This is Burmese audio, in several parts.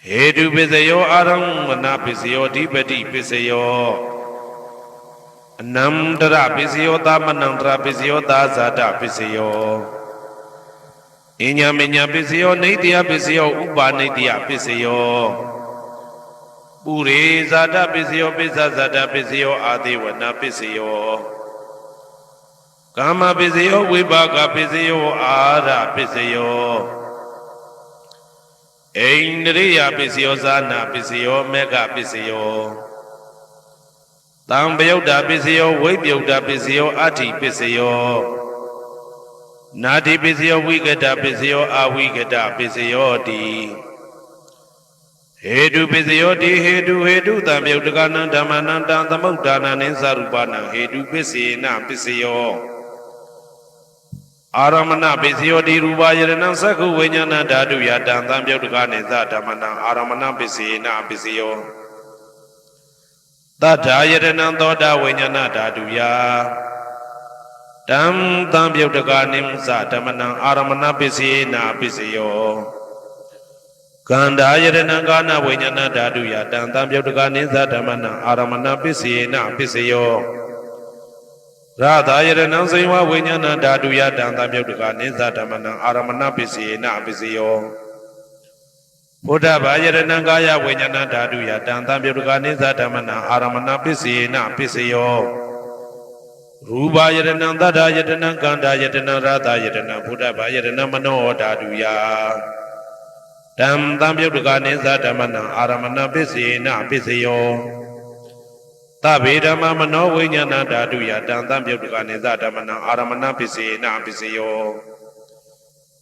Hedu Pisayo Aram Manapisio Dipati Pisayo Namdra Pisio Tamanandra Pisio Dazada Pisio Inya Minya Pisio Nidia Pisio Uba Nidia Pisio Puri Zada Pisio Pisa Zada Pisio Adiwana Pisio Kama Pisio Vibaga Pisio Ara Pisio Indriya Pisio Zana Pisio Mega Pisio Tambayuda Pisio Vibyuda Pisio Ati Pisio Nati Pisio Wigata Pisio Awigata Pisio Di Hedu Pisio Di Hedu Tambayudagana Damananda Tamudana Ninsarubana Hedu Pisina Pisio Aramana Pisio di Rubayana Saku Vinyana Dadu Yatan Tambyudagane Zatamana Aramana Pisina Pisio Tata Yadana Toda Vinyana Dadu Ya Tam Tambyudaganim Zatamana Aramana Pisina Pisio Kanda Yadana Gana Vinyana Dadu Yatan Tambyudagane Zatamana Aramana Pisina Pisio Radha Yadana Siva Vinyana Dadu Yatan Tambyudagane Zatamana Aramana Pisina Pisio Buddha Yadana Gaya Vinyana Dadu Yatan Tambyudagane Zatamana Aramana Pisina Pisio Ruba Yadana Dada Yadana Kanda Yadana Radha Yadana Buddha Yadana Mano Dadu Ya Tam Tambyudagane Zatamana Aramana Pisina Pisio Tabedama Mano Vinyana Dadu Yatan Tambyudagane Zatamana Aramana Pisina Pisio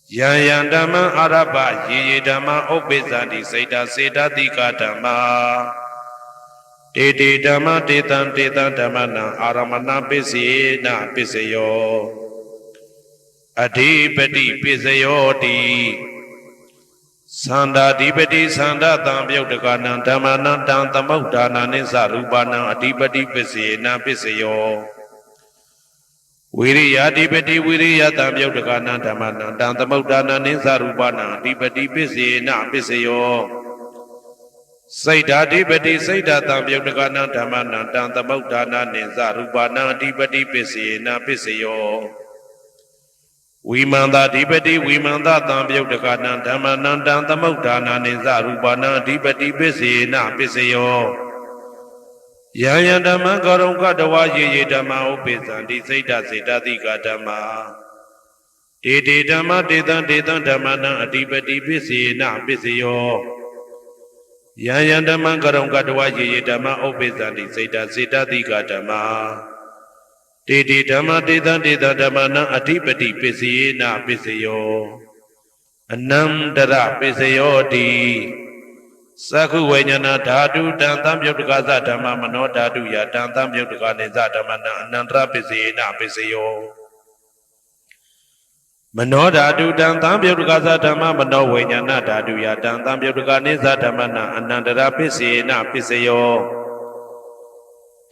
Yayandama Araba Yidama Obezandi Seda Seda Dika Dama Dede Dama Detan Detan Damana Aramana Pisina Pisio Adipati Pisio Di Sanda Dipati Sanda Tambyudagana Damana Tamudana Nisarubana Adipati Pisina Pisio Viriya Dipati Viriya Tambyudagana Damana Tamudana Nisarubana Adipati Pisina Pisio Saida Dipati Saida Tambyudagana Damana Tamudana Nisarubana Adipati Pisina Pisio Vimanda Dipati Vimanda Tambyudagana Damana Tamudana Nisarubana Adipati Pisina Pisio Yayandama Garonga Dawa Ye Dama Opezandi Seda Seda Dika Dama Dede Dama Dedan Dedan Damana Adipati Pisina Pisio Yayandama Garonga Dawa Ye Dama Opezandi Seda Seda Dika Dama Dede Dama Dedan Dedan Damana Adipati Pisina Pisio Anamdara Pisio Di Saku Vinyana Dadu Dan Tambyudagaza Dhamma Mano Dadu Ya Dan Tambyudagane Zatamana Anandra Pisina Pisio Mano Dadu Dan Tambyudagaza Dhamma Mano Vinyana Dadu Ya Dan Tambyudagane Zatamana Anandra Pisina Pisio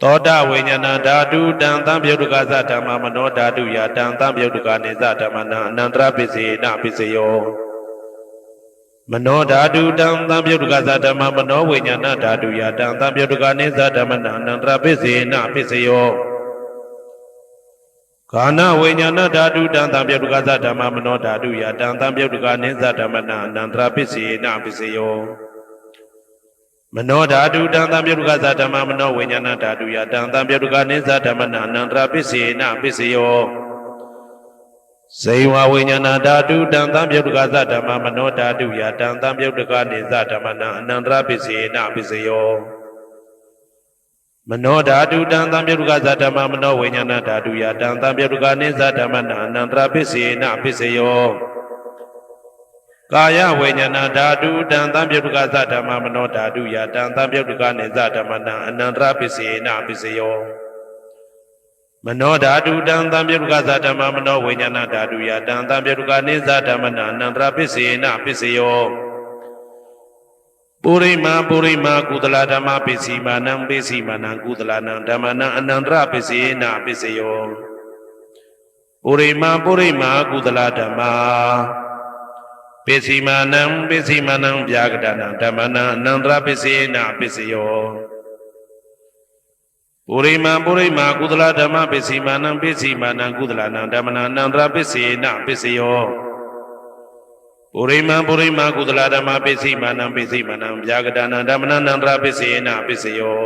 Toda Vinyana Dadu Dan Tambyudagaza Dhamma Mano Dadu Ya Dan Tambyudagane Zatamana Anandra Pisina Pisio Mano Dadu Dan Tambyudagaza Dhamma Mano Vinyana Dadu Ya Dan Tambyudagane Zatamana Anandra Pisina Pisio Kana Vinyana Dadu Dan Tambyudagaza Dhamma Mano Dadu Ya Dan Tambyudagane Zatamana Anandra Pisina Pisio Mano Dadu Dan Tambyudagaza Dhamma Mano Vinyana Dadu Ya Dan Tambyudagane Zatamana Anandra Pisina Pisio Seiwa Vinyana Dadu Dan Tambyudagaza Dhamma Mano Dadu Ya Dan Tambyudagane Zatamana Anandra Pisina Pisio Mano Dadu Dan Tambyudagaza Dhamma Mano Vinyana Dadu Ya Dan Tambyudagane Zatamana Anandra Pisina Pisio Kaya Vinyana Dadu Dan Tambyudagaza Dhamma Mano Dadu Ya Dan Tambyudagane Zatamana Anandra Pisina Pisio Mano Dadu Dan Tambyudagaza Dhamma Mano Vinyana Dadu Ya Dan Tambyudagane Zatamana Anandra Pisina Pisio Purima Kudala Dhamma Pisimanang Pisimanang Kudalanang Dhammana Anandra Pisina Pisio Purima Kudala Dhamma ပိစီမာနံပိစီမာနံဗျာကတနာဓမ္မနာအနန္တရပိစေနပိစယောပုရိမာကုသလဓမ္မပိစီမာနံပိစီမာနံကုသလနံဓမ္မနာအနန္တရပိစေနပိစယောပုရိမာကုသလဓမ္မပိစီမာနံပိစီမာနံဗျာကတနာဓမ္မနာအနန္တရပိစေနပိစယော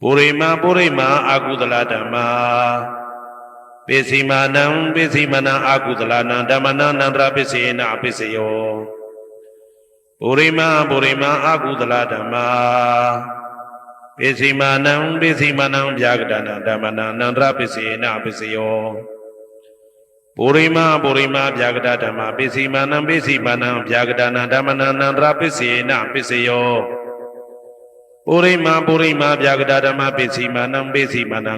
ပုရိမာအာကုသလဓမ္မပိစီမာနံပိစီမာနံအာကုသလနံဓမ္မနာအနန္တရပိစေနပိစယောပုရိမာအာကုသလဓမ္မပိစီမာနံဗျာကတနာဓမ္မနာအနန္တရပိစေနပိစယောပုရိမာဗျာကတဓမ္မပိစီမာနံဗျာကတနာဓမ္မနာအနန္တရပိစေနပိစယောပုရိမာဗျာကတဓမ္မပိစီမာနံ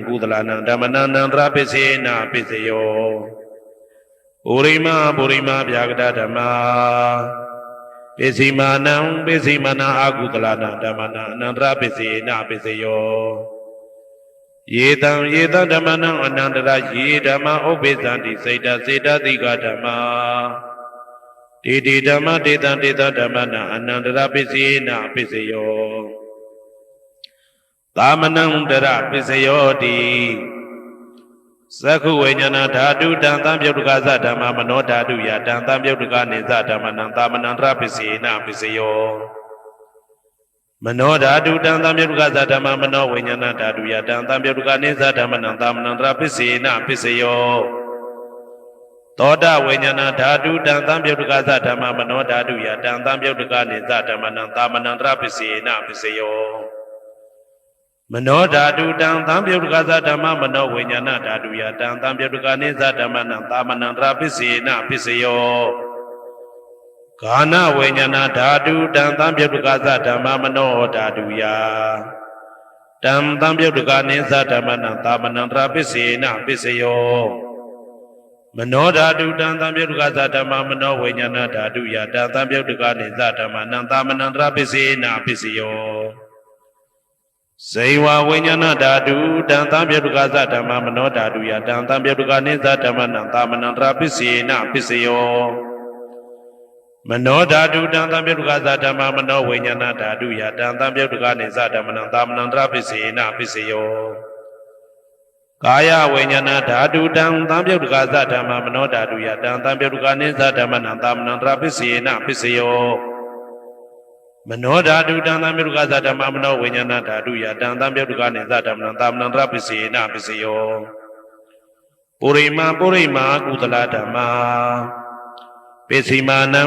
ကုသလနံဓမ္မနာအနန္တရပိစေနပိစယောပုရိမာဗျာကတဓမ္မပိစီမာနံအာကုသလနံဓမ္မနာအနန္တရပိစေနပိစယောယေတံဓမ္မနံအနန္တရယေဓမ္မဥပ္ပေသန္တိစေတတိကဓမ္မတေဓမ္မတေတံဓမ္မနံအနန္တရပိစေနပိစယောသာမနံတရပိစယောတိသက္ခုဝိညာဏဓာတုတံသံပြုတ်တကသဓမ္မမနောဓာတုယတံသံပြုတ်တကနေသဓမ္မနံသာမနံတရပိစေနပိစယောမနောဓာတုတံသံပြုတ်တကသဓမ္မမနောဝိညာဏဓာတုယတံသံပြုတ်တကနေသဓမ္မနံသာမနံတရပိစေနပိစယောသောတဝိညာဏဓာတုတံသံပြုတ်တကသဓမ္မမနောဓာတုယတံသံပြုတ်တကနေသဓမ္မနံသာမနံတရပိစေနပိစယောမနောဓာတုတံသံပြုတ်တကသဓမ္မမနောဝိညာဏဓာတုယတံသံပြုတ်တကနေသဓမ္မနံသာမနံတရပိစေနပိစယောဂာနဝိညာဏဓာတုတံသံပြုတ်တကသဓမ္မမနောဓာတုယတံသံပြုတ်တကနေသဓမ္မနံသာမနံတရပိစေနပိစယောမနောဓာတုတံသံပြုတ်တကသဓမ္မမနောဝိညာဏဓာတုယတံသံပြုတ်တကနေသဓမ္မနံသာမနံတရပိစေနပိစယောဇေဝဝိညာဏဓာတုတံသံပြုတ်တကသဓမ္မမနောဓာတုယတံသံပြုတ်တကနေသဓမ္မနံသာမနံတရပိစေနပိစယောမနောဓာတုတံသံပြုတ်တကသဓမ္မမနောဝိညာဏဓာတုယတံသံပြုတ်တကနေသဓမ္မနံသာမနံတရပိစေနပိစယောကာယဝိညာဏဓာတုတံသံပြုတ်တကသဓမ္မမနောဓာတုယတံသံပြုတ်တကနေသဓမ္မနံသာမနံတရပိစေနပိစယောမနောဓာတုတံသံပြုတ်တကသဓမ္မမနောဝိညာဏဓာတုယတံသံပြုတ်တကနေသဓမ္မနံသာမနံတရပိစေနပိစယောပုရိမာကုသလဓမ္မပိစီမာနံ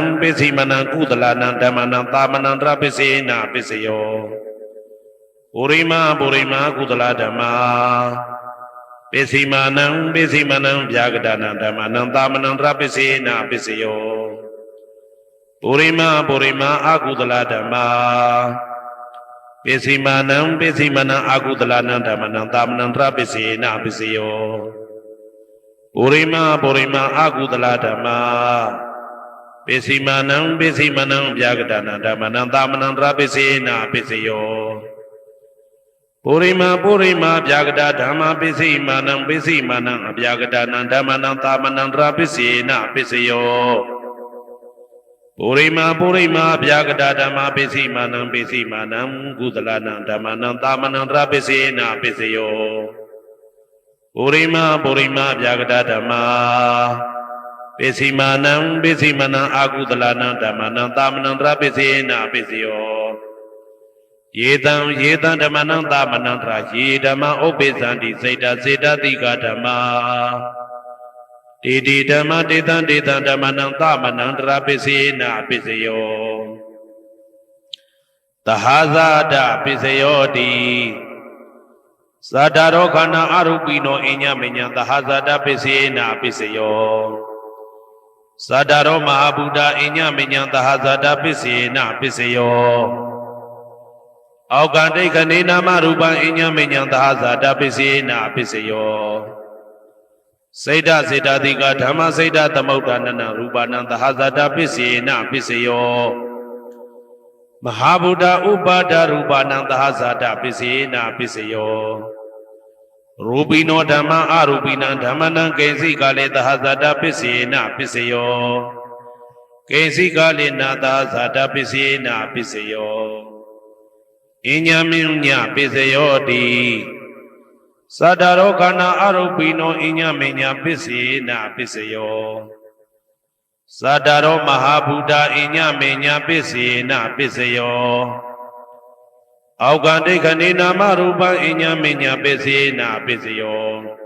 ကုသလနံဓမ္မနံသာမနံတရပိစေနပိစယောပုရိမာကုသလဓမ္မပိစီမာနံဗျာကတနာဓမ္မနံသာမနံတရပိစေနပိစယောပုရိမာအာကုသလဓမ္မပိစီမာနံအာကုသလနံဓမ္မနံသာမနံတရပိစေနပိစယောပုရိမာအာကုသလဓမ္မပိစီမာနံဗျာကတနာဓမ္မနံသာမနံတရပိစေနပိစယောပုရိမာဗျာကတဓမ္မပိစီမာနံအဗျာကတနာဓမ္မနံသာမနံတရပိစေနပိစယောပုရိမာဗျာကတဓမ္မပိစီမာနံကုသလနံဓမ္မနံသာမနံတရပိစေနပိစယောပုရိမာဗျာကတဓမ္မပိစီမာနံအာကုသလနံဓမ္မနံသာမနံတရပိစေနပိစယောယေတံဓမ္မနံသာမနံတရယေဓမ္မဥပ္ပေသန္တိစေတတိကဓမ္မတေဓမ္မတေတံဓမ္မနံသာမနံတရပိစေနပိစယောသဟာဇာတပိစယောတိသတ္တရောခန္ဓာအရူပိနောအညမညံသဟာဇာတပိစေနပိစယောသတ္တရောမဟာဗုဒ္ဓအညမညံသဟာဇာတပိစေနပိစယောအောက်ကတိခဏေနာမရူပံအညမညံသဟာဇာတပိစေနပိစယောစေတတိကဓမ္မစေတသမုဋ္ဌာနနရူပနံသဟာဇာတပိစေနပိစယောမဟာဗုဒ္ဓဥပါဒရူပနံသဟာဇာတပိစေနပိစယောရူပိနောဓမ္မအရူပိနံဓမ္မနံကေစီကလေသဟာဇာတပိစေနပိစယော ကိဉ္စီကာလေနာသာဇာတပစ္စယေနပစ္စယောအညမင်းညပစ္စယောတိသတ္တရောခန္ဓာအရုပိနောအညမညပစ္စယေနပစ္စယောသတ္တရောမဟာဗုဒ္ဓအညမညပစ္စယေနပစ္စယောအောက်ကဒိဋ္ဌနေနာမရူပံအညမညပစ္စယေနပစ္စယော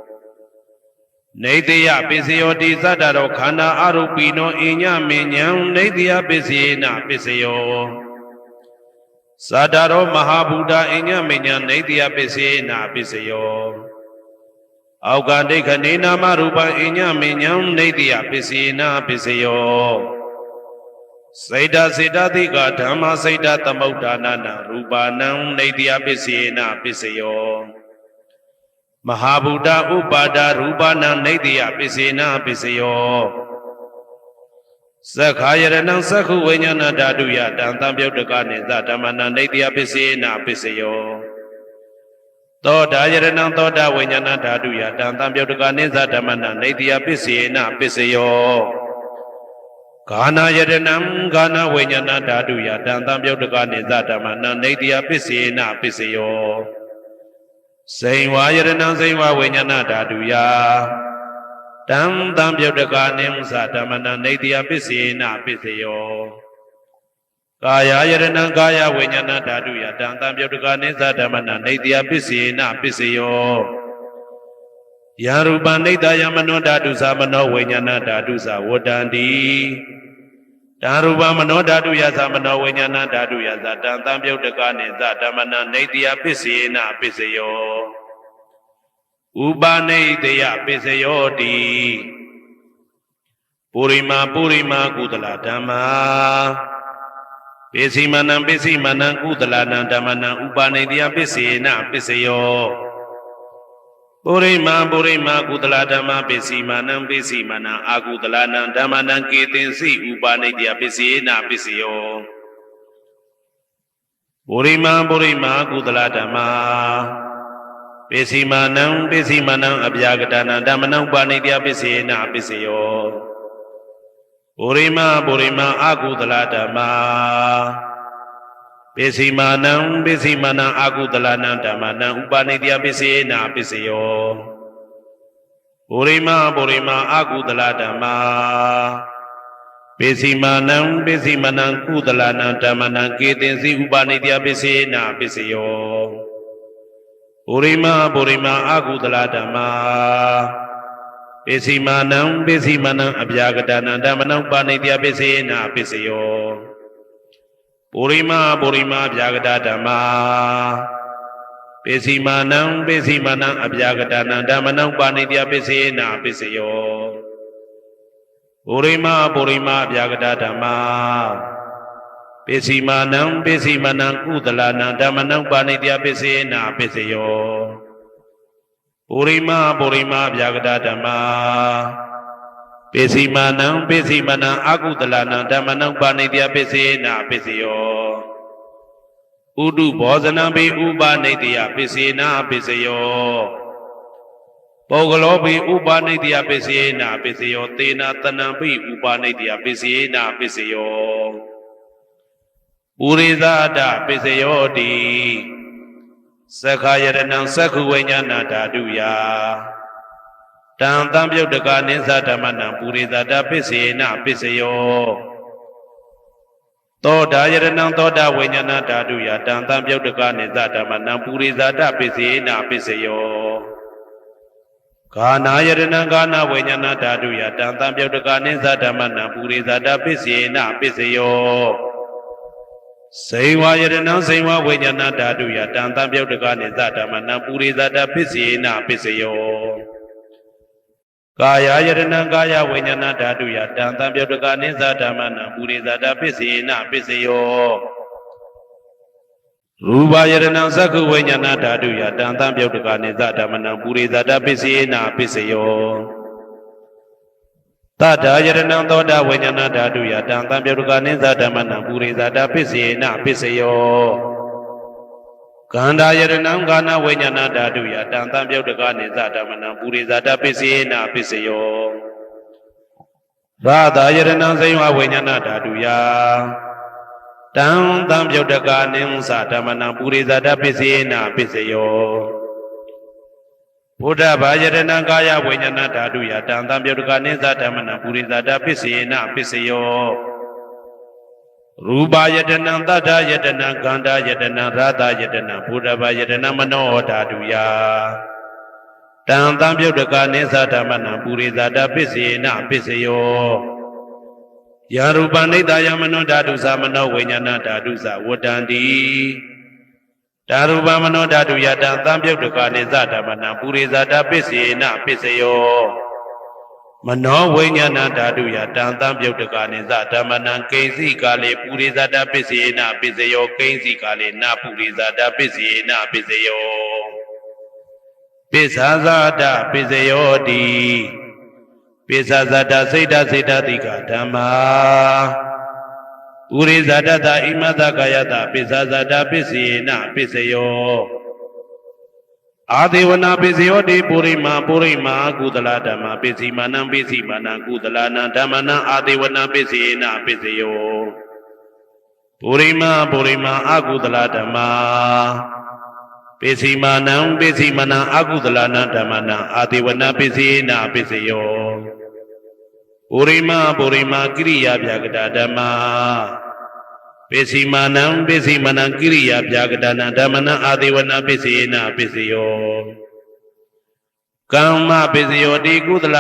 နေတယပစ္စယောတိသတ္တရောခန္ဓာအရုပိနောအညမညံနေတယပစ္စယေနပစ္စယောသတ္တရောမဟာဗုဒ္ဓအညမညနေတယပစ္စယေနပစ္စယောအောက်ကဒိဋ္ဌနေနာမရူပံအညမညံနေတယပစ္စယေနပစ္စယောစေတစေတသိကဓမ္မစေတသမုဋ္ဌာနာနာရူပနံနေတယပစ္စယေနပစ္စယောမဟာဗုဒ္ဓဥပါဒရူပနံနေတယပစ္စေနပစ္စယောသက္ခာယရဏံသက္ခုဝိညာဏဓာတုယတံသံပြုတ်တကနေသဓမ္မနံနေတယပစ္စေနပစ္စယောသောတာယရဏံသောတာဝိညာဏဓာတုယတံသံပြုတ်တကနေသဓမ္မနံနေတယပစ္စေနပစ္စယောဂာနာယရဏံဂာနာဝိညာဏဓာတုယတံသံပြုတ်တကနေသဓမ္မနံနေတယပစ္စေနပစ္စယောစိန်ဝါယရဏံစိန်ဝါဝိညာဏဓာတုယတံသံပြုတ်တကာနိသဓမ္မနံနေတယပစ္စေနပစ္စယောကာယယရဏံကာယဝိညာဏဓာတုယတံသံပြုတ်တကာနိသဓမ္မနံနေတယပစ္စေနပစ္စယောယရူပနိတယမနောဓာတုသမနောဝိညာဏဓာတုသဝတ္တန္တိတံရူပမနောဓာတုယသမနောဝိညာဏဓာတုယသတံသံပြုတ်တကာနိသဓမ္မနံနေတယပစ္စေနပစ္စယောဥပနိတယပစ္စယောတိပုရိမာကုသလဓမ္မာပိစိမနံကုသလနံဓမ္မနံဥပနိတယပစ္စေနပစ္စယောပုရိမာကုသလဓမ္မာပိစိမနံအာကုသလနံဓမ္မနံကေတင်စီဥပနိတယပစ္စေနပစ္စယောပုရိမာကုသလဓမ္မာပိစိမနံအဗျာကတနာဓမ္မနံပါဏိတယပစ္စေနပစ္စယောပုရိမာအာကုသလဓမ္မာပိစိမနံအာကုသလနံဓမ္မနံဥပါဏိတယပစ္စေနပစ္စယောပုရိမာအာကုသလဓမ္မာပိစိမနံကုသလနံဓမ္မနံကေတင်စီဥပါဏိတယပစ္စေနပစ္စယောပုရိမာအာကုသလဓမ္မာပိစိမနံအဗျာကတနာဓမ္မနံပါဏိတယပစ္စေနပစ္စယောပုရိမာအဗျာကတဓမ္မာပိစိမနံအဗျာကတနာဓမ္မနံပါဏိတယပစ္စေနပစ္စယောပုရိမာအဗျာကတဓမ္မာပိစိမနံကုသလနံဓမ္မနံပါဏိတယပစ္စေနပစ္စယောပုရိမာအဗျာကတဓမ္မာပိစိမနံအာကုသလနံဓမ္မနံပါဏိတယပစ္စေနပစ္စယောဥဒုဘောဇနံပိဥပနိတယပစ္စေနပစ္စယောပုဂ္ဂလောပိဥပနိတယပစ္စေနပစ္စယောသေနတနံပိဥပနိတယပစ္စေနပစ္စယောပုရိသဒပစ္စယောတိသက္ခာယရဏံသက္ခုဝိညာဏဓာတုယတံသံပြုတ်တကာနိသဓမ္မနံပုရိသဒပစ္စေနပစ္စယောသောတာယရဏံသောတာဝိညာဏဓာတုယတံသံပြုတ်တကာနိသဓမ္မနံပုရိသဒပစ္စေနပစ္စယောဂာနာယရဏံဂာနာဝိညာဏဓာတုယတံသံပြုတ်တကာနိသဓမ္မနံပုရိသဒပစ္စေနပစ္စယောစိန်ဝါယရဏံစိန်ဝါဝိညာဏဓာတုယတံသံပြုတ်တကာနိသဓမ္မနံပုရိသဒပစ္စေနပစ္စယောကာယယရဏံကာယဝိညာဏဓာတုယတံသံပြုတ်တကာနိသဓမ္မနံပုရိသဒပစ္စေနပစ္စယောရူပယရဏံသက္ခုဝိညာဏဓာတုယတံသံပြုတ်တကာနိသဓမ္မနံပုရိသဒပစ္စေနပစ္စယောသတ္တယရဏံသောတာဝိညာဏဓာတုယတံသံပြုတ်တကာနိသဓမ္မနံပုရိသဒပစ္စေနပစ္စယောကန္တာယရဏံကာနဝိညာဏဓာတုယတံသံပြုတ်တကာနိသဓမ္မနံပုရိသဒပစ္စေနပစ္စယော ရာသာယရဏံဇိဝဝိညာဏဓာတုယတံတံပြုတ်တကာနိသဓမ္မနံပုရိသတပစ္စေနပစ္စယောဘုဒ္ဓဘာယရဏံကာယဝိညာဏဓာတုယတံတံပြုတ်တကာနိသဓမ္မနံပုရိသတပစ္စေနပစ္စယောရူပယတနံသတ္တယတနံခန္ဓာယတနံရာသယတနံဘုဒ္ဓဘာယတနံမနောဓာတုယတံတံပြုတ်တကာနိသဓမ္မနံပုရိသတပစ္စေနပစ္စယောယာရူပနိတယမနောဓာတုသမနောဝိညာဏဓာတုသဝတ္တန္တိဓာရူပမနောဓာတုယတံတံပြုတ်တကာနိသဓမ္မနံပုရိသတပစ္စေနပစ္စယောမနောဝိညာဏဓာတုယတံတံပြုတ်တကာနိသဓမ္မနံကိဉ္စီကာလေပုရိသတပစ္စေနပစ္စယောကိဉ္စီကာလေနပုရိသတပစ္စေနပစ္စယောပစ္ဆာဇာတပစ္စယောတိပိစ္ဆာဇာတစိတ်တစိတ်တတိကဓမ္မာဥရိဇာတတဣမတကာယတပိစ္ဆာဇာတပစ္စေနပစ္စယောအာဒေဝနာပစ္စယောတိပုရိမာကုသလဓမ္မာပစ္စည်းမာနံပစ္စည်းမာနံကုသလနာဓမ္မနံအာဒေဝနာပစ္စေနပစ္စယောပုရိမာအကုသလဓမ္မာပစ္စည်းမာနံပစ္စည်းမာနံအကုသလနာဓမ္မနံအာဒေဝနာပစ္စေနပစ္စယောပုရိမာကိရိယာပြကတာဓမ္မာပစ္စည်းမာနံကိရိယာပြကတာနံဓမ္မနံအာဒေဝနာပစ္စေနပစ္စယောကမ္မပစ္စယောတိကုသလ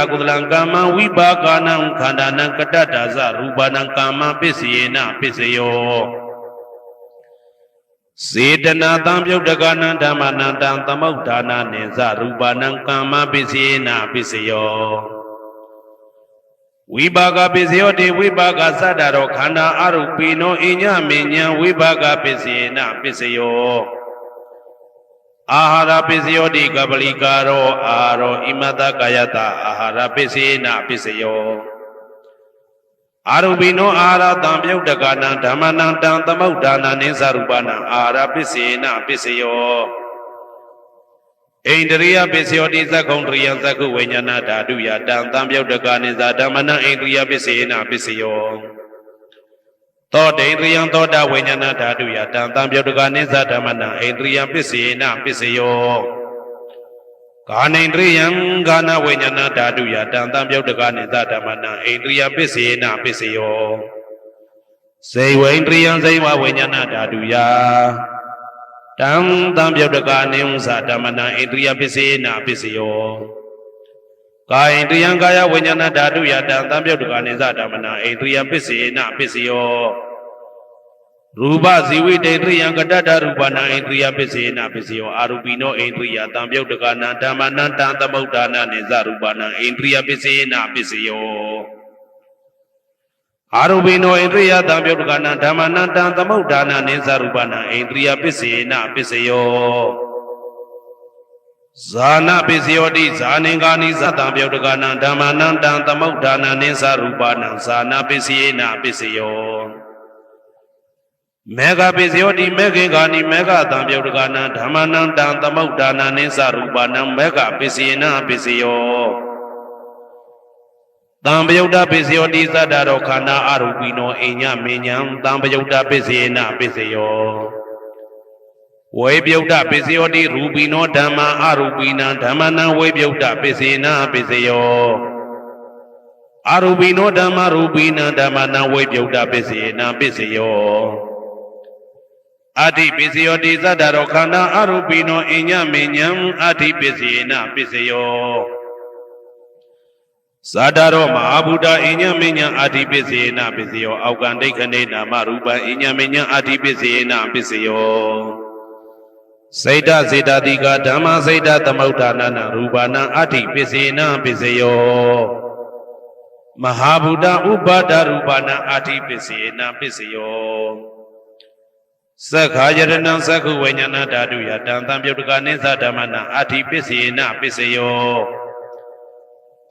ကမ္မဝိပါကနံခန္ဓာနံကတ္တတာဇရူပနံကမ္မပစ္စေနပစ္စယောစေတနာတံပြုတ်တကနံဓမ္မနံတံသမုဋ္ဌာနာနိဇရူပနံကမ္မပစ္စေနပစ္စယောဝိပါကပစ္စယောတိဝိပါကသတ္တရောခန္ဓာအရုပိနောအညမေညံဝိပါကပစ္စေနပစ္စယောအာဟာရပစ္စယောတိကပလိကာရောအာရောဣမတကာယတအာဟာရပစ္စေနပစ္စယောအာရုပိနောအာဟာရတံပြုတ်တကနံဓမ္မနံတံသမုဋ္ဌာနာနိသရူပနံအာဟာရပစ္စေနပစ္စယောဣန္ဒရိယပစ္စယောတိသက္ကုံတရိယသက္ကုဝိညာဏဓာတုယတံတံပြုတ်တကာနိသဓမ္မနံဣန္ဒရိယပစ္စေနပစ္စယောသောတေန္ဒရိယသောတဝိညာဏဓာတုယတံတံပြုတ်တကာနိသဓမ္မနံဣန္ဒရိယပစ္စေနပစ္စယောကာနိန္ဒရိယကာနဝိညာဏဓာတုယတံတံပြုတ်တကာနိသဓမ္မနံဣန္ဒရိယပစ္စေနပစ္စယောဇေဝိန္ဒရိယဇေဝဝိညာဏဓာတုယတံတံပြုတ်တကာနိသဓမ္မနံဣန္ဒရိယပစ္စေနပစ္စယောကာယိန္ဒရိယကာယဝိညာဏဓာတုယတံတံပြုတ်တကာနိသဓမ္မနံဣန္ဒရိယပစ္စေနပစ္စယောရူပဇီဝိတေန္ဒရိယကတ္တရူပနံဣန္ဒရိယပစ္စေနပစ္စယောအာရူပိနောဣန္ဒရိယတံပြုတ်တကာနံဓမ္မနံတံသမုဋ္ဌာနာနိသရူပနံဣန္ဒရိယပစ္စေနပစ္စယောအာရူပိနောဣန္ဒရိယတံပြုတ်တကာနံဓမ္မနံတံသမုဋ္ဌာနာနိသရူပနံဣန္ဒရိယပစ္စေနပစ္စယောဇာနာပစ္စယောတိဇာနိကာနိသတံပြုတ်တကာနံဓမ္မနံတံသမုဋ္ဌာနာနိသရူပနံဇာနာပစ္စေနပစ္စယောမေဃပစ္စယောတိမေခေကာနိမေဃတံပြုတ်တကာနံဓမ္မနံတံသမုဋ္ဌာနာနိသရူပနံမေဃပစ္စေနပစ္စယောတံပယုတ်တပစ္စယောတိသတ္တရောခန္ဓာအရူပိနောအိညမေညံတံပယုတ်တပစ္စေနပစ္စယောဝေပယုတ်တပစ္စယောတိရူပိနောဓမ္မာအရူပိနံဓမ္မနံဝေပယုတ်တပစ္စေနပစ္စယောအရူပိနောဓမ္မာရူပိနံဓမ္မနံဝေပယုတ်တပစ္စေနပစ္စယောအဋ္ဌိပစ္စယောတိသတ္တရောခန္ဓာအရူပိနောအိညမေညံအဋ္ဌိပစ္စေနပစ္စယောဇာတရောမဟာဗုဒ္ဓအိညမေညံအဋ္ဌိပစ္စေနပစ္စယောအောက်ကံဒိဋ္ဌိနေနာမရူပံအိညမေညံအဋ္ဌိပစ္စေနပစ္စယောစေတစေတတိကဓမ္မစေတသမုဋ္ဌာနာရူပနာအဋ္ဌိပစ္စေနပစ္စယောမဟာဗုဒ္ဓဥပါဒရူပနာအဋ္ဌိပစ္စေနပစ္စယောသက္ခာယရဏံသက္ခုဝိညာဏဓာတုယတံတံပြုတ်တကာနိသဓမ္မနံအဋ္ဌိပစ္စေနပစ္စယော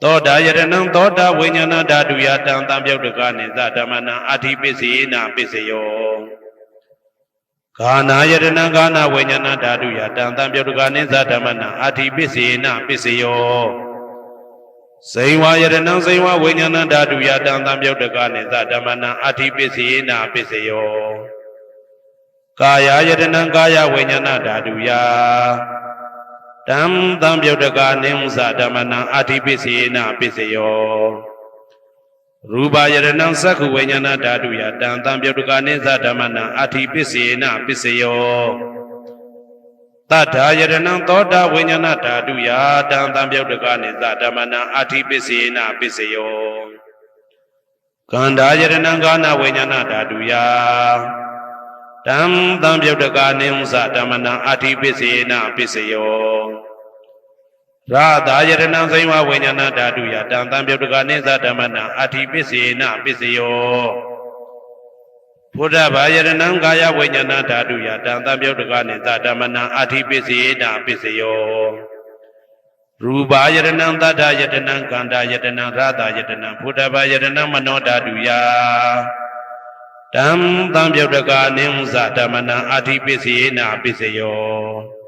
သောတာယရဏံသောတာဝိညာဏဓာတုယတံတံပြုတ်တကာနိသဓမ္မနံအဋ္ဌိပစ္စေနပစ္စယောဂာနာယရဏံဂာနာဝိညာဏဓာတုယတံတံပြုတ်တကာနိသဓမ္မနံအဋ္ဌိပစ္စေနပစ္စယော စိန်ဝါယရဏံစိန်ဝါဝိညာဏဓာတုယတံသံပြုတ်တကနိသဓမ္မနံအဋ္ဌိပစ္စယေနပစ္စယောကာယယတနံကာယဝိညာဏဓာတုယတံသံပြုတ်တကနိသဓမ္မနံအဋ္ဌိပစ္စယေနပစ္စယောရူပယရဏံသက္ခဝိညာဏဓာတုယတံသံပြုတ်တကနိသဓမ္မနံအဋ္ဌိပစ္စယေနပစ္စယောတတ္ထာယရဏံသောတာဝိညာဏဓာတုယတံသံပြုတ်တကနိသဓမ္မနံအဋ္ဌိပစ္စယေနပစ္စယောကန္ဓာယရဏံကာနဝိညာဏဓာတုယတံသံပြုတ်တကနိသဓမ္မနံအဋ္ဌိပစ္စယေနပစ္စယောရာသာယရဏံစိန်ဝဝိညာဏဓာတုယတံသံပြုတ်တကနိသဓမ္မနံအဋ္ဌိပစ္စယေနပစ္စယောဘုဒ္ဓဘာယရဏံကာယဝိညာဏဓာတုယတံသံပြုတ်တကနိသဓမ္မနံအဋ္ဌိပစ္စယေနပစ္စယောရူပယရဏံသတ္တယတနံကန္တာယတနံရာသာယတနံဘုဒ္ဓဘာယရဏံမနောဓာတုယတံသံပြုတ်တကနိသဓမ္မနံအဋ္ဌိပစ္စယေနပစ္စယော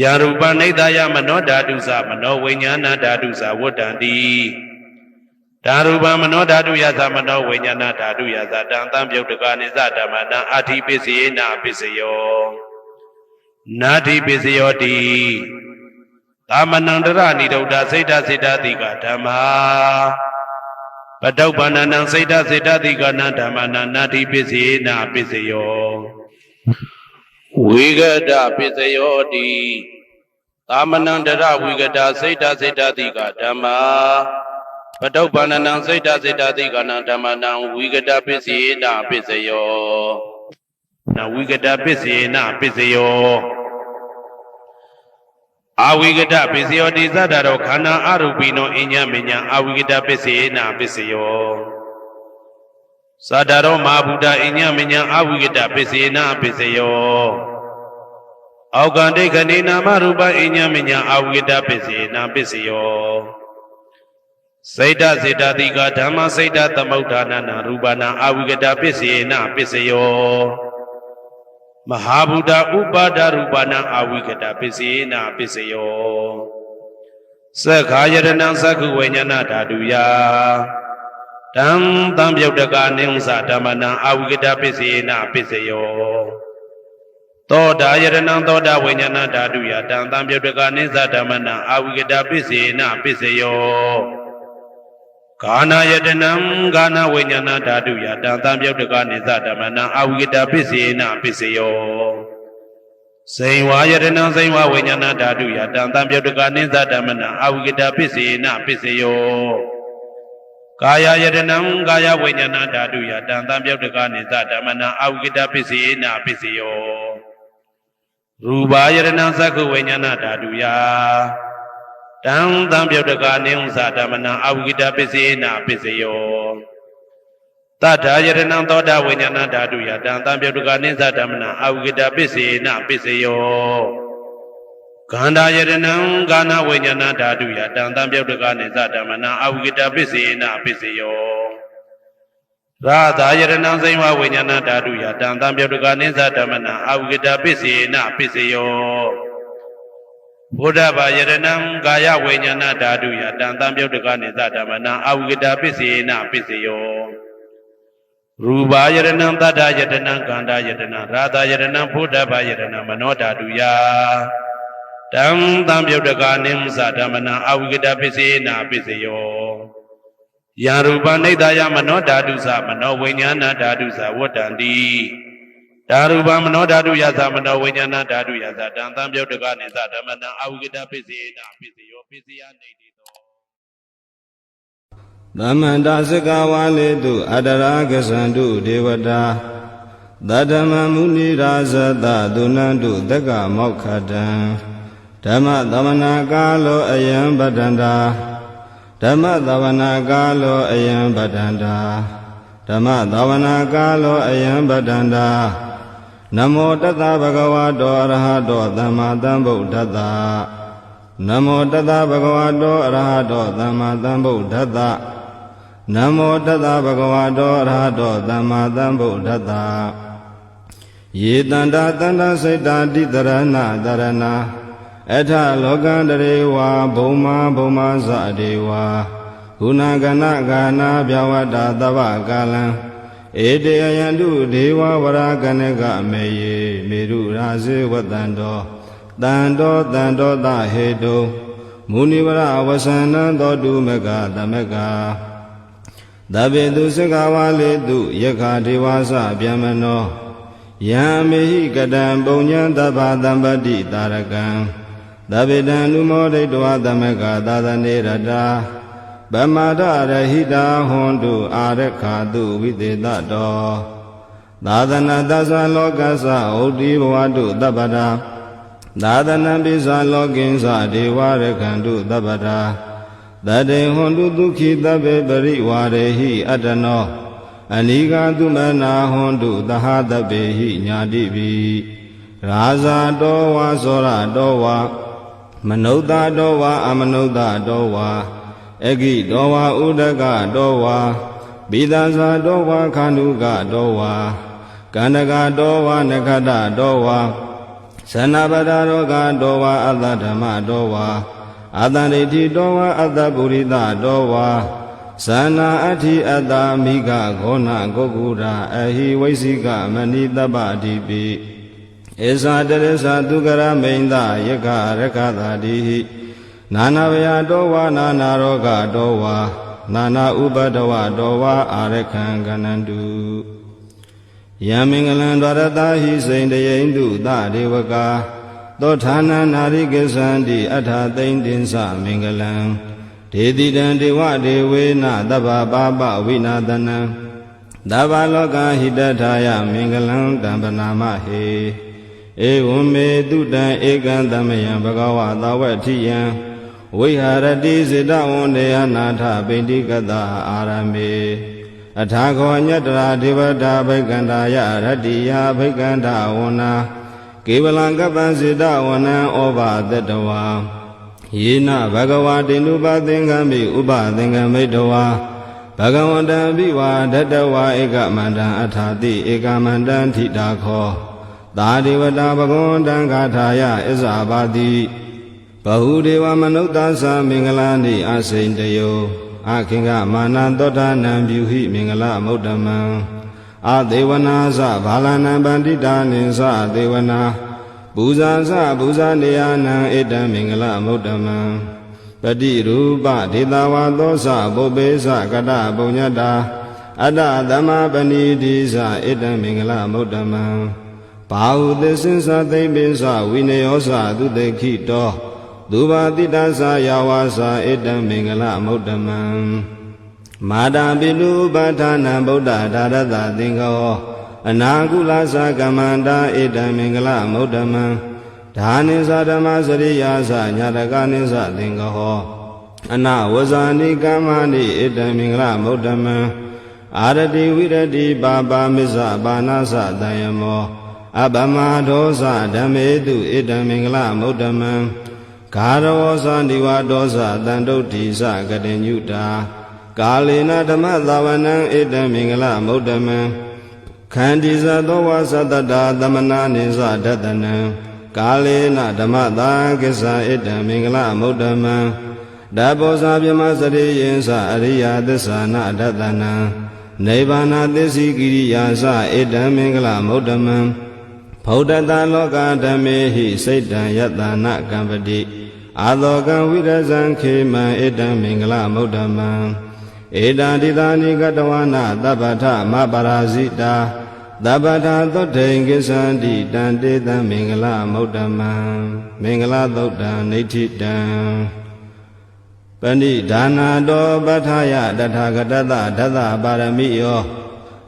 ယာရူပနိဒာယမနောဓာတုသမနောဝိညာဏဓာတုသဝတ္တံတိဓာရူပမနောဓာတုယသမနောဝိညာဏဓာတုယသတံသံပြုတ်တကနိသဓမ္မနံအဋ္ဌိပစ္စယေနပစ္စယောနာတိပစ္စယောတိသာမဏံတရဏိဒုဒ္ဓစိတ်တစေတတိကဓမ္မာပတုပ္ပန္နံစိတ်တစေတတိကနာဓမ္မနာနာတိပစ္စယေနပစ္စယောဝိဂဒပစ္စယောတိသာမဏံတရဝိဂဒစိတ်တစေတတိကဓမ္မာပတုပ္ပန္နံစိတ်တစေတတိကနာဓမ္မနံဝိဂဒပစ္စယေနပစ္စယောနဝိဂဒပစ္စယေနပစ္စယောအဝိဂဒပစ္စယောတိသတ္တရောခန္ဓာအရူပိနောအညမညာအဝိဂဒပစ္စယေနပစ္စယောသတ္တရောမဟာဗုဒ္ဓအညမညာအဝိဂဒပစ္စယေနပစ္စယောအောက်ကံဒိဋ္ဌိနာမရူပအညမညာအဝိဂဒပစ္စယေနပစ္စယောစိတ်တစေတတိကဓမ္မစိတ်တသမုဋ္ဌာနနာရူပနာအဝိဂဒပစ္စယေနပစ္စယောမဟာဗုဒ္ဓဥပါဒရူပနာအဝိဂဒပစ္စယေနပစ္စယောသက္ခာယရဏံသက္ခဝိညာဏဓာတုယတံသံပြုတ်တကနိသဓမ္မနံအဝိဂဒပစ္စယေနပစ္စယောသောတာယရဏံသောတာဝိညာဏဓာတုယတံသံပြုတ်တကနိသဓမ္မနံအဝိဂဒပစ္စယေနပစ္စယောကာနာယတနံကာနဝိညာဏဓာတုယတံသံပြုတ်တကနိသဓမ္မနံအဝိဂဒပစ္စယေနပစ္စယောစိန်ဝါယတနံစိန်ဝဝိညာဏဓာတုယတံသံပြုတ်တကနိသဓမ္မနံအဝိဂဒပစ္စယေနပစ္စယောကာယယတနံကာယဝိညာဏဓာတုယတံသံပြုတ်တကနိသဓမ္မနံအဝိဂဒပစ္စယေနပစ္စယောရူပယတနံသက္ခဝိညာဏဓာတုယတံသံပြုတ်တကနိသဓမ္မနံအဝိဂဒပစ္စယေနပစ္စယောတတ္ထာယတနံသောတာဝိညာဏဓာတုယတံသံပြုတ်တကနိသဓမ္မနံအဝိဂဒပစ္စယေနပစ္စယောကန္ဓာယတနံကာနဝိညာဏဓာတုယတံသံပြုတ်တကနိသဓမ္မနံအဝိဂဒပစ္စယေနပစ္စယောရာသာယတနံစိန်ဝဝိညာဏဓာတုယတံသံပြုတ်တကနိသဓမ္မနံအဝိဂဒပစ္စယေနပစ္စယောဘုဒ္ဓဘာယရဏံကာယဝိညာဏဓာတုယတံသံပြုတ်တကနိသဓမ္မနံအဝိဂဒပစ္စယေနပစ္စယောရူပယရဏံတတ္တယတနံကန္တာယတနံရာသာယရဏံဘုဒ္ဓဘာယရဏံမနောဓာတုယတံသံပြုတ်တကနိသဓမ္မနံအဝိဂဒပစ္စယေနပစ္စယောယာရူပနိဒာယမနောဓာတုသမနောဝိညာဏဓာတုသဝတ္တံတိဓာရူပမနောဓာတုယသမနောဝိညာဏဓာတုယသတံသံပြုတ်တကနိသဓမ္မနံအဝိဂဒပစ္စယေနပစ္စယောပစ္စယနေတိသောသမန္တစကဝါလေတုအတရာကသန္တုဒေဝတာသတ္တမမုနိရာဇတသုနန္တုတက္ကမောက္ခတံဓမ္မသမနာကာလောအယံပတ္တန္တာဓမ္မသဝနာကာလောအယံပတ္တန္တာဓမ္မသဝနာကာလောအယံပတ္တန္တာနမောတတဗဂဝတောအရဟတောသမ္မာသမ္ဗုဒ္ဓတ္တနမောတတဗဂဝတောအရဟတောသမ္မာသမ္ဗုဒ္ဓတ္တနမောတတဗဂဝတောအရဟတောသမ္မာသမ္ဗုဒ္ဓတ္တယေတန္တာတန္တစိတ်တာတိတရဏတရဏ အထလောကတရေဝါဘုံမာဘုံမာဇဒေဝါဂုဏကဏဂာနာဗျဝတ္တသဗ္ဗကာလံဧတေယံတုဒေဝဝရကနကမေယေမေရုရာဇေဝတံတောတံတောတသဟေတုမုနိဝရဝဆန္နသောတုမကသမကသဗ္ဗေတုစကဝါလေတုယက္ခဒေဝသဗျမနောယံမေဟိကတံပုံညံသဗ္ဗသံပတ္တိတာရကံသဗ္ဗေတံနုမောဒိတဝသမကသာသနေရတာဗမာဒရဟိတာဟွန်တုအာရခာတုဝိသေတတောသာသနာသသလောကသဩတိဘဝတုသဗ္ဗတာသာသနာပိသလောကိဉ္စဒေဝရခန္တုသဗ္ဗတာတတေဟွန်တုဒုက္ခိသဗ္ဗေပရိဝါရေဟိအတ္တနောအနိဃသုမနာဟွန်တုသဟတဗ္ဗေဟိညာတိပိရာဇာတောဝါသောရတောဝါမနုဿတောဝါအမနုဿတောဝါအဂိတောဝါဥဒကတောဝါဘိဒဇာတောဝါခန္ဓုကတောဝါကန္တကတောဝါနခတတောဝါသနပဒရောဂတောဝါအတ္တဓမ္မတောဝါအတ္တဒိဋ္ဌိတောဝါအတ္တပုရိသတောဝါဇာနာအဋ္ဌိအတ္တမိဂဂောနဂုဂုရာအဟိဝိသိကမဏိတပ္ပတိပိဧဇာတရဇာသူကရမိန်ဒယက္ခရခတာတိဟိနာနာဗျာတောဝါနာနာရောဂတောဝါနာနာဥပဒဝတောဝါအာရခံကနန္တုယံမင်္ဂလံဒရတာဟိစိန်တယိန္တုသဒေဝကာသောဌာနနာရိကသန္တိအထာသိမ့်တင်္စမင်္ဂလံဒေတိတံဒေဝဒေဝေနသဗ္ဗပါပဝိနာသနံသဗ္ဗလောကဟိတထာယမင်္ဂလံတံပနာမဟေဧဝံမေတုတံဧကံသမယံဘဂဝါသဝတ္ထိယံဝိဟာရတိစေတဝန္တေယနာထပိဋိကတအာရမေအထာခောညတရာဒေဝတာဘိက္ခန္တာယရတ္တိယဘိက္ခန္တာဝနာကေဝလံကပ္ပံစေတဝနံဩဘာတတဝါယေနဘဂဝါတိနုပသင်္ကမိဥပသင်္ကမိတဝါဘဂဝန္တံဘိဝါဒတဝါဧကမန္တံအထာတိဧကမန္တံထိတာခောသာဒေဝတာဘဂဝန္တံဂါထာယဣဇာဘာတိဘဟုဒေဝမနုဿာသမင်္ဂလာနိအစိန်တယောအခင်ကမာနံသောတာနံပြုဟိမင်္ဂလမௌတ္တမံအဒေဝနာသဘာလနံဗန္တိတာနိသဒေဝနာပူဇာသပူဇာနေယနံဧတံမင်္ဂလမௌတ္တမံပတိရူပဒေတာဝါသောသပုပ္ပေသကတပုညတာအတ္တသမပဏိတိသဧတံမင်္ဂလမௌတ္တမံဘာဟုသစ္စင်္စသိမ့်ပိသဝိနယောသသုတေခိတောသူဘာတိတသယာဝါစာဧတံမင်္ဂလမௌတ္တမံမာတာပိတုပဋ္ဌာနံဗုဒ္ဓဒါရတသင်္ခောအနာကုလသကမန္တာဧတံမင်္ဂလမௌတ္တမံဒါနိသဓမ္မစရိယာသညာတကနိသသင်္ခောအနဝဇာနိကမ္မာနိဧတံမင်္ဂလမௌတ္တမံအာရတိဝိရတိပါပါမစ္ဆပါဏသတံယမောအပမဒောသဓမ္မေတုဧတံမင်္ဂလမௌတ္တမံဂါရဝောသနိဝါဒောသတန္တုဋ္ဌိသကတိညုတာကာလေနဓမ္မသဝနံဧတံမင်္ဂလမௌတ္တမံခန္တိဇသောဝသတ္တတာသမနာနိသဒတနံကာလေနဓမ္မသာကိစ္ဆဧတံမင်္ဂလမௌတ္တမံဓဗ္ဗောဇာပြမစရိယင်္စအရိယသစ္ဆာနဒတနံနိဗ္ဗာနသစ္စိကိရိယာသဧတံမင်္ဂလမௌတ္တမံဗုဒ္ဓတလောကဓမ္မေဟိစိတ်တံယတနာကံပတိအာသောကံဝိရဇံခေမံဧတံမင်္ဂလမௌတ္တမံဧတံတိသာနိကတဝနာသဗ္ဗထမပရာဇိတာသဗ္ဗထသောတိန်ကိသန္တိတံတေတံမင်္ဂလမௌတ္တမံမင်္ဂလသုတ်တံနိဋ္ဌိတံပဏိဒါနာတောပဋ္ဌာယတထာဂတတဒသပါရမိယော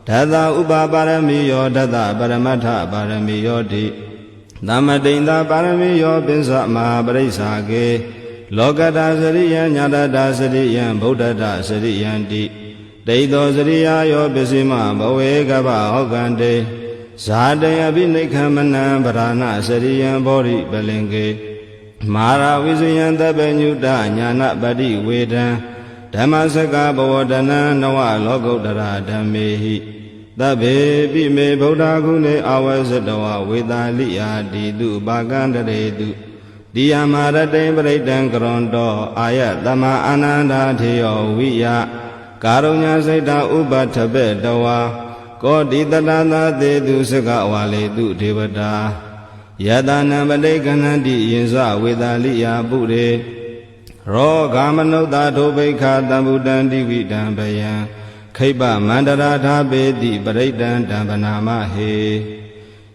ဒသဥပပါရမိယောဒသပရမတ္ထပါရမိယောတိသမတိန်သာပါရမိယောပိစ္ဆမဟာပရိစ္ဆာကေလောကတာစရိယံညာတတာစရိယံဗုဒ္ဓတာစရိယံတိဒိဋ္ဌောစရိယာယောပစ္စည်းမဘဝေကဗဟောကံတေဇာတေအဘိနိခမနံဗရာဏစရိယံဘောရိပလင်ကေမာရဝိဇယံတပညုတညာနပတိဝေဒံဓမ္မစကဘဝတနံနဝလောကုတ္တရာဓမ္မေဟိသဗ္ဗေပိမေဗုဒ္ဓဂုဏေအဝဇ္ဇတဝဝေသာလိယာတိတုပါကံတရေတု တိယမရတိံပရိတံကရွန်တောအာယတမအာနန္ဒာထေယောဝိယကာရုညစိတ်တဥပထဘေတဝါကောတိတတသာသေတုစကဝါလေတုဒေဝတာယတနာပတိကဏ္ဍိယင်္စဝေတာလိယပုရေရောဂမနုဿာဒုဗိခာတံဗုတံတိဝိတံဘယံခိပမန္တရာထာပေတိပရိတံတံပနာမဟေ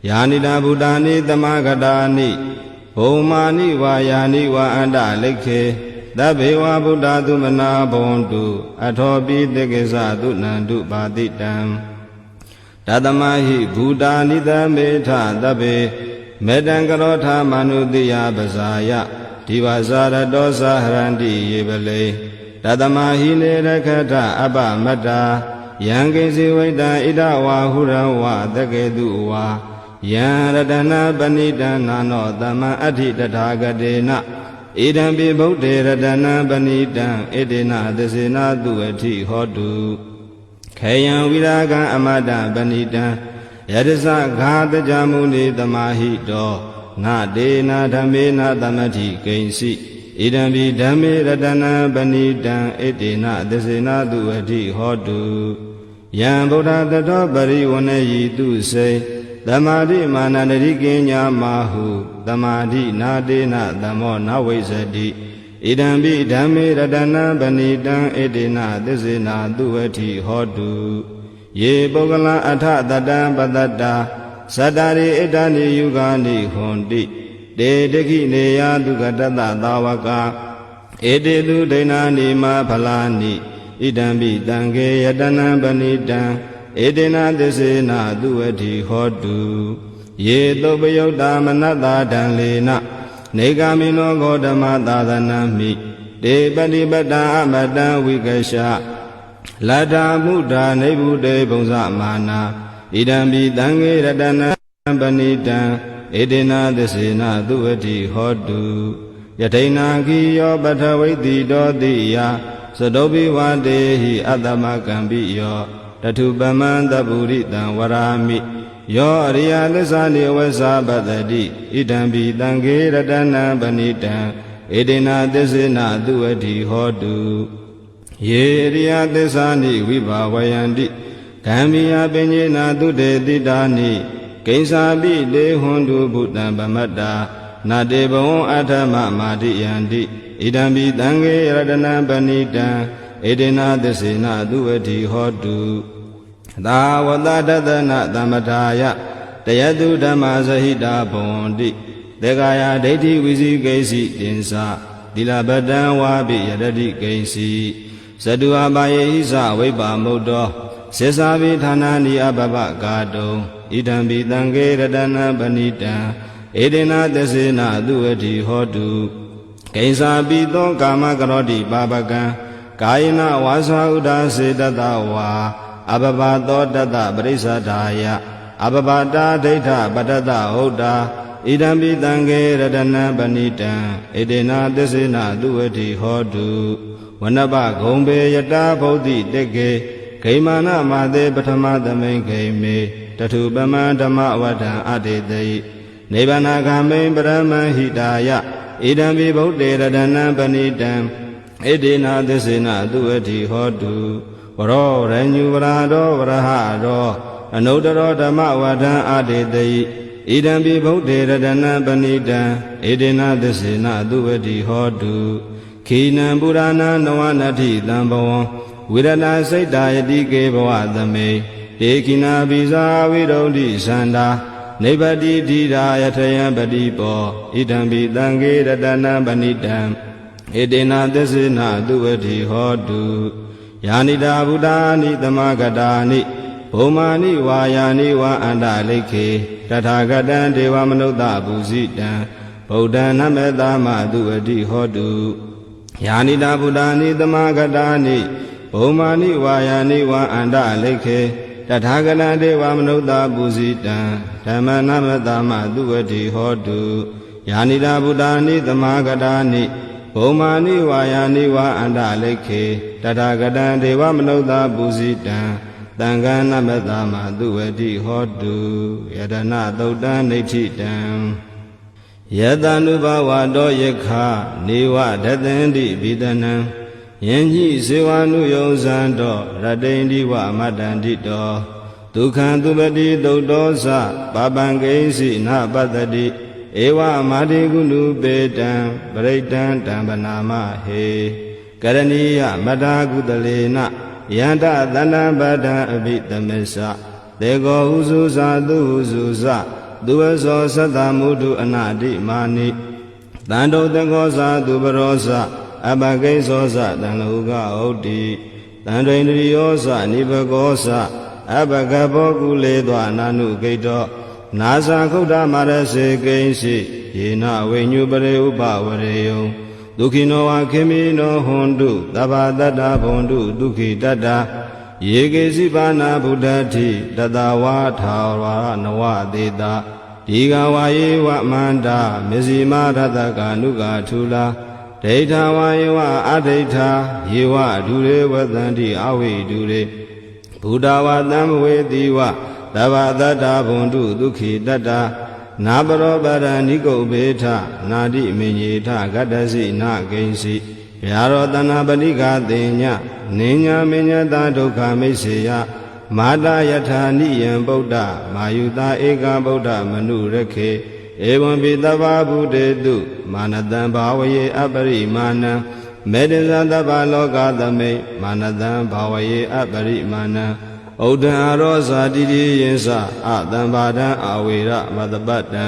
ယာနိတာဗုဒာနိသမဂတာနိဘုံမာနိဝါယာနိဝါအန္တလိခေသဗ္ဗေဝဗုဒ္ဓသုမနာဘွန်တုအထောပိတေကိသသုနန္တုပါတိတံတသမဟိဘူတာနိသမေထသဗ္ဗေမေတံကရောထာမနုတိယပဇာယဒီဝဇာရတောသဟရန္တိယေပလေတသမဟိနေရခထအပမတ္တာယံကိစီဝိတံဣဒဝါဟုရဝသကေတုဝါယံရတနာပဏိတံနာနောသမံအဋ္ဌိတထာဂတေနဣဒံပိဗုဒ္ဓေရတနာပဏိတံဣတေနသစေနာတုအဋ္ဌိဟောတုခေယံဝိရာဂံအမတပဏိတံယတသဂါတကြမုနိသမာဟိတောနာဒေနာဓမ္မေနာသမတိကိဉ္စီဣဒံပိဓမ္မေရတနာပဏိတံဣတေနသစေနာတုအဋ္ဌိဟောတုယံဗုဒ္ဓတတောပရိဝဏယိတုစေသမာဓိမာနန္တိကိညာမဟုသမာဓိနာဒေနသမောနဝိဇ္ဇတိဣဒံပိဓမ္မေရတနာပဏိတံဣတေနသစ္စေနာသူဝတိဟောတုယေပုဂ္ဂလအထတတံပတတ္တာသတ္တရိဣဒာနိယုဂာနိဟွန်တိတေတခိနေယတုကတတသာဝကဧတေတုဒိဏာနိမဖလာနိဣဒံပိတံခေယတနံပဏိတံဧတေနသစ္စေနာသူဝတိဟောတုယေသုပယုတ်တာမနတ္တာဒံလေနနေဂာမိနောဂေါတမသာသနမိတေပတိပတ္တာအမတံဝိကရှလတ္ထာမုဒ္ဒာနေဗုတေဘုံဇမာနာဣဒံပိတံခေရတနံပဏိတံဧတေနသစ္စေနာသူဝတိဟောတုယထိနာခိယောပထဝိတိတောတိယသတုပိဝတေဟိအတ္တမကံပိယောတထုပမံတပုရိတံဝရာမိယောအရိယသစ္စာနိဝေသပတ္တိဣဒံပိတံခေရတနံပဏိတံဧတေနသစ္စေနာသူဝတိဟောတုယေရိယသစ္စာနိဝိဘာဝယန္တိဓမ္မိယပညေနာသူတေတိတာနိကိဉ္စာပိတေဟွန်တုဘုတ္တံဗမတ္တာနာတေဘဝံအထမမာတိယန္တိဣဒံပိတံခေရတနံပဏိတံဧတေနသစ္စေနာသူဝတိဟောတုသာဝတတတနာသမထာယတယတုဓမ္မဇဟိတာဘဝန္တိသေကာယဒိဋ္ဌိဝိဇိကိစီတင်္စာသီလပတံဝါပိယတတိကိဉ္စီဇတုအပါယေဟိသဝိပ္ပါမုတ်တောစေစာပိဌာနာနိအပပကာတုံဣဒံပိတံခေရတနာပဏိတံဧတေနသစ္စေနာသူဝတိဟောတုကိဉ္စာပိသောကာမကရောတိပါပကံကာယနာဝါစာဥဒ္ဒါစေတတဝါအပပသောတတပရိစ္ဆဒာယအပပတာဒိဋ္ဌပတတဟုတ်တာဣဒံပိတံခေရတနံပဏိတံဧတေနသစ္စေနာသူဝတိဟောတုဝနပဂုံပေယတာဗုဒ္ဓိတေကေဂိမာနမသေပထမသမိန်ဂိမေတထုပမံဓမ္မဝဋ္ဌံအတေတိနိဗ္ဗာနဂာမိန်ပရမဟိတာယဣဒံပိဗုဒ္ဓေရတနံပဏိတံဣတေနသစ္စေနသူဝတိဟောတုဝရောရညုဝရာရောဝရဟရောအနုတ္တရောဓမ္မဝဋ္ဌံအတေတိဣဒံပိဗုဒ္ဓေရတနံပဏိတံဣတေနသစ္စေနသူဝတိဟောတုခိနံပုရာဏနဝနတိတံဘဝံဝိရဏစိတ်တာယတိကေဘဝသမေဧကိနာပိဇာဝိရုဒ္ဓိသန္တာနိဗ္ဗတိဓိရာယထယံပတိပောဣဒံပိတံခေရတနံပဏိတံဧတေနသစ္စေနသူဝတိဟောတုယာနိတာဗုဒ္ဓာနိသမဂတာနိဘုံမာနိဝါယာနိဝါအန္တလိခေတထာဂတံဒေဝမနုဿပုဇိတံဗုဒ္ဓံနမေတမသူဝတိဟောတုယာနိတာဗုဒ္ဓာနိသမဂတာနိဘုံမာနိဝါယာနိဝါအန္တလိခေတထာဂတံဒေဝမနုဿပုဇိတံဓမ္မနမေတမသူဝတိဟောတုယာနိတာဗုဒ္ဓာနိသမဂတာနိဘုံမာနိဝါယာနိဝါအန္တလိခေတထာဂတံဒေဝမနုဿပုဇိတံသံဃာနမတမသူဝတိဟောတုယတနာသုတ်တံဒိဋ္ဌိတံ ယတနုဘဝတောယခနေဝဒသန္တိဘိဒနံယင်ညိစေဝနုယောဇံတောရတိန္ဒီဝမတ္တန္တိတောဒုက္ခံသူပတိသုတ်တောသပပံကိဉ္စီနပတ္တိဧဝမာတိကုဏုပေတံပရိတံတံပနာမဟေကရဏီယမထာကုတလေနယန္တသန္တံပဒံအဘိတမေသသေကောဟုစုဇာသူဟုစုဇသူဝဇောသတ္တမုဒုအနာတိမာနိတန္တုတကောဇာသူပရောဇအပကိစ္ဆောဇတံလောကဟုတ်တိတန္တွင်တရိယောဇနိဘကောဇအပကဘောကုလေသောအနာနုဂိတောနာဇာခုဒ္ဓမာရစေကိဉ္စီယေနဝိညုပရိဥပဝရေယံဒုခိနောဝခေမိနောဟွန်တုသဗ္ဗတတ္တဘွန်တုဒုခိတတ္တယေကေစီပါဏဗုဒ္ဓတိတတဝါထာဝရနဝသေတာဒီဃဝါယေဝမန္တာမေဇိမာရတကာနုကာထူလာဒိဋ္ဌဝါယေဝအဒိဋ္ဌာယေဝဒုရေဝသန္တိအဝိဒုရေဘုဒ္ဓဝါသံဝေတိဝသဗ္ဗတတ္တဘွန်တုဒုခိတတ္တနာပရောပရဏိကုတ်ဘေထနာတိမင်ညေထဂတ္တစီနာကိဉ္စီဗျာရောတနာပတိကသေညနိညာမညတာဒုက္ခမိတ်စေယမာတာယထာနိယံဗုဒ္ဓမာယုတာဧကဗုဒ္ဓမနုရခေဧဝံပိတဗ္ဗဗုတေတုမာနတံဘာဝယေအပရိမာဏံမေတ္တဇသဗ္ဗလောကသမိမာနတံဘာဝယေအပရိမာဏံဩဒံအရောဇာတိတိယင်္စအတံဘာဒံအဝေရမတပတ္တံ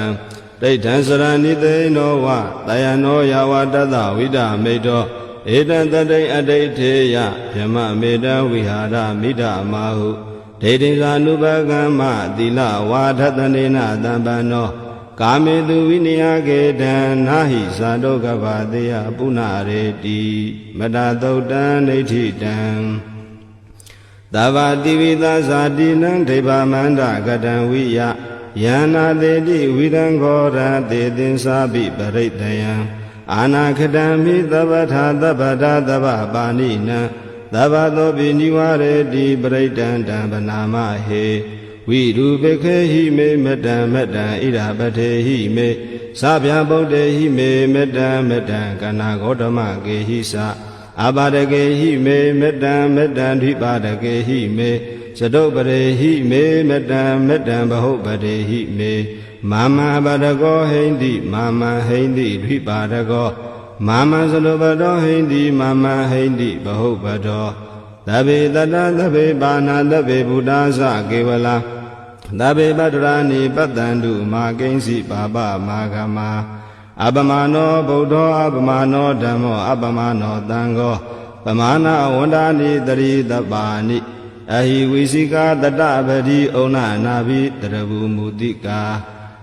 ဒိဋ္ဌံစရဏိသိနောဝတယနောယဝတတဝိဒမေတောဧတံတတိအဋိဋ္ဌေယဗြဟ္မမေတံဝိဟာရမိဒမာဟုဒိဋ္ဌိသာနုပကမ္မသီလဝါဒတနေနတံပန္နောကာမေတုဝိနိယကေတံနာဟိဇာတောကဗတေယပုဏ္ဏရေတိမတသုတ်တံဒိဋ္ဌိတံသဗ္ဗတိဝိသဇာတိနံဒိဗ္ဗမန္တကတံဝိယယန္နာတေတိဝိရံခောရတေသင်္စာပိပရိတယံအာနာခတံမိသဗ္ဗထာသဗ္ဗတာသဗ္ဗပါဏိနံသဗ္ဗသောပိနိဝရေတိပရိတံတံပနာမဟေဝိရူပခေဟိမေမတံမတံဣဒပထေဟိမေသဗ္ဗဗုဒ္ဓေဟိမေမတံမတံကနာဂောတမကေဟိသအပါဒကေဟိမေမတံမတံဓိပါဒကေဟိမေသတုပရေဟိမေမတံမတံဘဟုပတေဟိမေမာမပါဒကောဟိန္တိမာမဟိန္တိဓိပါဒကောမာမသလုပတောဟိန္တိမာမဟိန္တိဘဟုပတောသဗ္ဗေတတသဗ္ဗေပါဏသဗ္ဗေဘုဒ္ဓသကေဝလာသဗ္ဗေပတ္တရာနိပတ္တန္တုမာကိဉ္စီပါပမာဂမအပမနောဗုဒ္ဓောအပမနောဓမ္မောအပမနောသံဃောပမာဏဝန္ဒာနိတရိတပါဏိအဟိဝိစိကာတတပတိဩနနာဘိတရဘူမုတိကာ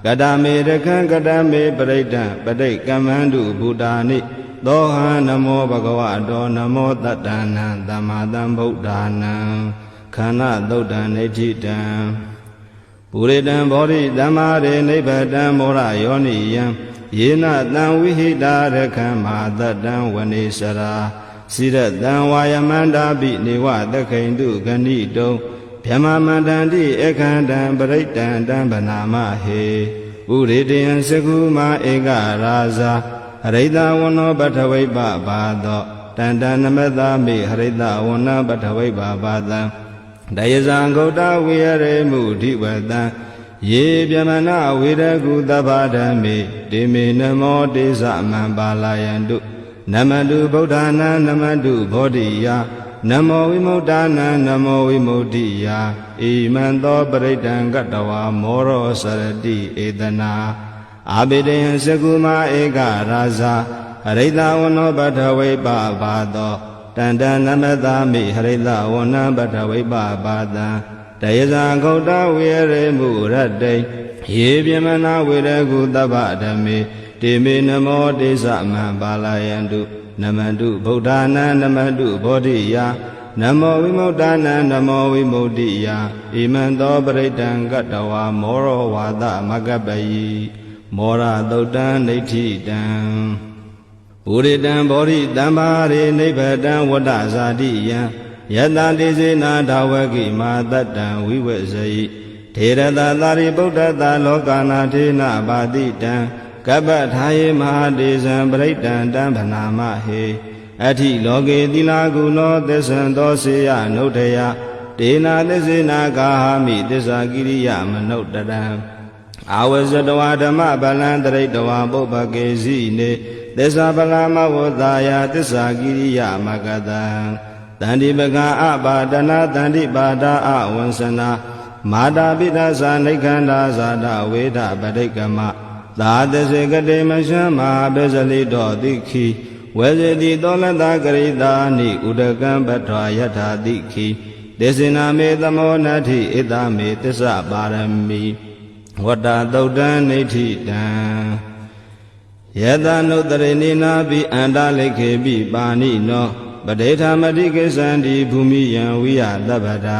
ကတမေရခံကတမေပရိဒံပဋိကမ္မန္တုဘုဒ္ဓာနိသောဟံနမောဘဂဝတောနမောတတ္တနံသမ္မာသမ္ဗုဒ္ဓာနံခန္ဓာသုတ်တံနေတိတံပုရိတံဘောဓိသမ္မာရေနိဗ္ဗတံမောရယောနိယံယေနတံဝိဟိတာရခံမာတတံဝနေစရာစိရတံဝါယမန္တာပိနေဝသခိန်တုဂဏိတုံဗြဟ္မမန္တန္တိအခန္တံပရိတံတံဗနာမဟေဥရိတယံစကုမာဧကရာဇာဟရိတဝနောပထဝိပဘာသောတန္တနမတမိဟရိတဝနပထဝိပဘာသံဒယဇံဂௌတဝိရရေမုဓိဝတံယေပြမနာဝေရကုသဗ္ဗဓမ္မေတေမေနမောတေသမံပါလာယန္တုနမတုဗုဒ္ဓနာနမတုဘောဓိယနမောဝိမု ṭ နာနမောဝိမု ṭိယဣမံသောပရိဒံကတဝါမောရောစရတိဧတနာအာဘိတယံစကုမာဧကရာဇာဟရိတဝနောပထဝိပဘာသောတန္တနမတမိဟရိတဝနပထဝိပဘာတံတယဇာဂௌတဝေရေမုရတ္တိယေပြမနာဝေရကုသဗ္ဗဓမ္မေတေမေနမောတေသမံပါလာယန္တုနမန္တုဗုဒ္ဓနာနမန္တုဘောဓိယနမောဝိမု ṭ နာနမောဝိမု ṭိယဣမံသောပရိဒံကတဝါမောရောဝါသမကပ္ပယိမောရသုတ်တံဒိဋ္ဌိတံပုရိတံဘောဓိတံပါရေနိဗ္ဗတံဝတ္တဇာတိယံယတတိစေနာဓဝကိမာတတံဝိဝေဇယိထေရတသာရိပုတ္တတလောကနာထေနဘာတိတံ ကပ္ပထာယေမဟာတေဇံပရိတံတံဗနာမဟေအဋ္ဌိလောကေသီလာကုနောသစ္ဆံသောစေယနုဋ္ဌယတေနာသစ္စေနာကာဟာမိသစ္စာကိရိယမနုဋ္ဌရံအာဝဇတဝါဓမ္မဗလံတရိတဝါပုပ္ပကေစီနေသစ္စာပလာမဝတာယသစ္စာကိရိယမကတံတန္တိပကံအပါဒနာတန္တိပါဒအဝံစနာမာတာပိဋ္ဌဇာနိခန္ဓာဇာတဝေဒပဋိကမသာသစေကတိမရှမ်းမဟာပစ္စလိတောတိခိဝေဇတိတောလတကရိတာနိဥဒကံပထွာယထာတိခိသေစင်နာမေသမောနတ္ထိဣတမေသစ္စာပါရမီဝတ္တသုတ်တံနေဋ္ဌိတံယေတနုတရေနိနာပိအန္တလိခေပိပါဏိနောပဋိဌာမတိကိသန္တိဘူမိယံဝိယသဗ္ဗတာ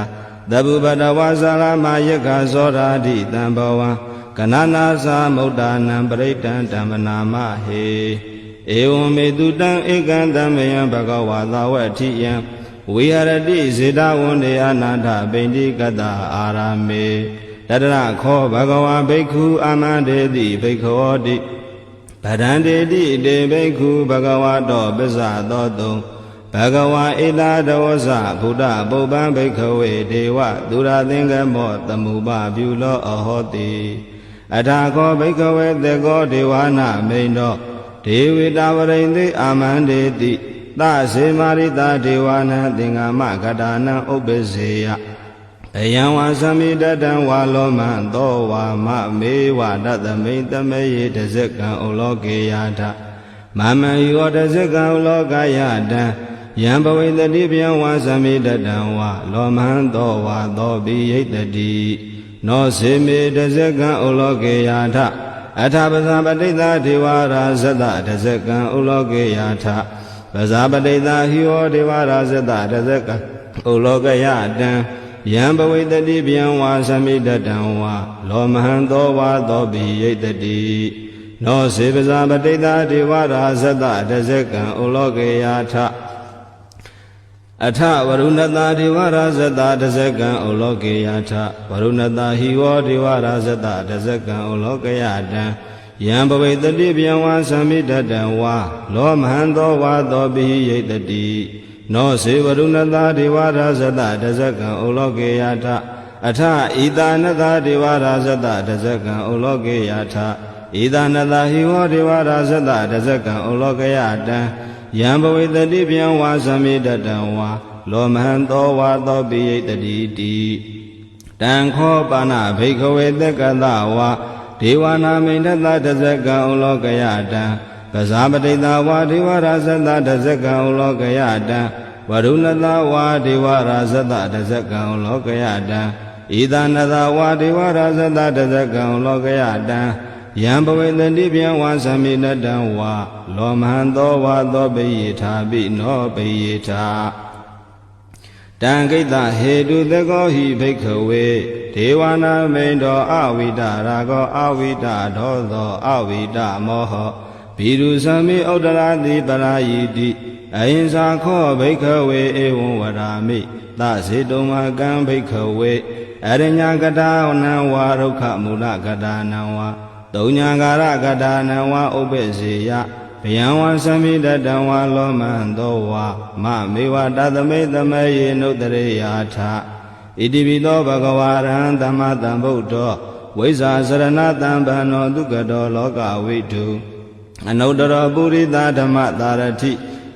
သဗ္ဗပတဝါဇာလမယက္ခဇောရာတိတံဘောဝံကနနာသမုဒ္ဒနံပရိတံဓမ္မနာမဟေဧဝံမေတုတံဧကံတမယံဘဂဝါသာဝတိယံဝိဟရတိဇေတဝန္တေအနာထပိန္တိကတအာရမေတတရခောဘဂဝါဘိက္ခုအာမန္တေတိဘိက္ခောတိဗဒန္တေတိတေဘိက္ခုဘဂဝါတောပစ္စသောတုံဘဂဝါဣတာဒဝဇဘုဒ္ဓပုပ္ပံဘိက္ခဝေဒေဝသူရသင်္ကမောတမုပပြုလောအဟောတိအထာခောဘိက္ခဝေသေကောဒေဝနာမိန်တော်ဒေဝိတာဝရိန္တိအာမန္တေတိသစေမာရိတာဒေဝနာသင်္ဃမကတာနံဥပ္ပစေယအယံဝါသမိတတံဝါလောမံသောဝါမမေဝတသမိတမေယေတဇကံဥလောကေယထမမံယောတဇကံဥလောကယတံယံဘဝိတတိဗျံဝါသမိတတံဝါလောမံသောဝါသောပိယိတတိနောစေမေတဇကံဥလောကေယထအထပဇာပတိတဒေဝရာဇတတဇကံဥလောကေယထပဇာပတိတဟိဝဒေဝရာဇတတဇကံဥလောကယတံယံဘဝိတတိဗျံဝါသမိတတံဝါလောမဟံသောဝါသောပိယိတတိနောစေပဇာပတိတဒေဝရာဇတတဇကံဥလောကေယထအထဝရုဏတာဒေဝရာဇတတဇကံဥလောကေယထဝရုဏတာဟိဝဒေဝရာဇတတဇကံဥလောကယတံယံဘဝိတတိဗျံဝါသမိတတံဝါလောမဟံသောဝါသောပိယိတတိနောစေဝရုဏတာဒေဝရာဇတတဇကံဥလောကေယထအထဣတာနတာဒေဝရာဇတတဇကံဥလောကေယထဣတာနတာဟိဝဒေဝရာဇတတဇကံဥလောကယတံယံဘဝိတတိဗျံဝါသမိတတံဝါလောမဟံသောဝါသောပိယိတတိတိတံခောပါဏဘိက္ခဝေသက္ကတဝါဒေဝနာမိန်တတဇကံဥလောကယတံပဇာပတိတဝါဒေဝရာဇတတဇကံဥလောကယတံဝရုဏတဝါဒေဝရာဇတတဇကံဥလောကယတံဣဒနတဝါဒေဝရာဇတတဇကံဥလောကယတံယံဘဝေတတိဗျံဝါသမိနတံဝါလောမဟံသောဝါသောပိယေထာပိနောပိယေထာတံကိတ္တဟေတုသကောဟိဘိက္ခဝေဒေဝနာမိန်တော်အဝိတရာဂောအဝိတဒောသောအဝိတမောဟဘိရုသမိဥဒ္ဒရာတိပရာယိတိအဟိံစာခောဘိက္ခဝေဧဝံဝရာမိသစေတုံမကံဘိက္ခဝေအရညကတာနံဝါရုခမူလကတာနံဝါတုံညာကာရကတာနံဝါဥပ္ပစေယဗျံဝါသမိတတံဝါလောမံသောဝါမမေဝတသမိတမေယေနုတရေယာထဣတိပိသောဘဂဝါရံသမ္မာသမ္ဗုဒ္ဓောဝိဇ္ဇာစရဏတံဗန္နောဒုက္ကတောလောကဝိတုအနုတ္တရောပုရိသဓမ္မသာရတိ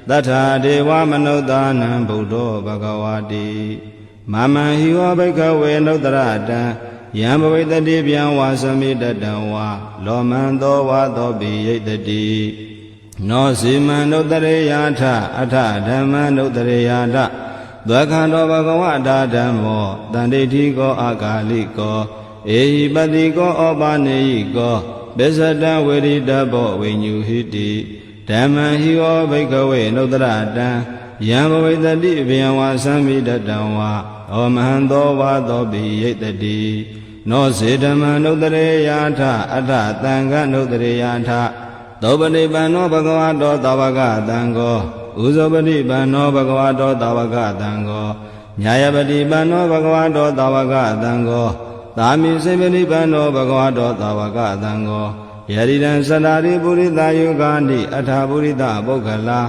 တထာဒေဝမနုဿာနံဗုဒ္ဓောဘဂဝါတိမမံဟိဝဘိက္ခဝေနုတ္တရတံယံဘဝိတတိဗျံဝါသမိတတံဝါလောမံသောဝါသောပိယိတတိနောစီမံနုတ္တရေယာထအထဓမ္မနုတ္တရေယာထသက္ခန္တောဘဂဝတာဓမ္မောတန္တိဋ္ဌိကောအာဂါလိကောဧဟိပတိကောဩပါနေယိကောပစ္စတံဝေရိတဘောဝိညုဟိတိဓမ္မံဟိဝဘိက္ခဝေနုတ္တရတံယံဘဝိတတိဗျံဝါသမိတတံဝါဩမဟံသောဝါသောပိယိတတိနောစေဓမ္မနုတ္တရေယာထအထသံဃနုတ္တရေယာထသောပတိပန္နောဘဂဝတောသာဝကသံဃောဥဇောပတိပန္နောဘဂဝတောသာဝကသံဃောညာယပတိပန္နောဘဂဝတောသာဝကသံဃောသာမိစေပတိပန္နောဘဂဝတောသာဝကသံဃော ယရိတံသတ္တာရိပုရိသယုဂာနိအထာပုရိသပုဂ္ဂလာ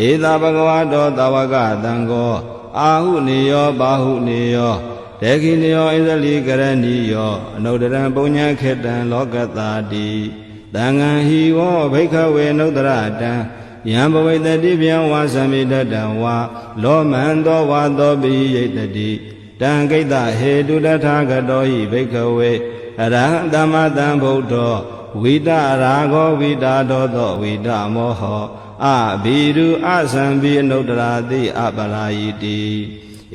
ဧသာဘဂဝါတောသဝကတံကောအာဟုနေယောဘာဟုနေယောဒေခိနေယောဣဇလိကရဏီယောအနုတ္တရံပုညံခေတံလောကတာတိတံငံဟိဝောဘိက္ခဝေနုတ္တရတံယံဘဝိတတိဗျံဝါသမိတတံဝါလောမန္တောဝါသောပိယိတတိတံကိတ္တဟေတုတထာဂတောဟိဘိက္ခဝေအရဟံသမ္မာသမ္ဗုဒ္ဓောဝိတရာဂောဝိတာဒောသောဝိတမောဟောအဘိရုအသံဘိအနုတ္တရာတိအပရာယိတိ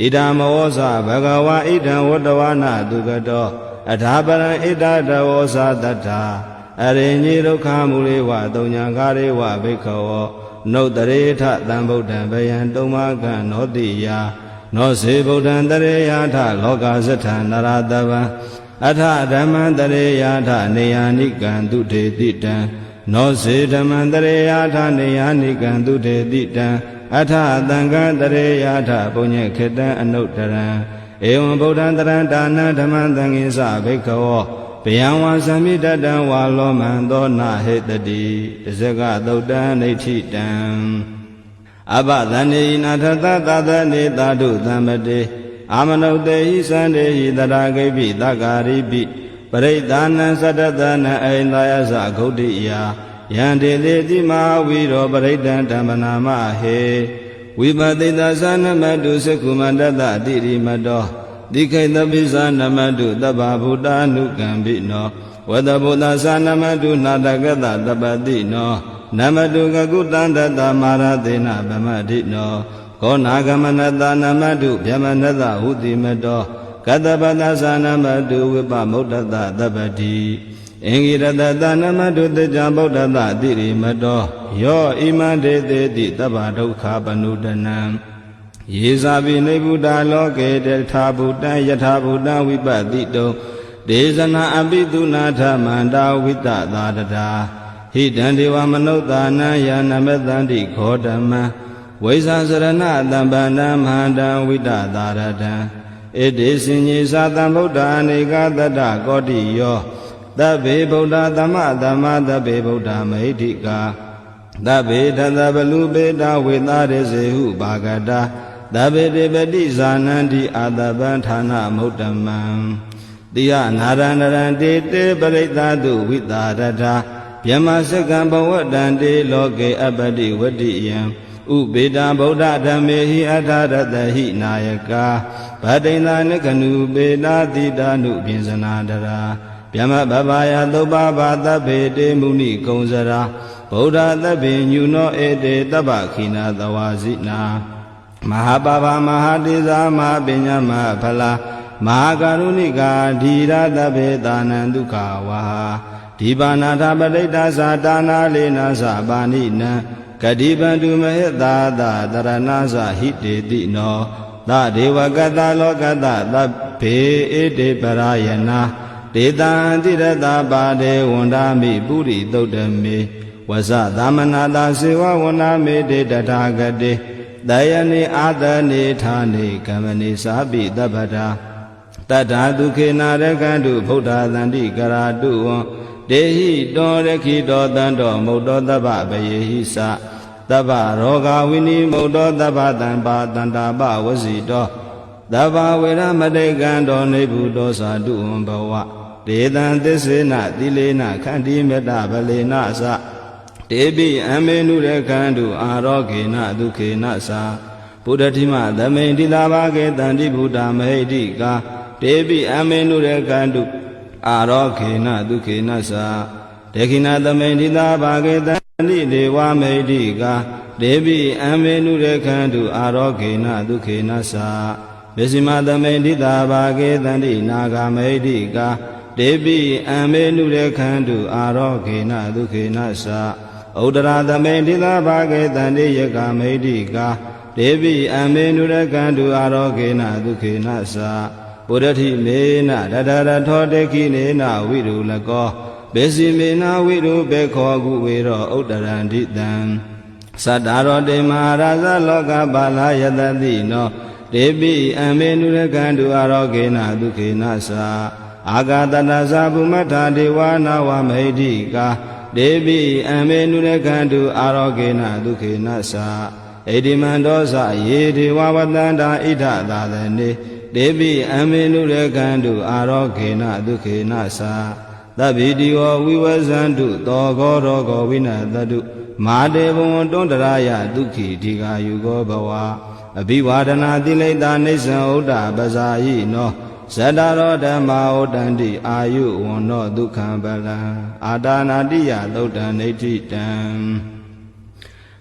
ဣဒံမောဇဘဂဝါဣဒံဝတ္တဝနာတုကတောအထာပရံဣဒတဝောဇတတ္ထာအရိညိဒုက္ခမူလေဝတုံညာကာရေဝဘိက္ခဝောနုတ္တရေထသံဗုဒ္ဓံဘယံတုံမကံနောတိယနောစေဗုဒ္ဓံတရေယထလောကဇထံနရတဗံအထဓမ္မံတရေယထနေယာနိကံတုထေတိတံနောစေဓမ္မံတရေယထနေယာနိကံတုထေတိတံအထသံဃံတရေယထပုညေခေတံအနုတ္တရံဧဝံဗုဒ္ဓံတရံဒါနဓမ္မံသံဃိသဘိက္ခဝောဗျံဝါသမိတတံဝါလောမန္တောနာဟေတတိတဇဂသုတ်တံနေဋ္ဌိတံအဘသနေနာထသသသနေသာဓုသံမတေအာမနုတေဟိသန္တေဟိတရာဂိပိသက္ကာရိပိပရိဒာနံသတ္တသနံအိန္ဒယသဂုဋ္ဌိယာယံတေတိတိမဝီရောပရိဒံဓမ္မနာမဟေဝိပတိတသနမတုစကုမန္တတတိရိမတောတိခိတပိသနမတုတဗ္ဗဗုဒ္ဓ ानु ကံပိနောဝတဗုဒ္ဓသနမတုနာတကတတပတိနောနမတုကကုတန္တတမာရသေနဗမတိနောခောနာဂမနတနမတုဗျမနတဟုတိမတောကတပတသနမတုဝိပမုဒ္ဒတတပတိအင်္ဂိရတတနမတုတေဇံဗုဒ္ဓတတိရိမတောယောဣမံဒေတေတိတဗ္ဗဒုက္ခပနုတနံယေဇာပိနေဗုဒ္ဓလောကေတထာဗုဒ္ဓံယထာဗုဒ္ဓံဝိပတိတုံဒေဇနာအပိတုနာထမန္တာဝိတသာတတာဟိတံဒေဝမနုဿာနံယာနမတန္တိခောဓမ္မံဝိဇ္ဇာစရဏတံပန္နမဟာတံဝိတသာရတံဣတိစင်ကြီးသာတံဗုဒ္ဓအနေကတတကောတိယောသဗ္ဗေဗုဒ္ဓသမ္မာသမ္မာသဗ္ဗေဗုဒ္ဓမဟိတိကာသဗ္ဗေထသဗ္ဗလူပေတာဝေသာရစေဟုဘာဂတာသဗ္ဗေတေပတိဇာနန္တိအာတပံဌာနမုဒ္ဓမံတိယနာရဏရံတေတေပရိသတုဝိတာရထာဗျမစကံဘဝတံတေလောကေအပတိဝတ္တိယံဥပေတာဗုဒ္ဓဓမ္မေဟိအထာရတဟိနာယကာဗတိန္ဒနကနုပေတာတိတာနုပြင်စနာတရာဗျမဘဗာယသုပ္ပဘာသဗ္ဗေတေမုနိကုံစရာဗုဒ္ဓသဗ္ဗေညုနောဧတေတဗ္ဗခိနာသဝါစိနာမဟာပါပမဟာတိဇာမဟာပညာမဟာဖလာမဟာကရုဏိကာဓီရသဗ္ဗေတာနံဒုက္ခဝါဒီပါဏာထပရိတ္တသာတာနာလေနာသပါဏိနံကတိပန္တုမဟေတာသတရဏသဟိတေတိနောသဒေဝကတလောကတသဗ္ဗေဧတေပရာယနာဒေတံတိရတပါဒေဝန္ဒာမိပုရိသုတ်တမေဝဇသမနာတာစေဝဝန္ဒာမေတေတထာဂတေတယနိအာတနိဌာနိကမ္မနိသာပိတပ္ပတာတတ္ထာဒုခေနာရကံတုဗုဒ္ဓသန္တိကရာတုဝံဒေဟိတောရခိတောတန္တောမုတ်တောတပ္ပပယေဟိသတပ္ပရောဂဝိနိမုတ်တောတပ္ပတံပါတန္တာပဝစီတောတပ္ပဝေရမတေကံတောနေဗုတောသာတုဝံဘဝဒေတံသစ္စေနသီလေနခန္တိမေတ္တဗလေနသတေပိအမေနုရခန္တုအာရောဂေနဒုခေနသာဘုဒ္ဓတိမသမိန်တိလာဘာကေတန္တိဗုဒ္ဓမဟိတိကာတေပိအမေနုရခန္တုအာရောဂေနဒုခေနသာဒေခိနာသမိန်တိလာဘာကေတန္တိဒေဝမဟိတိကာတေပိအမေနုရခန္တုအာရောဂေနဒုခေနသာမေဇိမသမိန်တိလာဘာကေတန္တိနာဂမဟိတိကာတေပိအမေနုရခန္တုအာရောဂေနဒုခေနသာဥဒရာသမိန်တိလာဘာကေတန္တိယကမေတိကာဒေပိအမေနုရကံတုအာရောဂေနဒုခေနသာပုရတိမေနတတရထောတေခိနေနဝိရုလကောဘေစီမေနဝိရုဘေခောကုဝေရောဥဒရန္တိတံသတ္တရောတေမဟာရာဇလောကပါလာယတတိနောဒေပိအမေနုရကံတုအာရောဂေနဒုခေနသာ အာဂတတသဗုမထာဒေဝနာဝမိဋ္ဌိကာဒေပိအမေနုရကန္တုအာရောဂေနဒုက္ခေနသဣတိမန္တောသယေဒေဝဝတန္တာဣဒသာသနေဒေပိအမေနုရကန္တုအာရောဂေနဒုက္ခေနသသဗ္ဗိတိဝဝိဝဇန္တုသောဂောရောဂောဝိနတတုမာတေဘဝံတွန္တရာယဒုက္ခိဒီဃာယုဂောဘဝအဘိဝါဒနာတိလိတာနိစ္စံဥဒ္ဒပဇာယိနောဇတ္တရောဓမ္မာဩတန္တိအာယုဝန္နောဒုက္ခံပလံအာတာနာတိယသုတ်တံနေဋ္ဌိတံ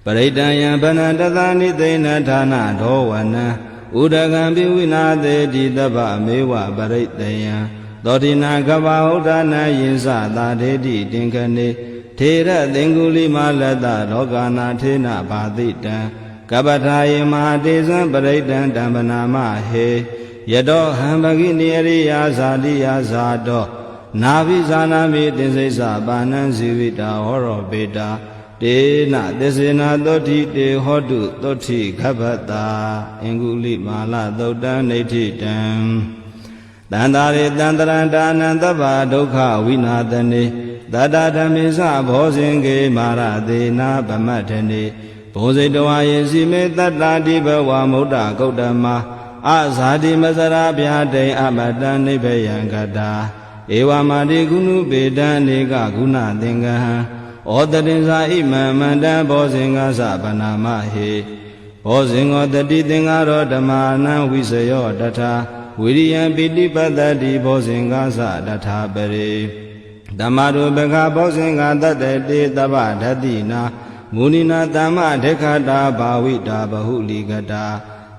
ပရိတံယံဗနတသနိသိဏဌာနဒောဝနံဥဒကံပိဝိနာသေတိတပ္ပမေဝပရိတယံသောတိနာကဗ္ဗဥဒ္ဒနာယင်္စသာဒေတိတင်ခဏေထေရသင်္ကုလိမလတ္တလောကနာထေနဘာတိတံကပ္ပထာယေမဟာတေဇံပရိတံဓမ္မနာမဟေယတောဟံပဂိနိရိယာဇာတိယဇာတောနာဘိဇာနာမိတင်စိစ္ဆပါဏံဇီဝိတာဟောရောပေတာတေနသစ္စေနာသောတိတေဟောတုသောတိခဗ္ဗတာအင်္ဂုလိမာလသုတ်တံနေဋ္ဌိတံတန္တာရေတန္တရံဒါနံသဗ္ဗဒုက္ခဝိနာသနေသတ္တဓမ္မေသဘောဇင်ကေမာရသေနာဗမတ္ထနေဘုံစိတဝါယေစီမေတ္တာတိဘဝမုဒ္ဒဂௌတမအဇာတိမစရာဗျာတိအမတံနိဗ္ဗယံကတာဧဝမာတိကုဏုပေတံနေကဂုဏသင်္ကဟံဩတတင်္စာဣမံမန္တံဘောဇင်္ဂသဗနာမဟေဘောဇင်္ဂောတတိသင်္ဃရောဓမ္မာနံဝိစယောတထာဝိရိယံပိတိပတ္တိဘောဇင်္ဂသတထာပရိဓမ္မရူပကဘောဇင်္ဂတတတေတဗ္ဗဓတ္တိနာမုနိနာတမ္မဒေခတာဘာဝိတာဘဟုလိကတာ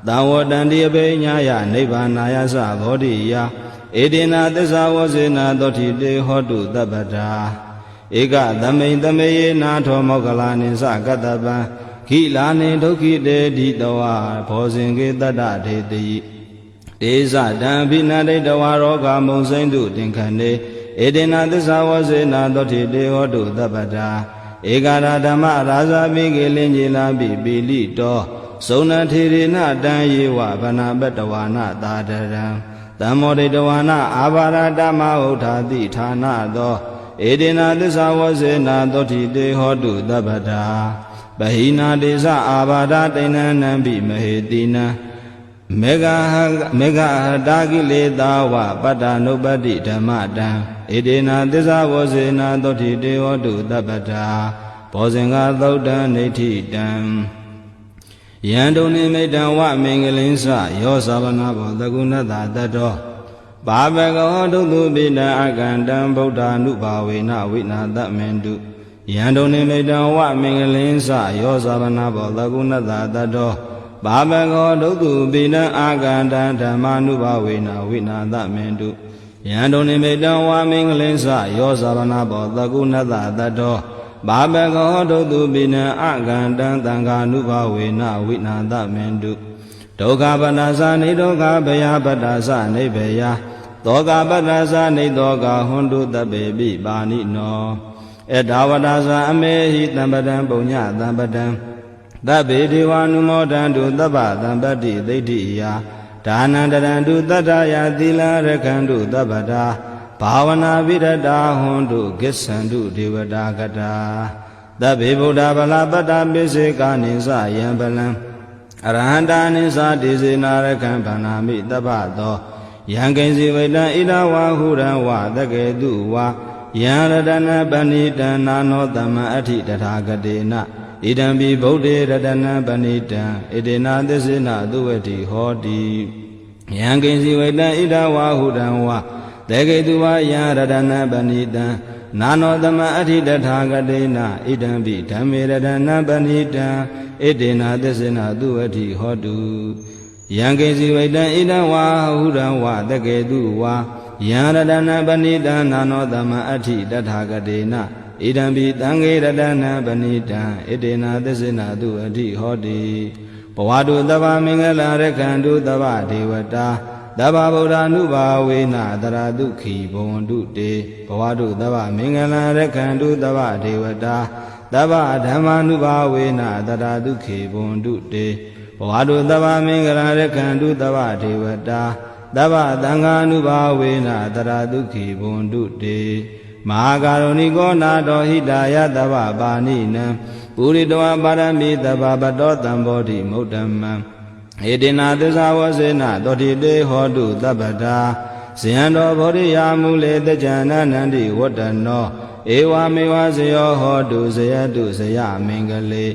သံဝတန္တိအပိညာယနိဗ္ဗာနာယသဘောဓိယဧတေနာသစ္စာဝဇေနာသောတိတေဟောတုတပ္ပတာဧကသမိန်သမေယေနာထောမောကလာနိသကတ္တပံခိလာနိဒုက္ခိတေတိတဝါဘောဇင်ကေတတ္တဒေတိတေဇတံဘိနာတိတဝါရောဂမုံစိမ့်တုတင်ခဏေဧတေနာသစ္စာဝဇေနာသောတိတေဟောတုတပ္ပတာဧကရာဓမ္မရာဇာပိကေလင်ကြီးလာပိပိလိတောသုဏထေရေနတံယေဝဗနာပတဝါနသာတရံတမ္မောဒိတဝါနအာဘာရတမဥထာတိဌာနသောဧတေနာသစ္စာဝဇေနာသောတိတေဟောတုတပ္ပတာပဟိနာတေဇအာဘာဒတိဏနံပိမဟေတိနံမေဃဟတာကိလေသာဝပတ္တနုပတ္တိဓမ္မတံဧတေနာသစ္စာဝဇေနာသောတိတေဟောတုတပ္ပတာဘောဇင်္ဂသုတ်တံနေဋ္ဌိတံယံတုန်နိမိတံဝမင်္ဂလင်းစယောသဗနာဘောသကုဏတတတောဘာဘဂဝဒုသုပိတံအကန္တံဗုဒ္ဓ ानु ဘာဝေနဝိနာတမင်တုယံတုန်နိမိတံဝမင်္ဂလင်းစယောသဗနာဘောသကုဏတတတောဘာဘဂဝဒုသုပိတံအကန္တံဓမ္မာနုဘာဝေနဝိနာတမင်တုယံတုန်နိမိတံဝမင်္ဂလင်းစယောသဗနာဘောသကုဏတတတောဘာဘဂဝဒုသုပိနံအကန္တံသံဃာနုဘာဝေနဝိနာတမင်တုဒုက္ခပတ္တသနေဒုက္ခဘယပတ္တသနေဘယသောကပတ္တသနေသောကဟွန်တုတပေပိပါဏိနောဧတဝတ္တသအမေဟိတံပတံပုညတံပတံသဗ္ဗေဒေဝ ानु မောဒံတုသဗ္ဗသံပတ္တိသိဋ္ဌိယဒါနန္တရံတုတတ္တယသီလရခန္တုသဗ္ဗတာဘာဝနာပိရတာဟွန်တုကိစ္ဆန္တုဒေဝတာကတာသဗ္ဗေဗုဒ္ဓဗလာပတ္တပိစေကာနိသယံပလံအရဟန္တာနိသဒေစေနာရခံဗန္နာမိတပ္ပသောယံကိဉ္စီဝိတံဣဒဝါဟုရံဝသကေတုဝါယံရတနပဏိတံနာနောတမ္မအဋ္ဌိတထာဂတေနဣဒံပိဗုဒ္ဓေရတနပဏိတံဣတေနာသစ္စေနသုဝတိဟောတိယံကိဉ္စီဝိတံဣဒဝါဟုရံဝသကေတုဝါယံရတနပဏိတံနာနောတမအဋ္ဌိတထာဂတေနဣဒံပိဓမ္မေရတနပဏိတံဣတေနာသစ္စေနသုဝတိဟောတုယံကိဉ္စီဝိတံဣဒဝါဟုရံဝသကေတုဝါယံရတနပဏိတံနာနောတမအဋ္ဌိတထာဂတေနဣဒံပိသံဃေရတနပဏိတံဣတေနာသစ္စေနသုဝတိဟောတိဘဝတုသဗ္ဗမင်္ဂလာရခန္တုသဗ္ဗဒေဝတာသဗ္ဗဗုဒ္ဓ ानु ဘာဝေနတရာဒုက္ခိဘဝန္တုတေဘဝတုသဗ္ဗမင်္ဂလာရခန္တုသဗ္ဗဒေဝတာသဗ္ဗဓမ္မာနုဘာဝေနတရာဒုက္ခိဘဝန္တုတေဘဝတုသဗ္ဗမင်္ဂလာရခန္တုသဗ္ဗဒေဝတာ တဗ္ဗသံဃာနုဘာဝေနတရဒုက္ခိဘွန်တုတေမဟာကာရုဏိကောနာတောဟိတာယတဗ္ဗပါဏိနံပုရိတဝပါရမိတဗ္ဗပတောတံဘောဓိမုဒ္ဓမံဧတေနသစ္စာဝစေနတောတိတေဟောတုသဗ္ဗတာဇယံတော်ဗောဓိယာမူလေတကြံနန္တိဝတ္တနောဧဝမေဝဇယောဟောတုဇယတုဇယမင်္ဂလေ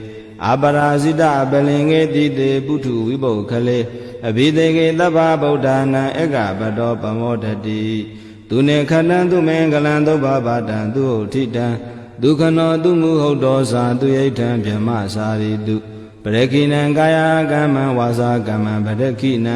အပရာဇိတပလင်္ကေတိတေပုထုဝိပုခလေအဘိသေကေသဗ္ဗဗုဒ္ဓနာဧကပတောပမောတတိသူနေခတံသူမင်္ဂလံသုဘဗတံသူဟုတ်ထိတံဒုက္ခနောသူမူဟုတ်တော်စာသူယိဋ္ဌံဗြဟ္မစာရိတုပရခိနံကာယကမ္မံဝါစာကမ္မံပရခိနံ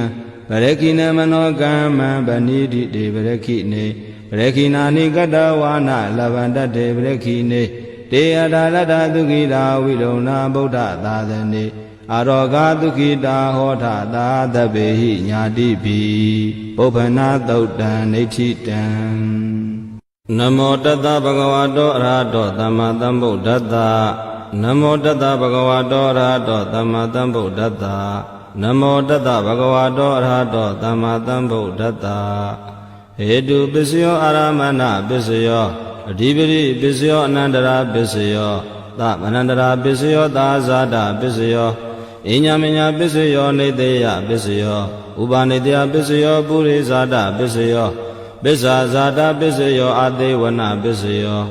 ပရခိနမနောကမ္မံဗနိတိတေပရခိနေပရခိနာနိကတဝါနလဗန္တတေပရခိနေတေယတာရတသုခိတာဝိလုံနာဗုဒ္ဓသာသနေအာရောဂသုခိတာဟောထသာသဗ္ဗေဟိညာတိပိပုပ္ပနာသုတ်တံနေဋ္ဌိတံနမောတတ္တဗဂဝတောအရဟတောသမ္မာသမ္ဗုဒ္ဓတ္တနမောတတ္တဗဂဝတောအရဟတောသမ္မာသမ္ဗုဒ္ဓတ္တနမောတတ္တဗဂဝတောအရဟတောသမ္မာသမ္ဗုဒ္ဓတ္တဟေတုပစ္စယောအာရမဏပစ္စယောအဓိပတိပစ္စယောအနန္တရာပစ္စယောသမနန္တရာပစ္စယောသာဇာတပစ္စယောအညမညာပစ္စယောနေတေယပစ္စယောဥပနေတေယပစ္စယောပုရိဇာတပစ္စယောပစ္စာဇာတပစ္စယောအသေးဝနပစ္စယော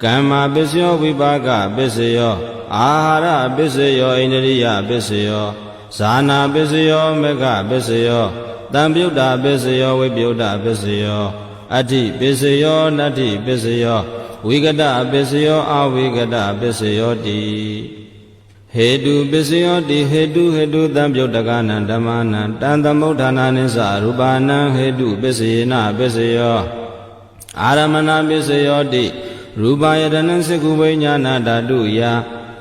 ကမ္မပစ္စယောဝိပါကပစ္စယောအာဟာရပစ္စယောဣန္ဒရိယပစ္စယောဇာနာပစ္စယောမေဃပစ္စယောတံပြုတ်တာပစ္စယောဝိပြုတ်တာပစ္စယောအဋ္ဌိပစ္စယောနတ္ထိပစ္စယောဝိကတပစ္စယောအဝိကတပစ္စယောတိဟေတုပစ္စယောတိဟေတုတံပြုတ်တကနံဓမ္မနံတံသမုဋ္ဌာနာနိသရူပနံဟေတုပစ္စယေနပစ္စယောအာရမဏပစ္စယောတိရူပယတနံစေကုဝိညာဏဓာတုယ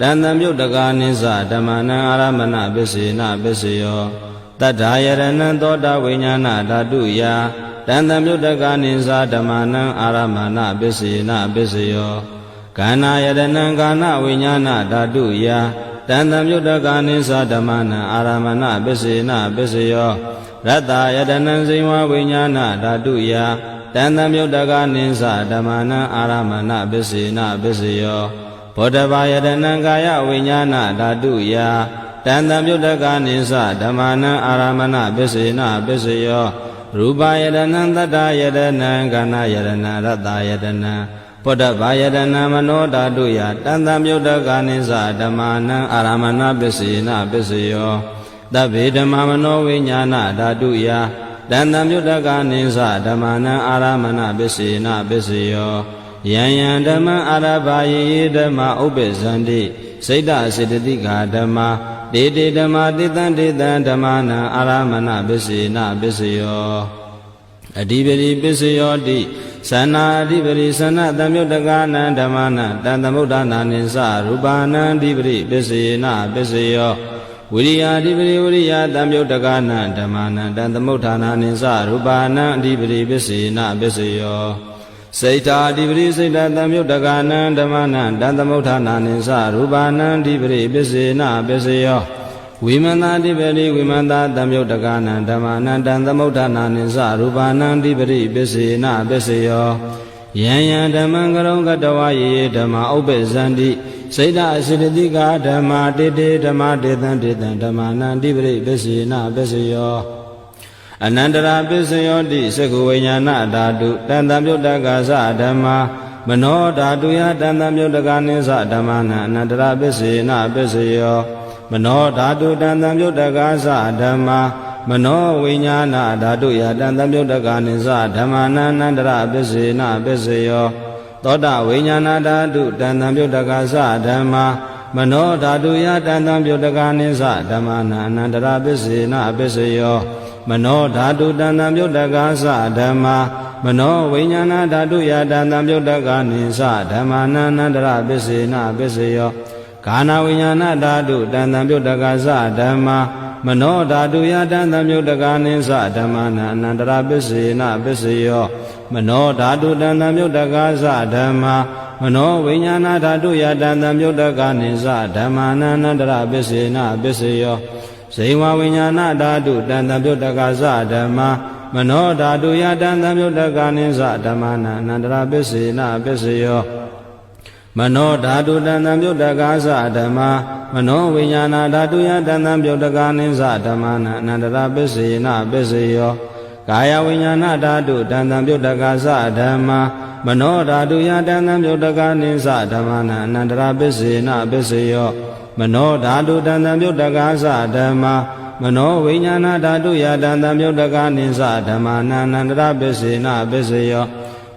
တံသမုဋ္ဌကနိသဓမ္မနံအာရမဏပစ္စယေနပစ္စယောတတ္ထာယရဏံသောတာဝိညာဏဓာတုယတံသမုဋ္ဌကနိသဓမ္မနံအာရမဏပစ္စယေနပစ္စယောကာဏယရဏံကာဏဝိညာဏဓာတုယတံသမုဋ္ဌကနိသဓမ္မနံအာရမဏပစ္စယေနပစ္စယောရတ္တယတနံဇိဝဝိညာဏဓာတုယတံသမုဋ္ဌကနိသဓမ္မနံအာရမဏပစ္စယေနပစ္စယောဘောဓဘာယတနံကာယဝိညာဏဓာတုယတံသမုဋ္ဌကနိသဓမ္မနံအာရမဏပစ္စယေနပစ္စယောရူပယတနံတတ္တယတနံကာဏယတနံရတ္တယတနံဘောဓဘာယတနံမနောဓာတုယတံသမုဋ္ဌကနိသဓမ္မနံအာရမဏပစ္စယေနပစ္စယောသဗ္ဗေဓမ္မမနောဝိညာဏဓာတုယတံသမုဋ္ဌကနိသဓမ္မနံအာရမဏပစ္စယေနပစ္စယောယံယံဓမ္မအာရဘာယေဓမ္မဥပ္ပဇန္တိစိတ်တစေတသိကာဓမ္မတေတေဓမ္မတေတံဓမ္မနံအာရမဏပစ္စယေနပစ္စယောအဓိပတိပစ္စယောတိသနာအဓိပတိသနသမုဋ္ဌကနံဓမ္မနံတံသမုဋ္ဌာနာနိသရူပနံအဓိပတိပစ္စယေနပစ္စယောဝိရိယအဓိပတိဝိရိယသမုဋ္ဌကနံဓမ္မနံတံသမုဋ္ဌာနာနိသရူပနံအဓိပတိပစ္စယေနပစ္စယောစိတ်တာအဓိပတိစိတ်တသမုဋ္ဌကနံဓမ္မနံတံသမုဋ္ဌာနာနိသရူပနံအဓိပတိပစ္စယေနပစ္စယောဝိမန္တာတိပတိဝိမန္တာသမုဋ္ဌကနံဓမ္မနံတံသမုဋ္ဌာနာနိသရူပနံတိပတိပစ္စယေနပစ္စယောယံယံဓမ္မံကရုံကတဝယေဓမ္မဥပ္ပဇန္တိစိတ်တအစေတသိကာဓမ္မတေတေဓမ္မတေတံဓမ္မနံတိပတိပစ္စယေနပစ္စယောအနန္တရာပစ္စယောတိသက္ခဝိညာဏဓာတုတံသမုဋ္ဌကသဓမ္မာမနောဓာတုယတံသမုဋ္ဌကနိသဓမ္မနံအနန္တရာပစ္စယေနပစ္စယောမနောဓာတုတံသမုဋ္ဌကသဓမ္မာမနောဝိညာဏဓာတုယတံသမုဋ္ဌကနိသဓမ္မနံအနန္တရာပစ္စယေနပစ္စယောသောတာဝိညာဏဓာတုတံသမုဋ္ဌကသဓမ္မာမနောဓာတုယတံသမုဋ္ဌကနိသဓမ္မနံအနန္တရာပစ္စယေနပစ္စယောမနောဓာတုတံသမုဋ္ဌကသဓမ္မာမနောဝိညာဏဓာတုယတံသမုဋ္ဌကနိသဓမ္မနံအနန္တရာပစ္စယေနပစ္စယောကာဏဝိညာဏဓာတုတံသမုဋ္ဌကသဓမ္မာမနောဓာတုယတံသမုဋ္ဌကနိသဓမ္မနံအနန္တရာပစ္စယေနပစ္စယောမနောဓာတုတံသမုဋ္ဌကသဓမ္မာမနောဝိညာဏဓာတုယတံသမုဋ္ဌကနိသဓမ္မနံအနန္တရာပစ္စယေနပစ္စယောဇိဝဝိညာဏဓာတုတံသမုဋ္ဌကသဓမ္မာမ မနောဓာတုယတံသံယုတ်တကနိသဓမ္မာနအနန္တရပစ္စေနပစ္စယောမနောဓာတုတံသံယုတ်တကာသဓမ္မာမနောဝိညာဏဓာတုယတံသံယုတ်တကနိသဓမ္မာနအနန္တရပစ္စေနပစ္စယောကာယဝိညာဏဓာတုတံသံယုတ်တကာသဓမ္မာမနောဓာတုယတံသံယုတ်တကနိသဓမ္မာနအနန္တရပစ္စေနပစ္စယောမနောဓာတုတံသံယုတ်တကာသဓမ္မာမနောဝိညာဏဓာတုယတံသံယုတ်တကနိသဓမ္မာနအနန္တရပစ္စေနပစ္စယော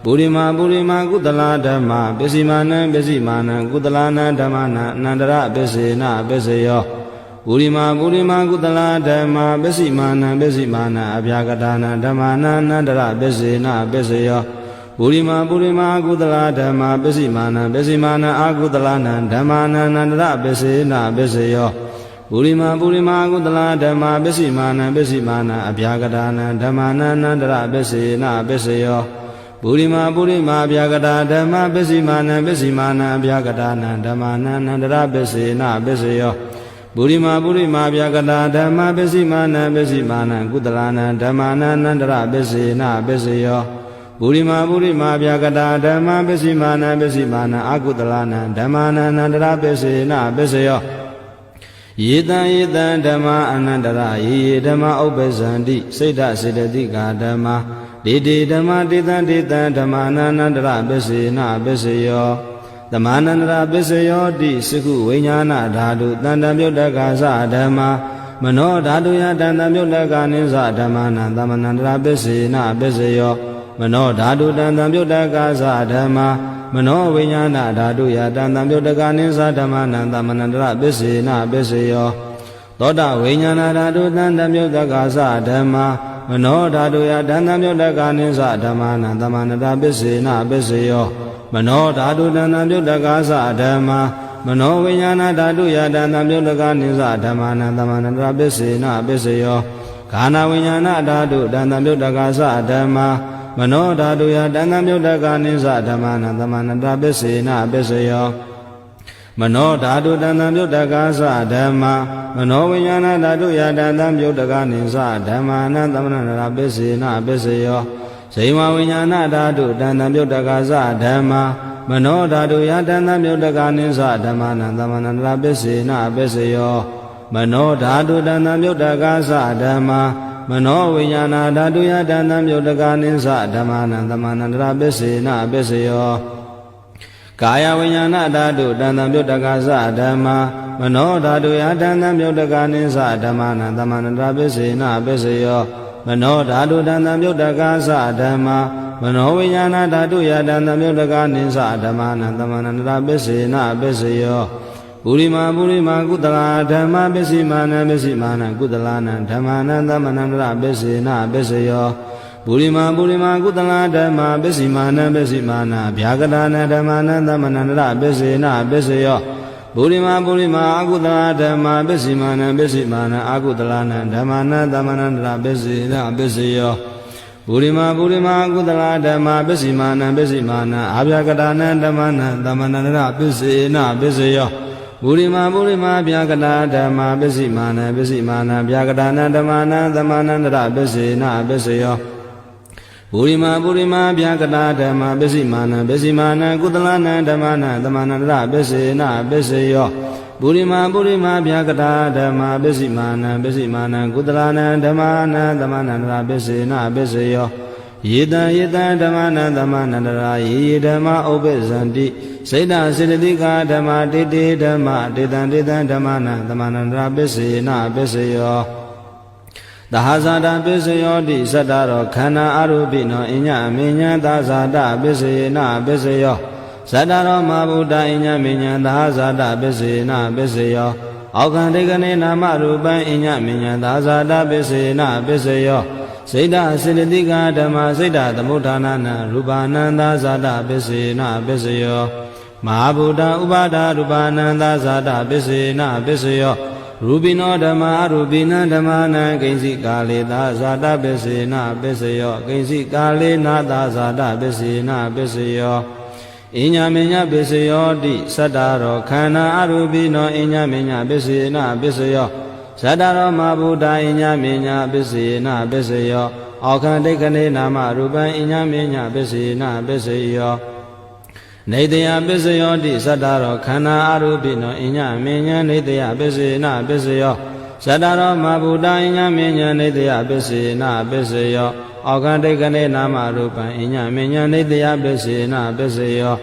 ပုရိမာကုသလာဓမ္မာပစ္စည်းမာနံပစ္စည်းမာနံကုသလာနံဓမ္မာနံအနန္တရပစ္စေနပစ္စယောပုရိမာကုသလာဓမ္မာပစ္စည်းမာနံပစ္စည်းမာနံအဗျာကတာနံဓမ္မာနံအနန္တရပစ္စေနပစ္စယောပုရိမာကုသလာဓမ္မာပစ္စည်းမာနံပစ္စည်းမာနံအာကုသလာနံဓမ္မာနံအနန္တရပစ္စေနပစ္စယောပုရိမာကုသလာဓမ္မာပစ္စည်းမာနံပစ္စည်းမာနံအဗျာကတာနံဓမ္မာနံအနန္တရပစ္စေနပစ္စယောပုရိမာဗျာကတာဓမ္မပစ္စည်းမာနံပစ္စည်းမာနံဗျာကတာနံဓမ္မာနံအနန္တရပစ္စေနပစ္စယောပုရိမာဗျာကတာဓမ္မပစ္စည်းမာနံပစ္စည်းမာနံကုသလာနံဓမ္မာနံအနန္တရပစ္စေနပစ္စယောပုရိမာဗျာကတာဓမ္မပစ္စည်းမာနံပစ္စည်းမာနံအကုသလာနံဓမ္မာနံအနန္တရပစ္စေနပစ္စယောယေတံဓမ္မာအနန္တရယေဓမ္မာဥပ္ပဇန္တိစိတ်ဓစေတသိကာဓမ္မာဒေဓမ္မာဒေသံဓမ္မာနန္တရပစ္စေနပစ္စယောဓမ္မာနန္တရပစ္စယောတိစကုဝိညာဏဓာတုတန္တမြုတ်တကာသဓမ္မာမနောဓာတုယတန္တမြုတ်တကာနိသဓမ္မာနံသမနန္တရပစ္စေနပစ္စယောမနောဓာတုတန္တမြုတ်တကာသဓမ္မာမနောဝိညာဏဓာတုယတန္တမြုတ်တကာနိသဓမ္မာနံသမနန္တရပစ္စေနပစ္စယောသောတဝိညာဏဓာတုတန္တမြုတ်တကာသဓမ္မာမနောဓာတုယတန္တမြုတ်တကာနိသဓမ္မာနံသမနန္တရပစ္စေနပစ္စယောမနောဓာတုတန္တမြုတ်တကာသဓမ္မာမနောဝိညာဏဓာတုယတန္တမြုတ်တကာနိသဓမ္မာနံသမနန္တရပစ္စေနပစ္စယောခန္ဓာဝိညာဏဓာတုတန္တမြုတ်တကာသဓမ္မာမနောဓာတုယတန္တမြုတ်တကာနိသဓမ္မာနံသမနန္တရပစ္စေနပစ္စယောမနောဓာတုတန္တမြုတ်တကာသဓမ္မာမနောဝိညာဏဓာတုယတန္တမြုတ်တကာနိသဓမ္မာနံသမနန္တရပစ္စေနပစ္စယောဇိဝဝိညာဏဓာတုတန္တမြုတ်တကာသဓမ္မာမနောဓာတုယတန္တမြုတ်တကာနိသဓမ္မာနံသမနန္တရပစ္စေနပစ္စယောမနောဓာတုတန္တမြုတ်တကာသဓမ္မာမနောဝိညာဏဓာတုယတန္တမြုတ်တကာနိသဓမ္မာနံသမနန္တရပစ္စေနပစ္စယောကာယဝိညာဏဓာတုတန္တမြုတ်တကာသဓမ္မာမနောဓာတုယတန္တမြုတ်တကာနိသဓမ္မာနံသမနန္တရပစ္စေနပစ္စယောမနောဓာတုတန္တမြုတ်တကာသဓမ္မာမနောဝိညာဏဓာတုယတန္တမြုတ်တကာနိသဓမ္မာနံသမနန္တရပစ္စေနပစ္စယောပုရိမာကုသလာဓမ္မပစ္စည်းမာနံပစ္စည်းမာနံကုသလာနံဓမ္မာနံသမနန္တရပစ္စေနပစ္စယောပုရိမာကုသလာဓမ္မပစ္စည်းမာနံပစ္စည်းမာနံဗျာကတာနံဓမ္မာနံသမနန္တရပစ္စေနပစ္စယောပုရိမာအကုသလာဓမ္မပစ္စည်းမာနံပစ္စည်းမာနံအာကုသလာနံဓမ္မာနံသမနန္တရပစ္စေနပစ္စယောပုရိမာအကုသလာဓမ္မပစ္စည်းမာနံပစ္စည်းမာနံအာဗျာကတာနံဓမ္မာနံသမနန္တရပစ္စေနပစ္စယောပုရိမာဗျာကတာဓမ္မပစ္စည်းမာနံဗျာကတာနံဓမ္မာနံသမနန္တရပစ္စေနပစ္စယောပုရိမာဗျာကတာဓမ္မပစ္စည်းမာနံကုသလာနံဓမ္မာနံသမနန္တရပစ္စေနပစ္စယောပုရိမာဗျာကတာဓမ္မပစ္စည်းမာနံကုသလာနံဓမ္မာနံသမနန္တရပစ္စေနပစ္စယောယေတံဓမ္မာနံသမနန္တရာယေဓမ္မာဥပ္ပဇန္တိစိတ်ဓစေတသိကာဓမ္မာတေဓမ္မာတေတံဓမ္မာနံသမနန္တရာပစ္စေနပစ္စယောသဟဇာတပစ္စယောတိသတ္တရောခန္ဓာအရူပိနောအညအမေညာသဇာတပစ္စေနပစ္စယောသတ္တရောမဗုဒ္ဓအညမေညာသဟဇာတပစ္စေနပစ္စယောအောက္ခန္တိကနေနာမရူပံအညမေညာသဇာတပစ္စေနပစ္စယောစိတ်ဓာစေတသိကာဓမ္မာစိတ်ဓာသမုဋ္ဌာနနံရူပနန္တဇာတပစ္စေနပစ္စယောမဟာဗုဒ္ဓဥပါဒရူပနန္တဇာတပစ္စေနပစ္စယောရူပိနောဓမ္မာရူပိနံဓမ္မာနံကိဉ္စီကာလေသာဇာတပစ္စေနပစ္စယောကိဉ္စီကာလေနာသာဇာတပစ္စေနပစ္စယောအညမေညပစ္စယောတိသတ္တရောခန္ဓာအရူပိနောအညမေညပစ္စေနပစ္စယောသတ္တရောမဗုဒ္ဓအညမေညပစ္စေနပစ္စယော အောခန္တိခနေနာမရူပံအညမေညပစ္စေနပစ္စေယောနေတယပစ္စယောတိသတ္တရောခန္ဓာအရူပိနောအညမေညနေတယပစ္စေနပစ္စယောသတ္တရောမဗုဒ္ဓအညမေညနေတယပစ္စေနပစ္စယောအောခန္တိကနေနာမရူပံအညမေညနေတယပစ္စေနပစ္စယော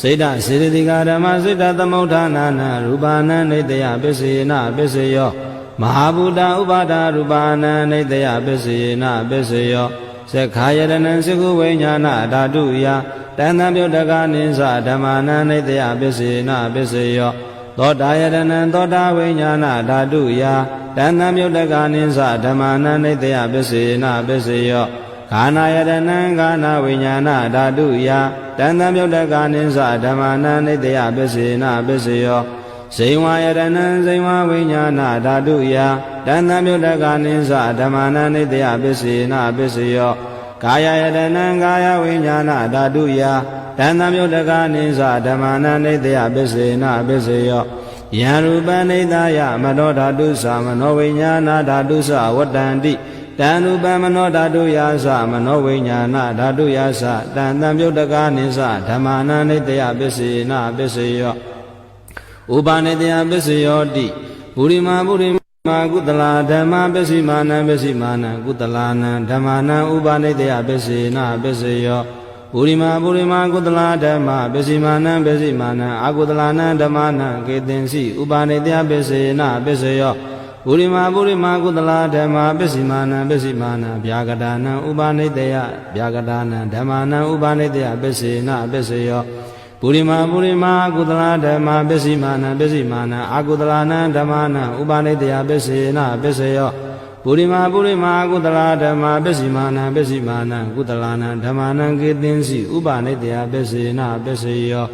စေတစေတသိကဓမ္မစေတသမုဋ္ဌာနာနရူပနာနေတယပစ္စေနပစ္စယောမဟာဗုဒ္ဓဥပါဒရူပနာနေတယပစ္စေနပစ္စယောသက္ခာယတနံသကုဝိညာဏဓာတုယတဏ္ဍပြုတ်တကနိသဓမ္မာနနေတယပစ္စေနပစ္စယောသောတာယတနံသောတာဝိညာဏဓာတုယတဏ္ဍပြုတ်တကနိသဓမ္မာနနေတယပစ္စေနပစ္စယောခာနာယတနံခာနာဝိညာဏဓာတုယတဏ္ဍပြုတ်တကနိသဓမ္မာနနေတယပစ္စေနပစ္စယောဇိဝယတနံဇိဝဝိညာဏဓာတုယတဏ္ဍပြုတ်တကနိသဓမ္မာနနေတယပစ္စေနပစ္စယောကာယယတနံကာယဝိညာဏဓာတုယတဏ္ဍပြုတ်တကနိသဓမ္မာနနေတယပစ္စေနပစ္စယောယံရူပနိဒာယမနောဓာတုသမနောဝိညာဏဓာတုသဝတ္တန္တိတံရူပမနောဓာတုယာသမနောဝိညာဏဓာတုယာသတံတံပြုတ်တကနိသဓမ္မာနနေတယပစ္စေနပစ္စယောဥပနိတယပစ္စယောတိပုရိမာပုရိမာကုတလာဓမ္မပစ္စည်းမာနံပစ္စည်းမာနံကုတလာနံဓမ္မာနံဥပနိတယပစ္စေနပစ္စယောပုရိမာပုရိမာကုတလာဓမ္မပစ္စည်းမာနံပစ္စည်းမာနံအကုတလာနံဓမ္မာနံကေတင်စီဥပနိတယပစ္စေနပစ္စယောပုရိမာပုရိမာကုတလာဓမ္မပစ္စည်းမာနံပစ္စည်းမာနံဗျာကတာနံဥပနိတယဗျာကတာနံဓမ္မာနံဥပနိတယပစ္စေနပစ္စယောပုရိမာပုရိမာကုတလာဓမ္မပစ္စည်းမာနံပစ္စည်းမာနံအကုတလာနံဓမ္မာနံဥပနိတယပစ္စေနပစ္စယောပုရိမာပုရိမာကုတလာဓမ္မပစ္စည်းမာနံပစ္စည်းမာနံကုတလာနံဓမ္မာနံကေတင်စီဥပနိတယပစ္စေနပစ္စယော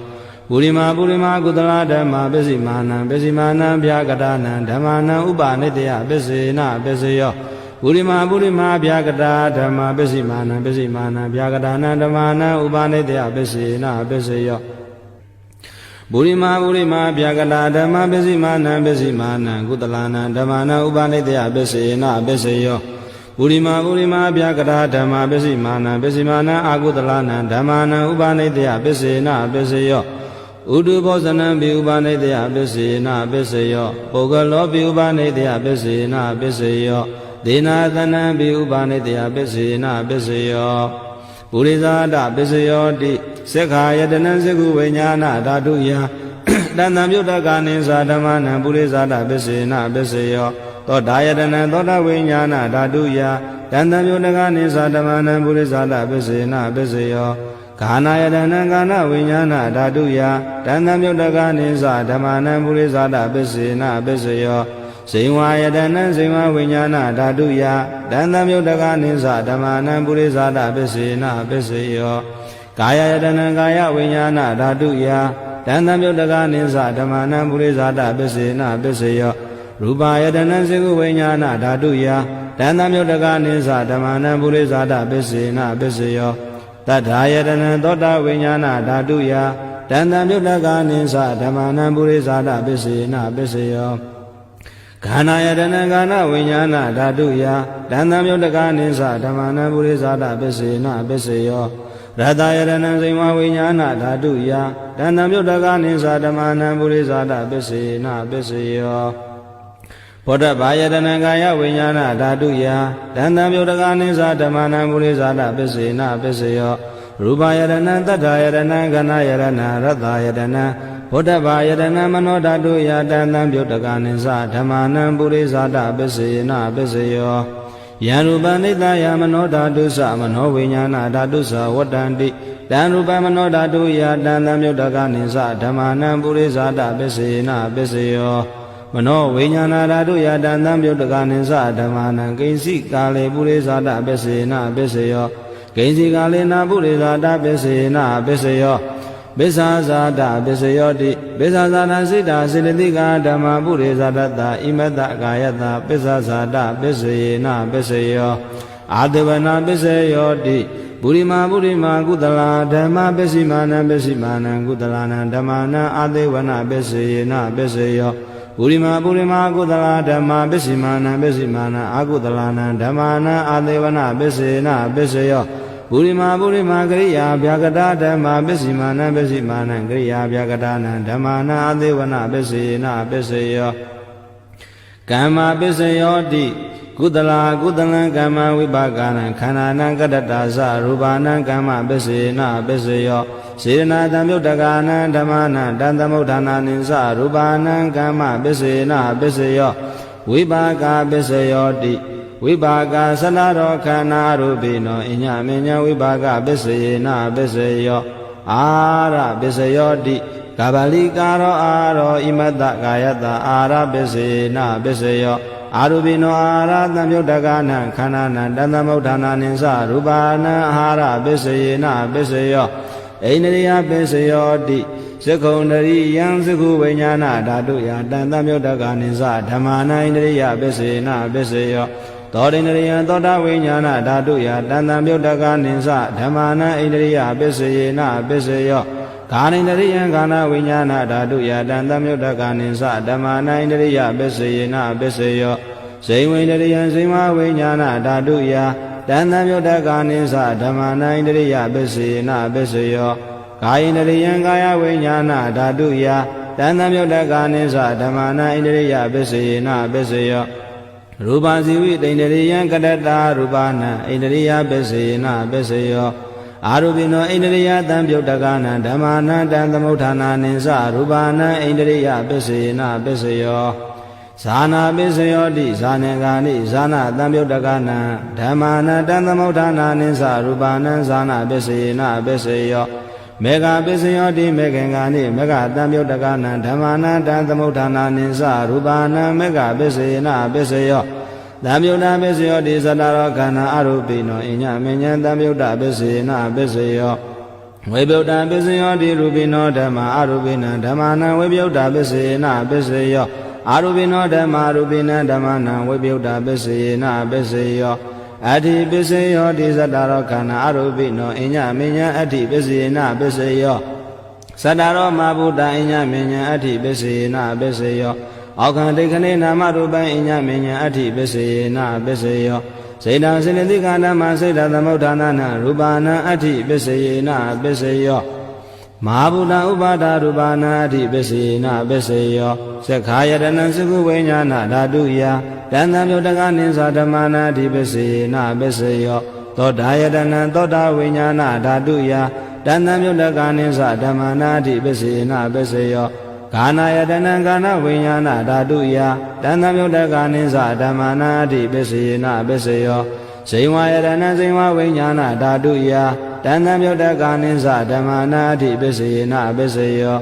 ပုရိမာပုရိမာကုတလာဓမ္မပစ္စည်းမာနံပစ္စည်းမာနံဗျာကတာနံဓမ္မာနံဥပနိတယပစ္စေနပစ္စယောပုရိမာပုရိမာဗျာကတာဓမ္မပစ္စည်းမာနံပစ္စည်းမာနံဗျာကတာနံဓမ္မာနံဥပနိတယပစ္စေနပစ္စယောပုရိမာပုရိမာဗျာကတာဓမ္မပစ္စည်းမာနံပစ္စည်းမာနံကုတလာနံဓမ္မာနံဥပနိတယပစ္စေနပစ္စယောပုရိမာပုရိမာဗျာကတာဓမ္မပစ္စည်းမာနံပစ္စည်းမာနံအကုတလာနံဓမ္မာနံဥပနိတယပစ္စေနပစ္စယောဥဒုဘောဇနံပိဥပနိတယပစ္စေနပစ္စယောပုဂ္ဂလောပိဥပနိတယပစ္စေနပစ္စယောဒေနာသနံပိဥပနိတယပစ္စေနပစ္စယောပုရိသဒပစ္စယောတိသက္ခာယတနံသကုဝိညာဏဓာတုယတဏ္ဍပြုတ်တကနိသဓမ္မာနံပုရိသဒပစ္စေနပစ္စယောသောတာယတနံသောတာဝိညာဏဓာတုယတဏ္ဍပြုတ်တကနိသဓမ္မာနံပုရိသဒပစ္စေနပစ္စယောခာနာယတနံကာနဝိညာဏဓာတုယတဏ္ဍပြုတ်တကနိသဓမ္မာနံပုရိသဒပစ္စေနပစ္စယောဇိဝယတနံဇိဝဝိညာဏဓာတုယတဏ္ဍပြုတ်တကနိသဓမ္မာနံပုရိသဒပစ္စေနပစ္စယောကာယယတနံကာယဝိညာဏဓာတုယတဏ္ဍပြုတ်တကနိသဓမ္မာနံပုရိသဒပစ္စေနပစ္စယောရူပယတနံသကုဝိညာဏဓာတုယတဏ္ဍပြုတ်တကနိသဓမ္မာနံပုရိသဒပစ္စေနပစ္စယောတတ္ထာယတနံသောတာဝိညာဏဓာတုယတဏ္ဍပြုတ်တကနိသဓမ္မာနံပုရိသဒပစ္စေနပစ္စယောခန္ဓာယတနံခန္ဓာဝိညာဏဓာတုယတဏ္ဍပြုတ်တကနိသဓမ္မာနံပုရိသဒပစ္စေနပစ္စယောရတယတနံဇိဝဝိညာဏဓာတုယတဏ္ဍပြုတ်တကနိသဓမ္မာနံပုရိသဒပစ္စေနပစ္စယောဘောဓဘာယတနံကာယဝိညာဏဓာတုယတဏ္ဍပြုတ်တကနိသဓမ္မာနံပုရိသဒပစ္စေနပစ္စယောရူပယတနံတတ္ထာယတနံခန္ဓာယတနံရတယတနံဘောဓဘာယတနံမနောဓာတုယတဏ္ဍပြုတ်တကနိသဓမ္မာနံပုရိသဒပစ္စေနပစ္စယောယံရူပနိတယမနောဓာတုသမနောဝိညာဏဓာတုသဝတ္တန္တိတံရူပမနောဓာတုယတဏ္ဍမြုတ်တကနိသဓမ္မာနံပုရိသဒပစ္စေနပစ္စယောမနောဝိညာဏဓာတုယတဏ္ဍမြုတ်တကနိသဓမ္မာနံကိဉ္စိကာလေပုရိသဒပစ္စေနပစ္စယောကိဉ္စိကာလေနပုရိသဒပစ္စေနပစ္စယောပစ္ဆာဇာတပစ္စယောတိပစ္ဆာဇာတစိတ္တစေတသိကဓမ္မပုရိသဒတ္တဣမတ္တကာယတပစ္ဆာဇာတပစ္စယေနပစ္စယောအာတဝနာပစ္စယောတိပုရိမာပုရိမာကုတလာဓမ္မပစ္စည်းမာနံပစ္စည်းမာနံကုတလာနံဓမ္မာနံအာတေဝနာပစ္စယေနပစ္စယော ပုရိမာပုရိမာကုသလာဓမ္မာပစ္စည်းမာနံပစ္စည်းမာနံအာကုသလာနံဓမ္မာနံအာသေဝနပစ္စေနပစ္စယောပုရိမာပုရိမာကရိယာဗျာကတာဓမ္မာပစ္စည်းမာနံပစ္စည်းမာနံကရိယာဗျာကတာနံဓမ္မာနံအာသေဝနပစ္စေနပစ္စယောကမ္မပစ္စယောတိကုသလာကုသလံကမ္မဝိပါကနံခန္ဓာနံကတ္တတာသရူပနံကမ္မပစ္စေနပစ္စယောစေရနာတံမြုတ်တကာနံဓမ္မနံတန်သမုဋ္ဌာနာနိသရူပနံကမ္မပစ္စေနပစ္စယောဝိပါကပစ္စယောတိဝိပါကသလရောခန္ဓာရူပိနောအညမညဝိပါကပစ္စေနပစ္စယောအာရပစ္စယောတိကာဗလိကာရောအာရောဣမတ္တကာယတအာရပစ္စေနပစ္စယောအာရူပိနောအာရတံမြုတ်တကာနံခန္ဓာနံတန်သမုဋ္ဌာနာနိသရူပနံအာရပစ္စေနပစ္စယောအိန္ဒရိယပစ္စယောတိသက္ခုံတရိယံသက္ခုဝိညာဏဓာတုယတန်တမြုတ်တကာနိသဓမ္မာနံဣန္ဒရိယပစ္စေနပစ္စယောသောတိန္ဒရိယသောတာဝိညာဏဓာတုယတန်တမြုတ်တကာနိသဓမ္မာနံဣန္ဒရိယပစ္စေနပစ္စယောခာနိန္ဒရိယံခန္ဓာဝိညာဏဓာတုယတန်တမြုတ်တကာနိသဓမ္မာနံဣန္ဒရိယပစ္စေနပစ္စယောဇိဝိန္ဒရိယံဇိဝဝိညာဏဓာတုယတန်တမြုတ်တကာနိသဓမ္မာနံဣန္ဒရိယပစ္စေနပစ္စယောကာယိန္ဒရိယံကာယဝိညာဏဓာတုယတန်တမြုတ်တကာနိသဓမ္မာနံဣန္ဒရိယပစ္စေနပစ္စယောရူပဇီဝိတိန္ဒရိယံကတ္တတာရူပနံဣန္ဒရိယပစ္စေနပစ္စယောအာရူပိနောဣန္ဒရိယတံပြုတ်တကာနံဓမ္မာနံတံသမုဋ္ဌာနာနိသရူပနံဣန္ဒရိယပစ္စေနပစ္စယောဇာနာပစ္စယောတိဇာနေကာနိဇာနာတံပြုတ်တကာနံဓမ္မာနံတံသမုဋ္ဌာနာနိသရူပနံဇာနာပစ္စေနပစ္စယောမေဃပစ္စယောတိမေခင်ကာနိမေဃတံပြုတ်တကာနံဓမ္မာနံတံသမုဋ္ဌာနာနိသရူပနံမေဃပစ္စေနပစ္စယောတံပြုတ်တာပစ္စယောတိသတ္တရောခန္ဓာအရူပိနောအညမဉ္ဇံတံပြုတ်တာပစ္စေနပစ္စယောဝိပြုတ်တာပစ္စယောတိရူပိနောဓမ္မာအရူပိနံဓမ္မာနံဝိပြုတ်တာပစ္စေနပစ္စယောအာရူပိနောဓမ္မာရူပိနံဓမ္မနံဝိပြုတ်တာပစ္စေနပစ္စယောအတ္တိပစ္စယောတိသတ္တရောခန္ဓာအရူပိနောအညမဉ္ဇံအတ္တိပစ္စေနပစ္စယောသတ္တရောမဘုဒ္ဓအညမဉ္ဇံအတ္တိပစ္စေနပစ္စယောအောခန္တိခဏေနာမရူပံအညမဉ္ဇံအတ္တိပစ္စေနပစ္စယောစေတံစေတသိက္ခာဓမ္မစေတသမုဋ္ဌာနာနရူပနံအတ္တိပစ္စေနပစ္စယောမဟာဗုဒ္ဓဥပါဒရူပနာအတ္တိပစ္စေနပစ္စယောသက္ခာယတနံသကုဝိညာဏဓာတုယတန်တံမြုတ်တကနိသဓမ္မာနာအတ္တိပစ္စေနပစ္စယောသောတာယတနံသောတာဝိညာဏဓာတုယတန်တံမြုတ်တကနိသဓမ္မာနာအတ္တိပစ္စေနပစ္စယောကာနာယတနံကာနဝိညာဏဓာတုယတန်တံမြုတ်တကနိသဓမ္မာနာအတ္တိပစ္စေနပစ္စယောဇိဝယတနံဇိဝဝိညာဏဓာတုယတန်တံမြုတ်တကနိသဓမ္မာနာအတ္တိပစ္စေနပစ္စယော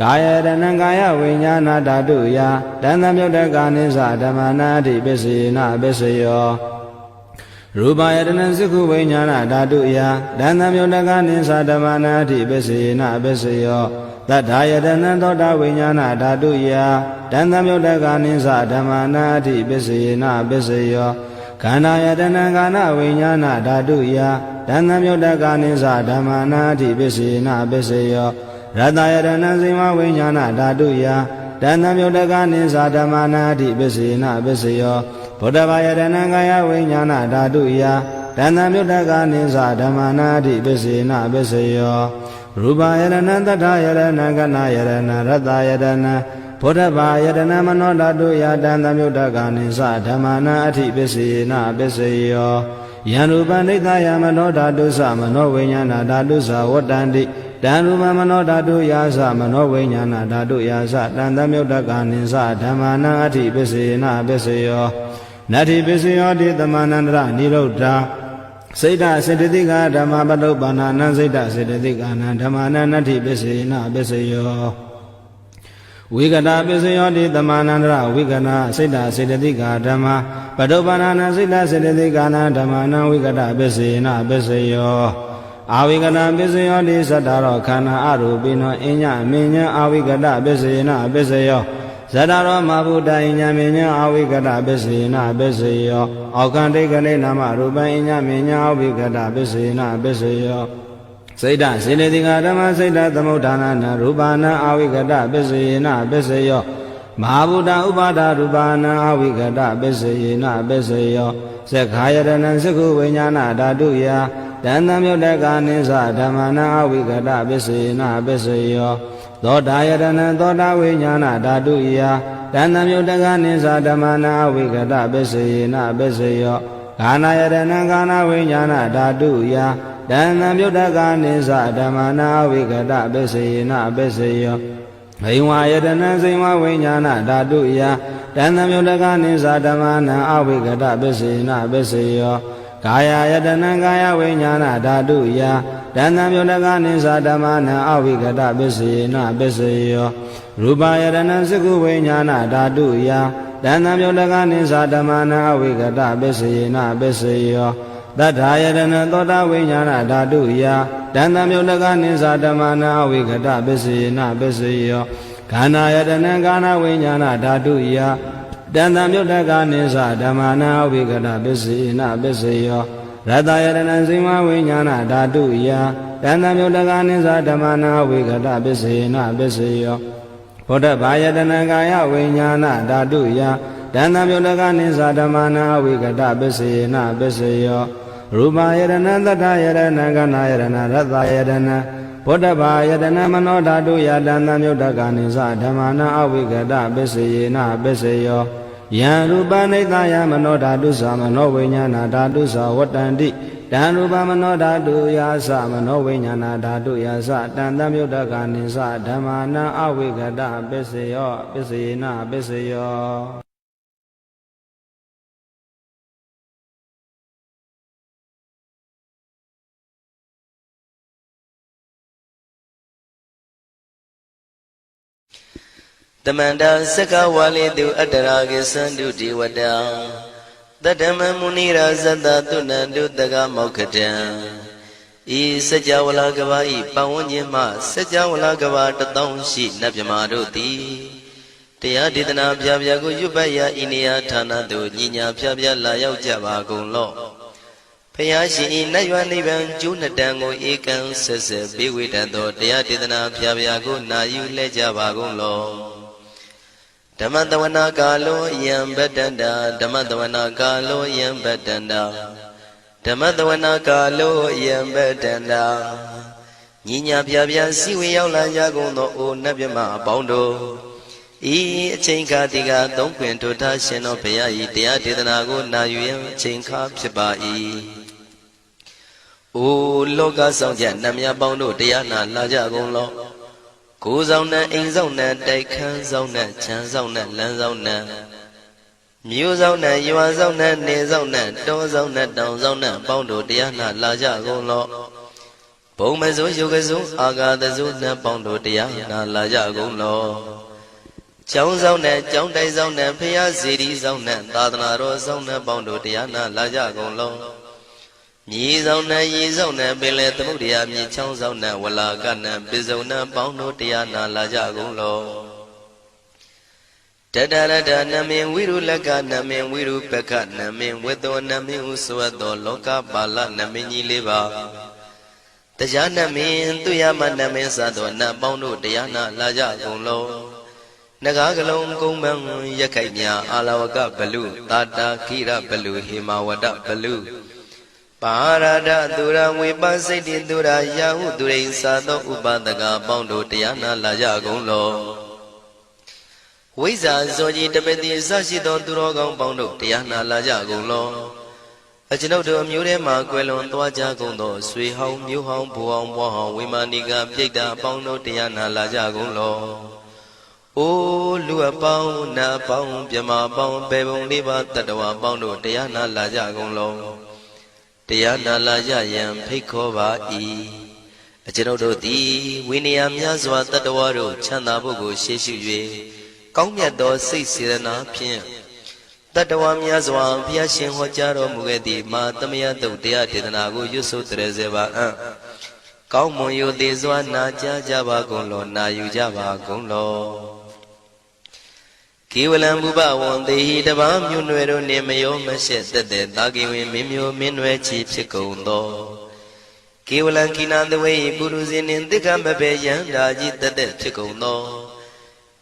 ကာယတနံကာယဝိညာဏဓာတုယတန်တံမြုတ်တကနိသဓမ္မာနာအတ္တိပစ္စေနပစ္စယောရူပယတနံသက္ခုဝိညာဏဓာတုယတန်တံမြုတ်တကနိသဓမ္မာနာအတ္တိပစ္စေနပစ္စယောသတ္ထာယတနံသောတာဝိညာဏဓာတုယတန်တံမြုတ်တကနိသဓမ္မာနာအတ္တိပစ္စေနပစ္စယောခန္ဓာယတနံကာနဝိညာဏဓာတုယတန်တံမြုတ်တကနိသဓမ္မာနာအတ္တိပစ္စေနပစ္စယောရတယတနံဇိဝဝိညာဏဓာတုယတန်တံမြုတ်တကနိသဓမ္မာနာအတ္တိပစ္စေနပစ္စယောဗုဒ္ဓဘာယတနံကာယဝိညာဏဓာတုယတန်တံမြုတ်တကနိသဓမ္မာနာအတ္တိပစ္စေနပစ္စယောရူပယတနံတတ္ထယတနံကနာယတနံရတယတနံဗုဒ္ဓဘာယတနံမနောဓာတုယတန်တံမြုတ်တကနိသဓမ္မာနာအတ္တိပစ္စေနပစ္စယောယံရူပနိသယမနောဓာတုသမနောဝိညာဏဓာတုသဝတ္တန္တိတံရူပမနောဓာတုယာသမနောဝိညာဏဓာတုယာသတန်တံမြုတ်တကနိသဓမ္မာနာအတ္တိပစ္စေနပစ္စယောနတ္ထိပစ္စယောတိသမန္တန္တရနိရုဒ္ဓစိတ်တစေတသိက္ခာဓမ္မပတုပ္ပန္နနံစိတ်တစေတသိက္ခာနံဓမ္မာနံနတ္ထိပစ္စေနပစ္စယောဝိကတပစ္စယောတိသမန္တန္တရဝိကနာစိတ်တစေတသိက္ခာဓမ္မပတုပ္ပန္နနံစိတ်တစေတသိက္ခာနံဓမ္မာနံဝိကတပစ္စေနပစ္စယောအာဝိကတပစ္စယောတိသတ္တရောခန္ဓာအရူပိနောအညမဉ္ဇံအာဝိကတပစ္စေနပစ္စယောဇတရောမဘုဒ္ဓအညမဉ္ဇံအာဝိကတပစ္စေနပစ္စယောအောကံတိကလေနာမရူပံအညမဉ္ဇံအာဝိကတပစ္စေနပစ္စယောစိတ်တစေတသိက္ခာဓမ္မစိတ်တသမုဋ္ဌာနာနရူပနာအာဝိကတပစ္စေနပစ္စယော မဟာဗုဒ္ဓဥပါဒရူပနာအဝိကတပစ္စယေနပစ္စယောသက္ခာယတနံသကုဝိညာဏဓာတုယတန်တံမြုတ်တကနိသဓမ္မနာအဝိကတပစ္စယေနပစ္စယောသောတာယတနံသောတာဝိညာဏဓာတုယတန်တံမြုတ်တကနိသဓမ္မနာအဝိကတပစ္စယေနပစ္စယောဂာနာယတနံဂာနာဝိညာဏဓာတုယတန်တံမြုတ်တကနိသဓမ္မနာအဝိကတပစ္စယေနပစ္စယောဘိဝါယတနံစိဝဝိညာဏဓာတုယတန်တံမြုတ်တကနိသဓမ္မနာအဝိကတပစ္စယေနပစ္စယောကာယယတနံကာယဝိညာဏဓာတုယတန်တံမြုတ်တကနိသဓမ္မနာအဝိကတပစ္စယေနပစ္စယောရူပယတနံသကုဝိညာဏဓာတုယတန်တံမြုတ်တကနိသဓမ္မနာအဝိကတပစ္စယေနပစ္စယောသတ္ထာယတနံသောတာဝိညာဏဓာတုယတန်တံမြုတ်တကနိသဓမ္မနာအဝိကတပစ္စယေနပစ္စယောခန္ဓာယတနံကာဏဝိညာဏဓာတုယတန်တံမြုတ်တကနိသဓမ္မနာအဝိကတပစ္စယေနပစ္စယောရတယတနံစိမဝိညာဏဓာတုယတန်တံမြုတ်တကနိသဓမ္မနာအဝိကတပစ္စယေနပစ္စယောဘုဒ္ဓဘာယတနံကာယဝိညာဏဓာတုယတန်တံမြုတ်တကနိသဓမ္မနာအဝိကတပစ္စယေနပစ္စယောရူပယတနံသတ္တယတနံကနာယတနံရတယတနံဘုဒ္ဓဘာယတနံမနောဓာတုယတန်တံမြုတ်တကနိသဓမ္မနာအဝိကတပစ္စယေနပစ္စယောယံရူပနိတယမနောဓာတုသမနောဝိညာဏဓာတုသဝတ္တန္တိတံရူပမနောဓာတုယာသမနောဝိညာဏဓာတုယာသတန်တံမြုတ်တကနိသဓမ္မနာအဝိကတပစ္စယောပစ္စယေနပစ္စယောတမန္တသက္ကဝါလေတုအတ္တရာကိသန္တုဒေဝတံတတ္တမမုနိရာဇတသုဏန္တုတကမောက္ခတံဤစัจ java လာကဘာဤပဝန်းကျင်မှစัจ java လာကဘာ1000ရှိနတ်မြမာတို့သည်တရားဒေသနာပြပြကိုရွတ်ပတ်ရာဤနေရာဌာနသို့ညီညာပြပြလာရောက်ကြပါကုန်လော့ဖယားရှင်ဤနတ်ရွာနိဗ္ဗာန်ကျိုးနှစ်တန်ကိုဧကံဆက်ဆက်ပေးဝေတတ်သောတရားဒေသနာပြပြကိုနာယူလဲကြပါကုန်လော့ဓမ္မတဝနာကာလောယံဗတ္တန္တာဓမ္မတဝနာကာလောယံဗတ္တန္တာဓမ္မတဝနာကာလောယံဗတ္တန္တာညီညာပြပြစီဝေရောက်လာကြကုန်သောအိုနတ်မြမအပေါင်းတို့ဤအချိန်ခါတိကသုံးခွင်ထိုထားရှင်တော်ဘုရားဤတရားဒေသနာကိုနာယူရန်အချိန်ခါဖြစ်ပါ၏အိုလောကဆောင်ကြနတ်မြတ်ပေါင်းတို့တရားနာလာကြကုန်လောကိုယ်ဆောင်နဲ့အိမ်ဆောင်နဲ့တိုက်ခန်းဆောင်နဲ့ခြံဆောင်နဲ့လမ်းဆောင်နဲ့မြို့ဆောင်နဲ့ရွာဆောင်နဲ့နေဆောင်နဲ့တောဆောင်နဲ့တောင်ဆောင်နဲ့ပေါင်းတို့တရားနာလာကြကုန်လောဘုံမစိုးယုတ်ကစိုးအာဃာတစိုးနဲ့ပေါင်းတို့တရားနာလာကြကုန်လောကျောင်းဆောင်နဲ့ကျောင်းတိုက်ဆောင်နဲ့ဖျားစီရီဆောင်နဲ့သာသနာတော်ဆောင်နဲ့ပေါင်းတို့တရားနာလာကြကုန်လောမြေဆောင်နဲ့ရေဆောင်နဲ့ပင်လေသမုဒ္ဒရာမြေချောင်းဆောင်နဲ့ဝလာကနဲ့ပိစုံနဲ့ပေါင်းတို့တရားနာလာကြကုန်လောတတရတနမင်ဝိရုလကနမင်ဝိရုပကနမင်ဝေသောနမင်ဟုဆိုသောလောကပါဠနမင်ကြီးလေးပါတရားနမင်သူရမနမင်စသောနတ်ပေါင်းတို့တရားနာလာကြကုန်လောနဂါကလုံးကုံမံရက်ခိုက်မြအာလဝကဘလူတာတာခိရဘလူဟေမဝဒဘလူပါရဒသူရဝေပစိတ်တိသူရယာဟုသူရိသာသောဥပဒကပေါင်းတို့တရားနာလာကြကုန်လောဝိဇ္ဇာဇောကြီးတပတိအစရှိသောသူတော်ကောင်းပေါင်းတို့တရားနာလာကြကုန်လောအကျွန်ုပ်တို့အမျိုးထဲမှကွယ်လွန်သွားကြကုန်သောဆွေဟောင်းမျိုးဟောင်းဘိုးဟောင်းဘွားဟောင်းဝိမာနိကပြိတ္တာပေါင်းတို့တရားနာလာကြကုန်လောအိုလူအပေါင်းနတ်အပေါင်းမြမအပေါင်းဘေဘုံလေးပါတတ္တဝါပေါင်းတို့တရားနာလာကြကုန်လောတရားနာလာကြရန်ဖိတ်ခေါ်ပါ၏အကျွန်ုပ်တို့သည်ဝိနည်းများစွာတတ္တဝါတို့ချမ်းသာဖို့ကိုရှေ့ရှု၍ကောင်းမြတ်သောစိတ်စေတနာဖြင့်တတ္တဝါများစွာဘုရားရှင်ဟောကြားတော်မူခဲ့သည့်မာသမယတုတ်တရားဒေသနာကိုရွတ်ဆိုတည်းစေပါအံ့ကောင်းမွန်ရိုသေစွာနာကြားကြပါကုန်လောနာယူကြပါကုန်လောကေဝလံဘုဘဝံတေဟိတပားမြို့နွယ်တို့နှင့်မယောမရှက်သက်သက်တာကိဝင်မင်းမျိုးမင်းနွယ်ချီဖြစ်ကုန်သောကေဝလံကိနာတဝေပုရုဇဉ်နှင့်တိက္ခမဘေယံဓာကြီးသက်သက်ဖြစ်ကုန်သော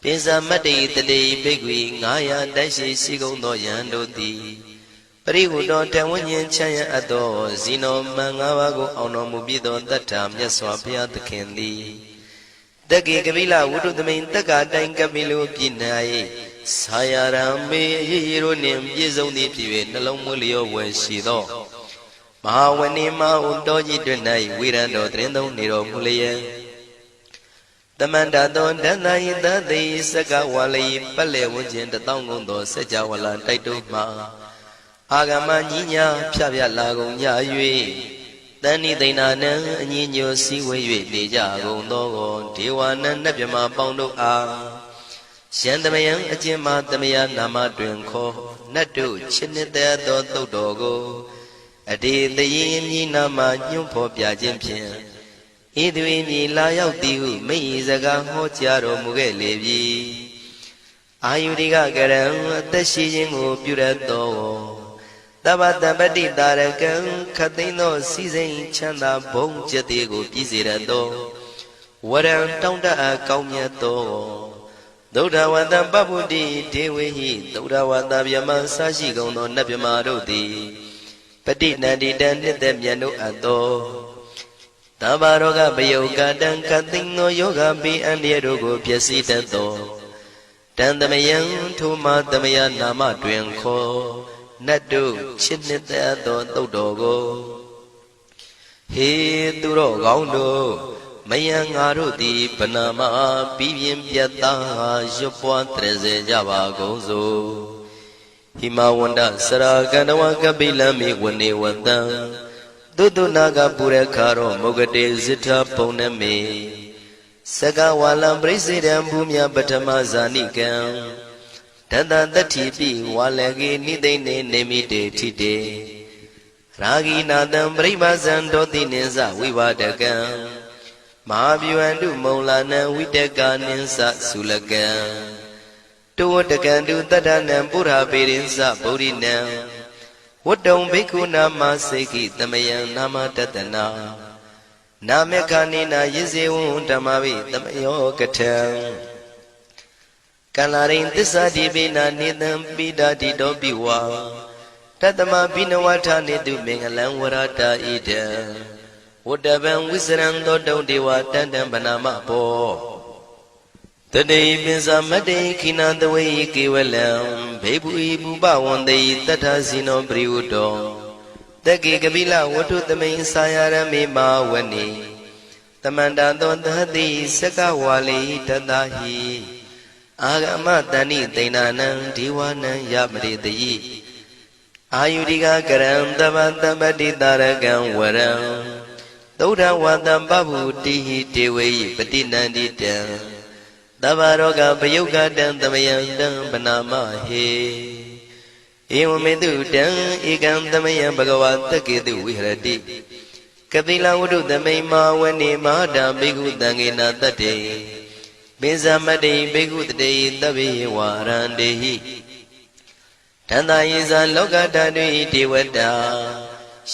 ပိဇာမတ္တိတတေဘိက္ခွေ900တိုက်ရှိရှိကုန်သောယံတို့သည်ပရိဟုတောတဝဉ္ဉ္ချမ်းရအပ်သောဇီနောမံ5ပါးကိုအောင်တော်မူပြီးသောတတ္ထာမြတ်စွာဘုရားသခင်သည်တက္ကေကပိလဝုဒ္ဓသမိန်တက္ကာတိုင်ကပိလိုပြည်၌ဆာယရံမေရေရိုနှင့်ပြည့်စုံသည်ဖြစ်၍နှလုံးမွေးလျောဝယ်ရှိသောမဟာဝဏိမဟုတောကြီးတွင်၌ဝိရံတော်တရင်သုံးနေတော်မူလျက်တမန္တသောဒန္တယိတသိစကဝါလိပတ်လေဝဉ္ခြင်းတောင်းကုန်သောစัจ java လာတိုက်တို့မှာအာဂမညီညာဖြပြလာကုန်ကြ၍တဏိသိဏနံအညီညွတ်စည်းဝေး၍နေကြကုန်သောဒေဝနံနတ်မြမပေါင်းတို့အားရှန္တမယံအကျဉ်းမှာတမယနာမတွင်ခေါ်နတ်တို့ချစ်နှစ်သက်သောသုတ်တော်ကိုအတေတရင်မြည်နာမညွှန်းဖော်ပြခြင်းဖြင့်ဤသူ၏မြည်လာရောက်သည်ဟုမိ၏စကားဟောကြားတော်မူခဲ့လေပြီအာယုရိကကရံအသက်ရှိခြင်းကိုပြုရသောတဗ္ဗတပတိတာရကံခတ်သိမ်းသောစီစိန်ချမ်းသာဘုံကျက်သေးကိုပြည့်စေရသောဝရံတောင်းတအပ်ကောင်းမြတ်သောသုဒ္ဓဝတ္တပပုတ္တိဒေဝေဟိသုဒ္ဓဝတ္တဗျမဆရှိကုန်သောနတ်ဗျမတို့သည်ပฏิနန္တိတံနှစ်သက်မြတ်တို့အပ်သောသဗ္ဗရောဂပယုကတံခတ်သိမ်းသောယောဂပိအန္တရာယ်တို့ကိုပျက်စီးတတ်သောတန်တမယံထိုမှာတမယနာမတွင်ခေါ်နတ်တို့ချစ်နှစ်သက်သောသုတ်တော်ကိုဟေသူတော်ကောင်းတို့မယံငါတို့သည်ဗနာမပြီးပြင်းပြတ်သားရွတ်ပွားတရစေကြပါကုန်စို့ဟိမဝန္ဒစရာကန္တဝကပိလမိဝနေဝတံသုတ္တနာကပုရခါရောမုဂတေဇိထဘုံနမေစကဝါလံပရိစေတံဘူမြပထမဇာနိကံတတတတ္ထိပိဝါလကေနိသိနေနေမိတေထိတေရာဂိနာတံပရိမဇံတောတိနိသဝိဝဒကံမဟာဗျဝန္တုမုံလာနံဝိတကနိသသုလကံတောတကံတုတတ္ထနံပုရပေရိသဗုဒ္ဓိနံဝတ္တုံဘိက္ခုနာမစေကိတမယံနာမတတနာနာမေခာနိနာယဇေဝံဓမ္မဝိတမယောကထံကလာရိန်သစ္စာတိပိနာနေတံပိဒာတိတောပိဝါတတမဘိနဝထာနေတုမင်္ဂလံဝရတာဣဒံဝတ္တဗံဝိစရံသောတုံဒေဝတန္တံဗနာမဘောတတေပိစမတ္တေခိနသဝေကေဝလံဘေဘူဤပုပဝန္တေတထဇိနောပရိဝတ္တောတက္ကေကပိလဝတ္ထုသမိန်ဆာယရမေမာဝနေတမန္တသောသတိစကဝါလိတတဟိအာဂမတဏိသိဏနံဒေဝနံယမရိတိအာယုရိကကရံတဗ္ဗတပတိတာရကံဝရံသုဒ္ဓဝတ္တပဗုတိဟိတေဝေပတိနန္တိတံသဗ္ဗရောဂပယုကတံသမယံတံဗနာမဟေဧဝမေတုတံဧကံသမယံဘဂဝါတက္ကေတုဝိဟရတိကပိလဝတ္ထုသမိန်မာဝနေမဟာတာဘိက္ခုတံဃေနတတ္တေပိဇာမတ္တိဘိက္ခုတတေသဗ္ဗေဝါရန္တေဟိတန္တယေဇာလောကဓာတုဣဒေဝတာ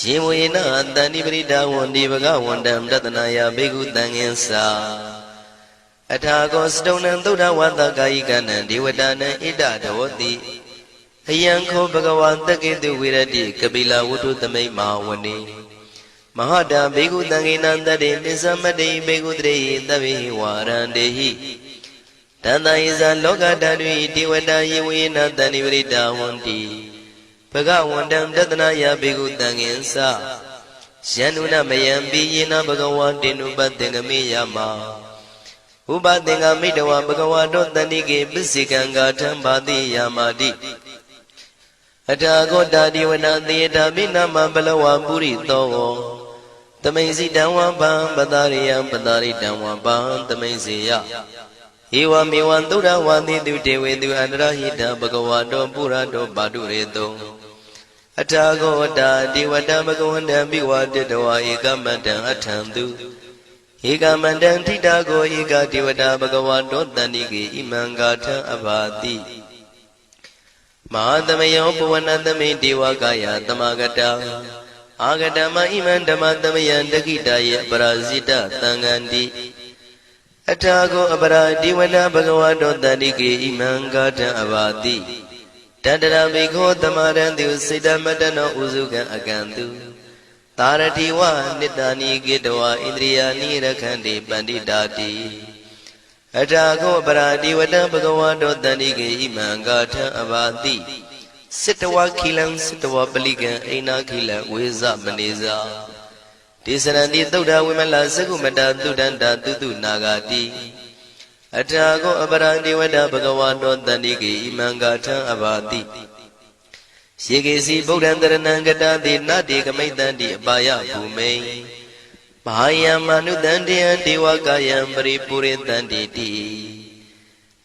ယေဝေနတန္တိပရိဒါဝန္တိဘဂဝန္တံတတနာယဘိက္ခုတံဃင်္စာအထာကောစတုံနံသုဒ္ဓဝါသကာယိကနံဒေဝတာနံဣဒဒောတိအယံခောဘဂဝါတက္ကေတုဝိရတိကပိလဝတ္ထုသမိန်မာဝနေမဟာတာဘေကုတံဃေနံတတေပိသမတ္တိဘေကုတရေသဗ္ဗေဝါရန္တေဟိတန္တယေဇာလောကဓာတုဒေဝတာယေဝေနတန္တိပရိဒါဝန္တိဘဂဝန္တံတတနာယဘေကုတံဃင်္စာယန္နုနမယံပိယေနဘဂဝါတေနုပသင်္ကမေယမဥပသင်္ကမိတဝဘဂဝါတောတန္တိကေပစ္စေကံဂါထံဘာတိယာမာတိအထာဂောတာဒီဝနာသေတာမိနာမဘလဝပုရိသောသမိန်စီတံဝံပတာရိယံပတာရိတံဝံသမိန်စေယဧဝမေဝံသုဒ္ဓဝါတိတုတေဝေတုအန္တရဟိတဘဂဝါတောပုရတောပါတုရေတောအထာဂောတာဒီဝတဘဂဝန္တံမိဝတတဝါဧကမတံအထံတုဧကမန္တံထိတာကိုဧကဒေဝတာဘဂဝါတောတန္တိကေဣမံဂါထံအဘာတိမဟာသမယောပဝနသမိဒေဝကာယသမဂတာအာဂတမဣမံဓမ္မသမယံတခိတယေပရာဇိတသံဃန္တိ အထာကိုအပရာဒီဝနာဘဂဝတောတန္တိကေဣမံဂါထံအဘာတိတတရဘိခောသမရံတုစေတမတနောဥစုကံအကံတုသာရတိဝနိတ္တာနိကေတဝဣန္ဒြိယာနိရခန္တိပန္တိတာတိအထာကိုပရာဒီဝတံဘဂဝတောတန္တိကေဣမံဂါထံအဘာတိစိတဝခိလံစိတဝပလိကံအိနာခိလံဝေဇမနေဇာဒေသရဏိသုဒ္ဓဝိမလသကုမတသုဒ္ဓန္တာတုတုနာဂာတိအထာကိုအပရံဒီဝတ္တဘဂဝတောတန္တိကေဣမံဂါထံအဘာတိယေကေစီဗုဒ္ဓံတရဏံကတာတိနတေကမိတ္တန္တိအပါယဘူမိန်ဘာယံမနုတန္တယံဒေဝကာယံပရိပုရိတန္တိတိ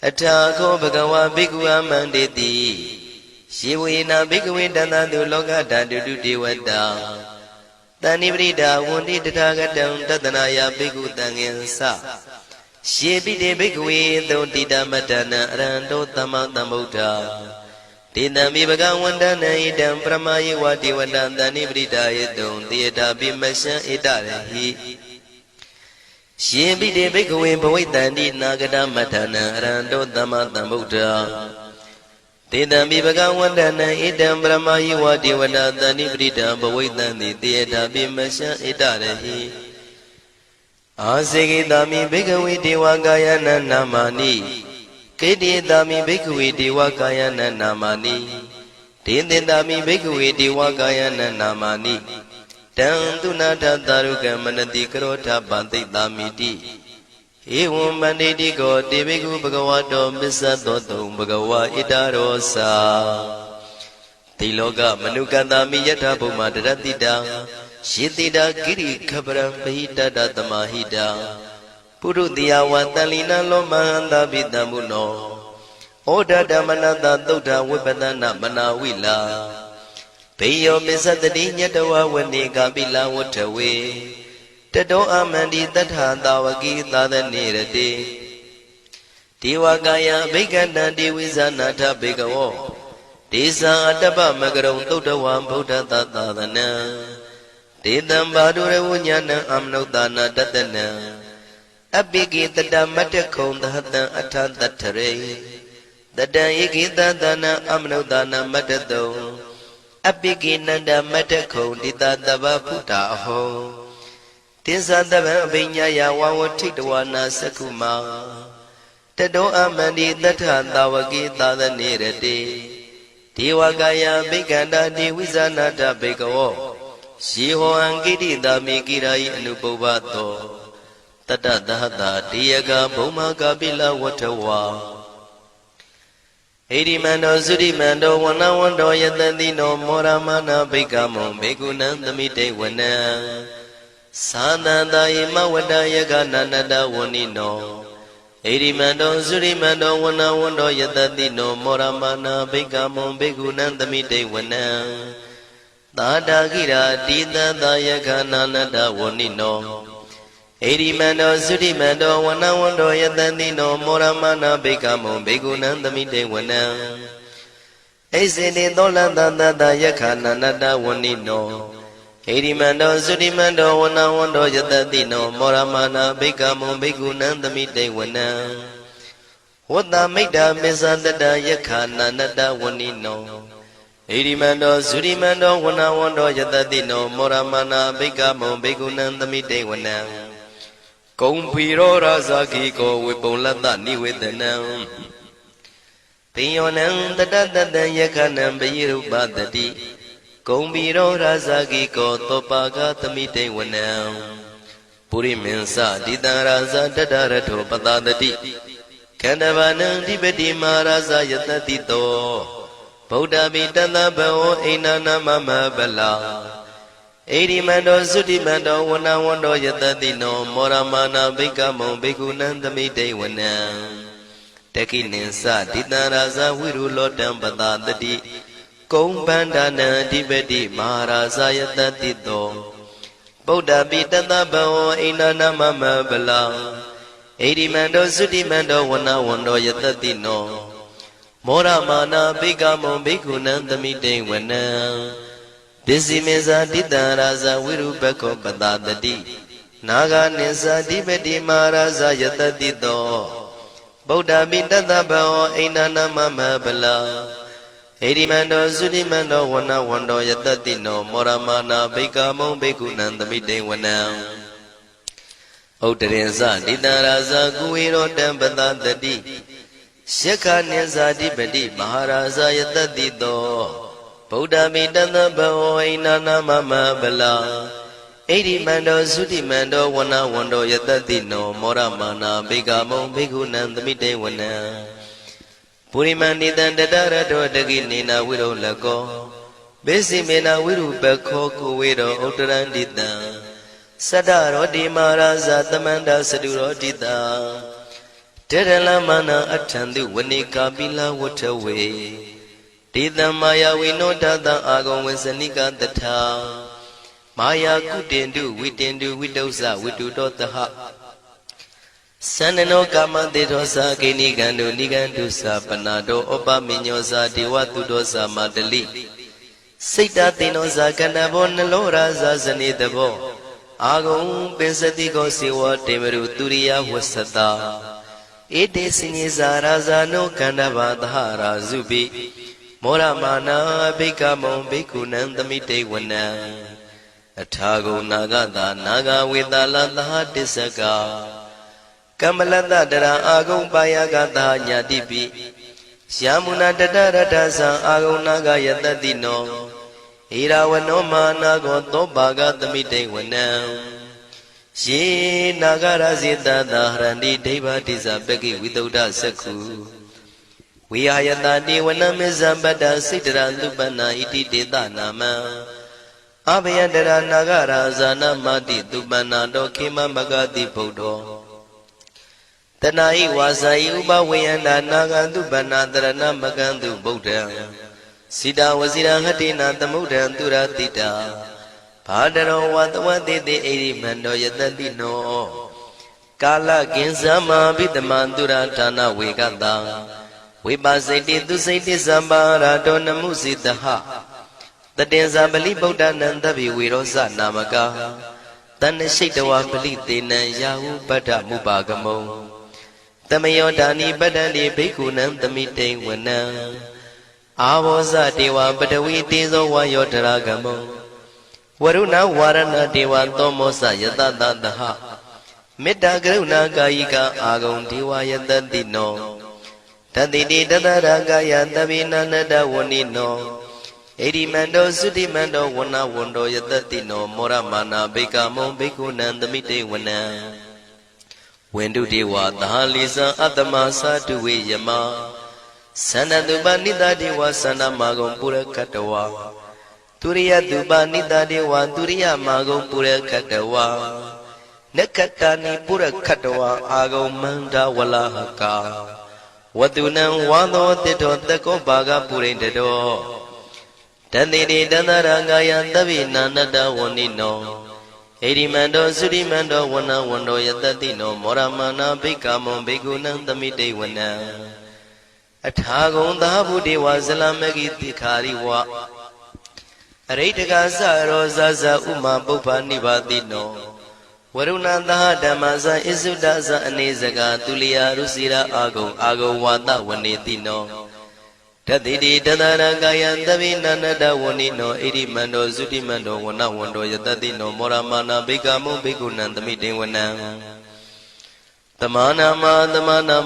အထာကိုဘဂဝါဘိက္ခုအမန္တေတိယေဝေနဘိက္ခဝေတန္တတုလောကဓာတုတုဒေဝတာတဏိပရိဒာဝန္တိတထာဂတံတတနာယဘိက္ခုတံငင်္စယေပိတေဘိက္ခဝေသုံတိတမတ္တနံအရဟံတောသမ္မာသမ္ဗုဒ္ဓတေတံမိဘဂဝန္တနံဣတံပရမယေဝတိဝတံတဏိပရိဒာယေတုံတေတာပိမရှံဣတရဟိယေပိတေဘိက္ခဝေဘဝိတန္တိနာဂတမတ္တနံအရဟံတောသမ္မာသမ္ဗုဒ္ဓတေတံမိဘဂဝန္တနံဣတံပရမယေဝတိဝတံတဏိပရိဒာဘဝိတန္တိတေတာပိမရှံဣတရဟိအာစေကိတာမိဘိက္ခဝေဒေဝကာယနာနာမာနိကေတိတာမိဘိက္ခဝေဒေဝကာယနာနာမာနိဒေသင်တာမိဘိက္ခဝေဒေဝကာယနာနာမာနိတံသူနာထသာရုကမနတိကရောထပန္တိတာမိတိဧဝံမန္တိတိကောတေဘိက္ခုဘဂဝတောမစ္ဆသောတုံဘဂဝါဣတရောစာတိလောကမနုကန္တာမိယထဘုမ္မာတရတိတာယေတိတာကိရိခပရံပဟိတတသမာဟိတာပုရုတိယဝတလိနလောမဟန္တာပိတံမုနောဩဒဓမ္မနတသုဒ္ဓဝိပဒနာမနာဝိလာဘေယောမစ္ဆတတိညတဝဝနေကာပိလဝထဝေတတောအမန္တိတထသာဝကိသာသနေရတိဒေဝကာယဘိက္ခန္တံဒေဝိဇာနာထဘေကဝောဒေသံအတ္တပမကရုံသုဒ္ဓဝံဗုဒ္ဓသာသနံဒေတံဘာဒုရဝဉ္ဉဏံအမနုဿာနာတတနံအပိကိတတမတ္တခုံသဟတံအထတထရေတတံဧကိတသနံအမနုဿာနာမတ္တတုံအပိကိနန္ဒမတ္တခုံတိတတဗ္ဗဖုတာအဟောတိသတဗံအဘိညာယဝဝထိတဝနာသက္ခုမာတတောအမန္တိတထသာဝကိသာသနေရတိဒေဝကာယဘိက္ခန္တာဒေဝိဇာနာတဘေကဝောယေဟောံကိတိတာမိကိရာယိအနုပုဗ္ဗတောတတသဟတာတေယကဘုံမာကပိလဝထဝါဣရိမန္တောသုရိမန္တောဝနဝန္တောယတတိနောမောရမနာဘိက္ခမောဘေကုဏံသမိတေဝနံသာသန္တာယမဝတ္တယကနာနတဝဏိနောဣရိမန္တောသုရိမန္တောဝနဝန္တောယတတိနောမောရမနာဘိက္ခမောဘေကုဏံသမိတေဝနံသာတာကိရာတိတသာယခနာနတဝဏိနောဣရိမန္တောသုရိမန္တောဝနဝန္တောယတတိနောမောရမနာဘိက္ခမောဘေကုဏံသမိတေဝနံဣစေတိသောလန္တသတယခနာနတဝဏိနောဣရိမန္တောသုရိမန္တောဝနဝန္တောယတတိနောမောရမနာဘိက္ခမောဘေကုဏံသမိတေဝနံဝတ္တမိတ္တာမစ္ဆတတယခနာနတဝဏိနောဣရိမန္တောသုရိမန္တောဝနဝန္တောယတတိနောမောရမနာဘိက္ခမောဘေကုဏံသမိတေဝနံကုံဖီရောရာဇာကိကောဝေပုံလတ္တနိဝေဒနံပိယောနံတတတတံယခနံပယိရုပတတိကုံဖီရောရာဇာကိကောသောပါကသမိတေဝနံပုရိမင်းစတိတံရာဇာတတရထောပတတတိခန္ဓဗာနံဓိပတိမာရာဇာယတတိတောဗုဒ္ဓပိတသဗ္ဗဝဣန္ဒနာမမဗလာဣရိမန္တောသုတိမန္တောဝနဝန္တောယတတိနောမောရမနာဘိက္ခမောဘေကုဏံသမိတေဝနံတခိနိသတိတံရာဇဝိရုလောတံပတတတိကုံဗန္ဒနံအဓိပတိမဟာရာဇယတတိတောဗုဒ္ဓပိတသဗ္ဗဝဣန္ဒနာမမဗလာဣရိမန္တောသုတိမန္တောဝနဝန္တောယတတိနောမောရမနာဘိက္ခမောဘိက္ခုဏံသမိတေဝနံပစ္စည်းမေဇာတိတံရာဇဝိရုပက္ခောပတတတိ နာဂနိသတိပတိမဟာရဇယတတိတောဗုဒ္ဓမိတတဘောအိန္ဒနာမမဗလာဣရိမန္တောသုတိမန္တောဝနဝန္တောယတတိနောမောရမာနာဘိက္ခမုံဘိက္ခုနံသမိတေဝနံဥဒ္ဒရင်္စဒိတရာဇကုဝေရောတံပတတတိရှက္ခနိသတိပတိမဟာရဇယတတိတောဗုဒ္ဓမိတတဘောအိန္ဒနာမမဗလာဣရိမန္တောသုတိမန္တောဝနဝန္တောယတတိနောမောရမာနာဘိက္ခမုံဘိက္ခုနံသမိတေဝနံပုရိမဏိတံတတရတောတကိနေနာဝိရောလကောဘေစီမေနာဝိရုပခောကုဝေရောဥတ္တရန္တိတံသတ္တရောတိမာရာဇသမန္တာစတုရောတိတံတေရလမနာအထံတုဝနိကာပိလဝထဝေတိတံမာယဝိနောတတံအာဂုံဝေစနိကတထာမာယာကုတင်တုဝိတင်တုဝိတုဇဝိတုတောတဟသန္နနောကာမတေသောသာကိနိကံတုနိကံတုသာပနာတောဩပမိညောသာဒေဝတုတောသာမတလိစိတ်တသေနောသာကဏဘောနလောရာဇဇနေတဘောအာဂုံပင်စတိကောစေဝတေမရုသူရိယဝဆတာဧတေစင်္ဇာရာဇာနောကန္တဘာသဟရာဇုပိမောရမာနာဘိက္ခမုံဘိက္ခုနံသမိတေဝနံအထာဂုံနာဂတာနာဂဝေတလသဟတစ္စကာကမ္မလတ္တရာအာဂုံပါယကတာညာတိပိယာမုနာတတရတသံအာဂုံနာဂယတတိနောဣရာဝနောမာနာကောသောဘာဂသမိတေဝနံယေနာဂရဇေတသဟရဏိဒိဗ္ဗတိဇပကိဝိတုဒ္ဓသက္ခုဝိဟာယတတိဝနမေဇံပတ္တစိတ္တရသုပနာဣတိတေတနာမံအဘယတရနာဂရာဇာနာမတိသုပနာတောခေမမဂတိဗုဒ္ဓောတဏှာဤဝါစာဤဥပဝေယန္တာနာဂံတုပနာတရဏမကံတုဗုဒ္ဓံစိတာဝစီရဟတိနာသမုဒ္ဒံသူရတိတာဘာတရောဝတဝတိတိဣရိမန္တောယတတိနောကာလကင်္စမဘိတမံသူရဌာနဝေကတံဝိပါစိတိသူစိတိသမ္ပါရာတောနမုစိတဟတတေဇာပလိဗုဒ္ဓနံသဗ္ဗေဝေရောဇနာမကာတဏ္ဏရှိတဝပလိတေနံယာဟုပတ္ထမုပါကမုံသမယောဒာနိပတ္တန္တိဘိက္ခုနံသမိတေဝနံအာဘောဇတေဝပတဝီတေဇောဝါယောတရာကမောဝရုဏဝါရဏတေဝသောမောဇယတတတဟမေတ္တာကရုဏာကာယိကအာဂုံဒေဝယတတိနောတတိတိတတရာကာယသဗ္ဗေနန္တဝနိနောဣရိမန္တောသုတိမန္တောဝနဝန္တောယတတိနောမောရမာနာဘိက္ခမုံဘိက္ခုနံသမိတေဝနံဝန္တုတေဝသဟလိဇံအတ္တမသာတုဝေယမသန္တတုပနိတတေဝသန္တမာဂုံပုရခတဝါသူရိယတုပနိတတေဝသူရိယမာဂုံပုရခတဝါနက္ခတနိပုရခတဝါအာဂုံမန္တဝလဟကာဝတုနံဝါသောတိတောတကောဘာဂပုရိတတောတတိတိတန္တရငါယသဗ္ဗေနန္တဝဏိနောဣရိမန္တောသုရိမန္တောဝနဝန္တောယတတိနောမောရမာနာဘိက္ခမုံဘိက္ခုနံသမိတေဝနံအထာဂုံသာဘုဒေဝဇလမဂိတိခာရိဝအရိတကသရောဇဇဥမာပုပ္ပနိဗ္ဗာတိနောဝရုဏသဓမ္မဇဣစုဒဇအနေစကာသူလျာရုစီရာအာဂုံဝါတဝနေတိနောတတိတိတတရကာယသဗ္ဗေနန္တဝနိနောဣရိမန္တောသုတိမန္တောဝနဝန္တောယတတိနောမောရမာနာဘိက္ခမုံဘိက္ခုနံသမိတေဝနံသမာနာ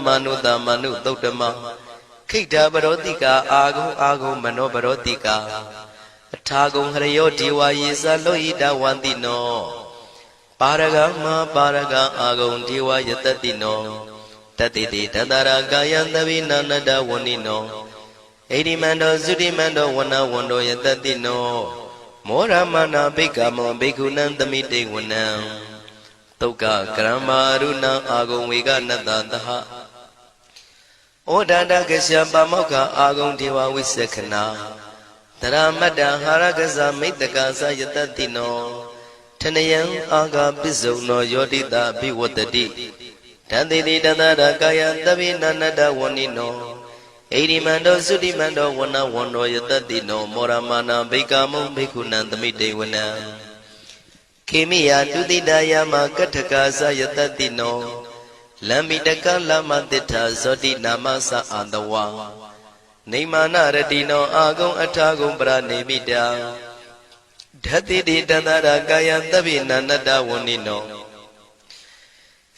မနုတမနုသုတ်တမခိတ္တပရောတိကာအာဂုံမနောပရောတိကာအထာဂုံဟရယောဒေဝယေသလောဟိတဝန္တိနောပါရဂမပါရဂအာဂုံဒေဝယတတိနောတတိတိတတရာကာယသဗ္ဗေနန္တဝနိနောဣရိမန္တောသုတိမန္တောဝနဝန္တောယတတိနောမောရမာနာဘိက္ခမောဘိက္ခုနံသမိတေဝနံသုက္ကကရမရုဏအာဂုံဝေကနတသဟဩဒန္တကရှပါမောက္ခအာဂုံဒေဝဝိသခနာတရမတ္တဟာရကဇမိတ္တကာသယတတိနောထနယံအာဂပိစုံနောယောတိတာဘိဝတ္တိတံတိတိတတရကာယသဗ္ဗေနန္တဝနိနောဣရိမန္တောသုတိမန္တောဝနဝန္တောယတတိနောမောရမာနာဘိက္ခမုံဘိက္ခုနံသမိတေဝနံ ခေမိယတုတိတယမကထကာသယတတိနောလမ္မိတကလမတိထာဇောတိနာမသအာတဝါနေမာနရတိနောအာဂုံအထာဂုံပရနေမိတာဓတ္တိတိတန္တရာကာယံသဗ္ဗိနန္တဝဏိနော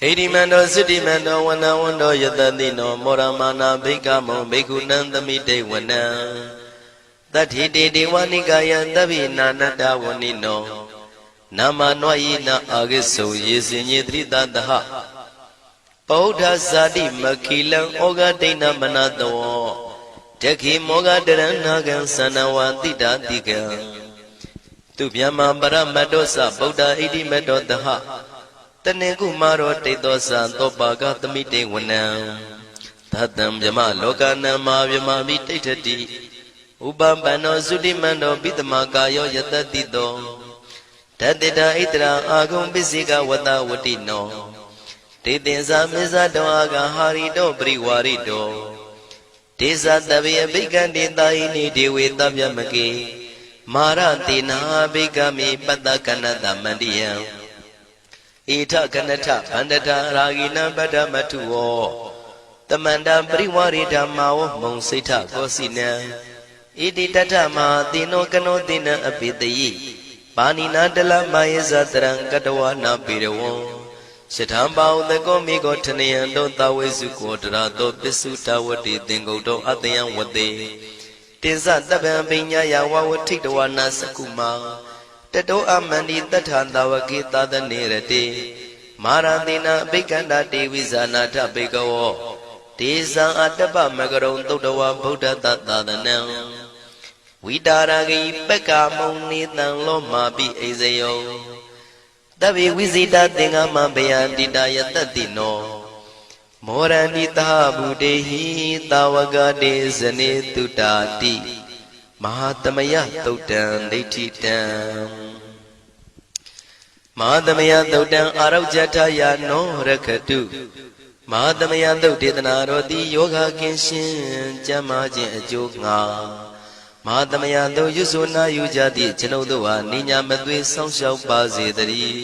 ဟိရိမန္တောသုတိမန္တောဝနဝန္တောယတတိနောမောရမနာဘိကမောဘိက္ခုနံသမိတေဝနံတတိတေဒေဝနိကာယံသဗ္ဗိနာနတဝဏိနောနာမနွယိနအာဂိစုယေစင်ညေတိတတဟဗုဒ္ဓဇာတိမခိလံဩဃဒိဏမနတောတခိမောဃတရဏဂံသနဝတိတာတိကံသူဗျမပရမတ္တောသဗုဒ္ဓဣတိမတ္တောတဟတနေကုမာရောတိတောသသောပါကသမိတေဝနံသတံဗျမလောကနံမာဗျမမိတိဋ္ဌတိဥပပန္နောသုတိမန္တောပိတမကာယောယတတိတောဓတ္တိတာဣတရာအာဂုံပစ္စေကဝတဝတိနောဒေသင်္ဇာမေဇတောအာဂဟာရိတောပရိဝါရိတောဒေဇတဗေအဘိကံတေတာယိနိဒေဝေတဗျမကေမာရတေနာဘိကမေပတ္တကနတမန္တိယံဣထကနထဗန္တတာရာဂိနံပတ္တမထုဝောတမန္တပရိဝါရိဓမ္မာဝမုံစိဋ္ဌကောစီနံဣတိတထမဟာတိနောကနောတိနံအပိတယိပါဏိနာတလမယေဇတရံကတဝနာပေရဝံရှထံပါဥတကောမိကောထနယံတောတဝေစုကောတရာတောပစ္စုတဝတိသင်္ကုတ်တောအတယံဝတေတိဇတပံပညာယဝဝထိတဝနာစကုမာတတောအမန္တိတထံတဝကေသာသနေရတေမာရတိနာအဘိကန္တာတေဝိဇာနာထဘေကဝောဒေဇံအတ္တပမကရုံသုတ္တဝဗုဒ္ဓတသာသနံဝိတာရဂိပက္ကမုံနေတံလောမာပိအိဇယောတဗ္ဗေဝိဇိတသင်္ဃမဘယန္တိတယတတိနောမောရဏိတာဘုဒေဟိတာဝကတေဇနေတုတာတိမဟာသမယသုတ်တံဒိဋ္ဌိတံမဟာသမယသုတ်တံအာရုဇ္ဇထယာနောရခတုမဟာသမယသုတ်ဒေသနာတော်တိယောဂကင်းရှင်ကျမ်းမာခြင်းအကျိုးငါမဟာသမယသုတ်ရွဆိုနာယူကြသည့်ကျွန်ုပ်တို့ဟာနိညာမသွေဆောင်းလျှောက်ပါစေတည်း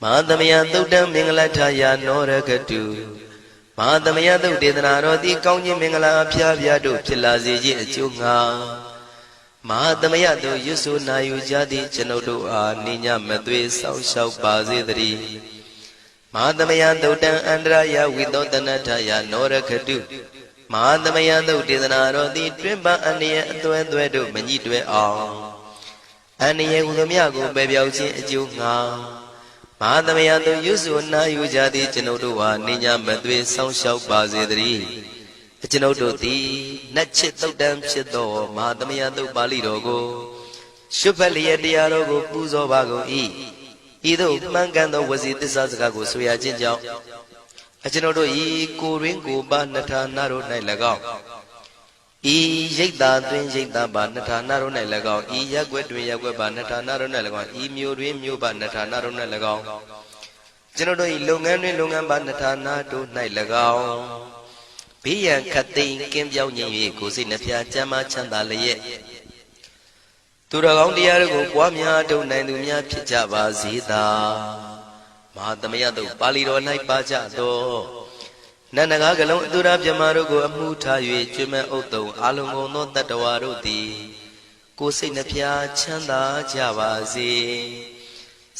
မဟာသမယသုတ်တံမင်္ဂလထယာနောရခတုမဟာသမယသုတ်ဒေသနာတော်တိကောင်းခြင်းမင်္ဂလာအဖျားဖျားတို့ဖြစ်လာစေခြင်းအကျိုးငါမဟာသမယသုတ်ရွဆိုနာယူကြသည့်ကျွန်ုပ်တို့အားနိညာမသွေဆောင်းလျှောက်ပါစေတည်းမဟာသမယသုတ်တံအန္တရာယဝိသောတနထယာနောရခတုမဟာသမယသုတ်ဒေသနာတော်သည်တွင်ပအန္တရာယ်အသွဲသွဲတို့မညှိတွဲအောင်အန္တရာယ်ဟူသည်မြကိုပယ်ပြောက်ခြင်းအကျိုးငါမဟာသမယသုတ်ရွဆိုနာယူကြသည့်ကျွန်ုပ်တို့ဟာနိညာမသွေဆောင်းလျှောက်ပါစေတည်းကျွန်ုပ်တို့သည်နတ်ချစ်သုတ်တံဖြစ်သောမဟာသမယသုတ်ပါဠိတော်ကိုရှုဖတ်လျက်တရားတော်ကိုပူဇော်ပါကုန်၏ဤသို့မှန်ကန်သောဝစီသစ္စာစကားကိုဆိုရခြင်းကြောင့်ကျွန်ုပ်တို့ဤကိုရင်းကိုပါနှထာနာတို့၌၎င်းဤရိတ်တာတွင်ရိတ်တာပါနှထာနာတို့၌၎င်းဤရက်ွက်တွင်ရက်ွက်ပါနှထာနာတို့၌၎င်းဤမျိုးတွင်မျိုးပါနှထာနာတို့၌၎င်းကျွန်ုပ်တို့ဤလုပ်ငန်းတွင်လုပ်ငန်းပါနှထာနာတို့၌၎င်းဘေးရန်ခတ်သိမ်းကင်းပြောင်းခြင်း၍ကိုယ်စိတ်နှပြချမ်းသာချမ်းသာလျက်သူတော်ကောင်းတရားတို့ကိုပွားများထုတ်နိုင်သူများဖြစ်ကြပါစေသာမဟာသမယသုတ်ပါဠိတော်၌ပါကြသောနန္ဒကားကလုံးအတုရပြမတို့ကိုအမှုထား၍ကျွမ်းမဲ့ဥတ္တုံအာလုံကုန်သောတတ္တဝါတို့သည်ကိုယ်စိတ်နှပြချမ်းသာကြပါစေ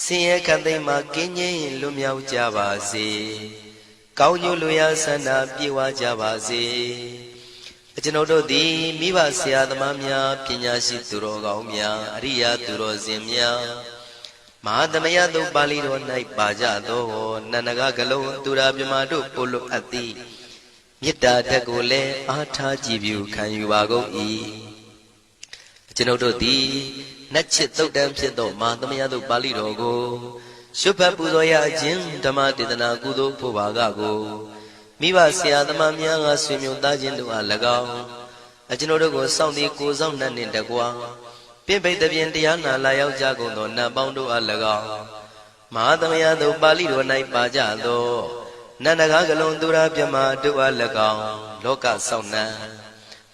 ဆင်းရဲခတ်သိမ်းမှကင်းငြိမ်းလွတ်မြောက်ကြပါစေကောင်းကျိုးလိုရာဆန္ဒပြေဝကြပါစေကျွန်ုပ်တို့သည်မိဘဆရာသမားများပညာရှိသူတော်ကောင်းများအရိယာသူတော်စင်များမဟာသမယသုတ်ပါဠိတော်၌ပါကြသောနန္ဒကားကလုံးသူရာပြမတို့ပို့လို့အပ်သည်မေတ္တာဓာတ်ကိုလည်းအားထားကြည်ပြုခံယူပါကုန်၏ကျွန်ုပ်တို့သည်နတ်ချစ်သုတ်တံဖြစ်သောမဟာသမယသုတ်ပါဠိတော်ကိုရှုဖတ်ပူဇော်ရခြင်းဓမ္မဒေသနာကုသိုလ်ဖို့ပါကကိုမိဘဆရာသမားများကဆွေမျိုးသားချင်းတို့အား၎င်းကျွန်ုပ်တို့ကိုစောင့်တည်ကိုစောင့်နှံ့နှင့်တကွာပြင့်ပိတ်တပြင်းတရားနာလာရောက်ကြကုန်သောနတ်ပေါင်းတို့အား၎င်းမဟာသမယသုတ်ပါဠိတော်၌ပါကြသောနန္ဒကားကလုံးသူရာပြမတို့အား၎င်းလောကစောင့်နှံ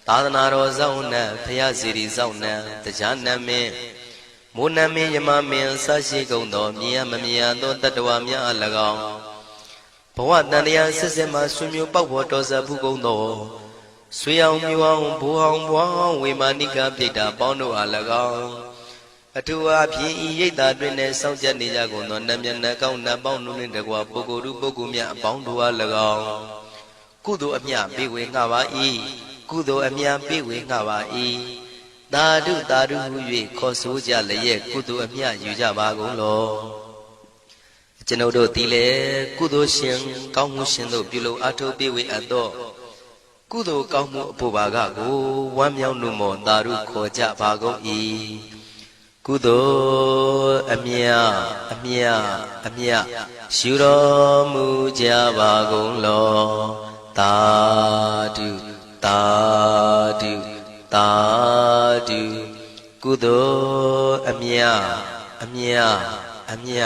သာသနာတော်စောင့်နှံဖရာစီရီစောင့်နှံတရားနတ်မင်း မိုးနမင်းယမမင်းဆရှိကုန်သောမြင်ရမမြင်ရသောတတ္တဝါများအား၎င်းဘဝတန်တရားဆက်ဆက်မှဆွေမျိုးပေါက်ဖို့တော်ဆက်ဖူးကုန်သောဆွေအောင်မြူအောင်ဘူအောင်ဘွားအောင်ဝေမာနိကပြိတ္တာပေါင်းတို့အား၎င်းအထူးအားဖြင့်ဤရိတ်တာတွင်နဲ့စောင့်ကြနေကြကုန်သောနတ်မြတ်နတ်ကောင်းနတ်ပေါင်းတို့နှင့်တကွာပုဂ္ဂိုလ်သူပုဂ္ဂိုလ်များအပေါင်းတို့အား၎င်းကုသိုလ်အမြပေးဝေငှပါ၏ကုသိုလ်အမြပေးဝေငှပါ၏သာဓုသာဓုဟု၍ခေါ်ဆိုကြလျက်ကုသိုလ်အမြယူကြပါကုန်လောကျွန်ုပ်တို့သည်လည်းကုသိုလ်ရှင်ကောင်းမှုရှင်တို့ပြုလုပ်အားထုတ်ပေးဝေအပ်သောကုသိုလ်ကောင်းမှုအဖို့ပါကကိုဝမ်းမြောက်နှုမောသာဓုခေါ်ကြပါကုန်၏ကုသိုလ်အမြအမြအမြယူတော်မူကြပါကုန်လောသာဓုသာဓုသာဓုကုသိုလ်အမြအမြအမြ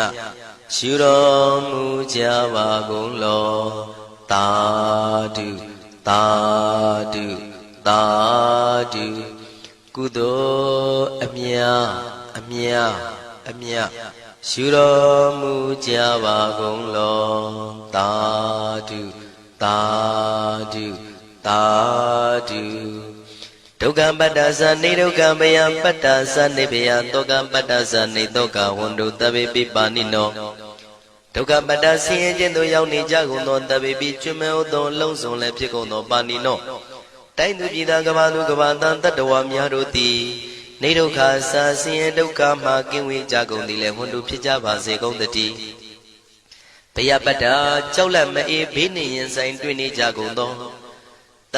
ယူတော်မူကြပါကုန်လောသာဓုသာဓုသာဓုကုသိုလ်အမြအမြအမြယူတော်မူကြပါကုန်လောသာဓုသာဓုသာဓုဒုက္ခပတ္တသနေဒုက္ခမယပတ္တသနေဘယတောကပတ္တသနေတောကဝန္တုတဗေပိပါဏိနောဒုက္ခပတ္တဆင်းရဲခြင်းသို့ရောက်နေကြကုန်သောတဗေပိကျွမဲဥသောလုံးစုံလည်းဖြစ်ကုန်သောပါဏိနောတိုင်းသူပြည်သားကဘာသူကဘာတန်တတ္တဝါများတို့သည်နေဒုက္ခစာဆင်းရဲဒုက္ခမှကင်းဝေးကြကုန်သည်လည်းဝန္တုဖြစ်ကြပါစေကုန်တည်းဘယပတ္တကြောက်လန့်မအေးဘေးနှင့်ရင်ဆိုင်တွေ့နေကြကုန်သော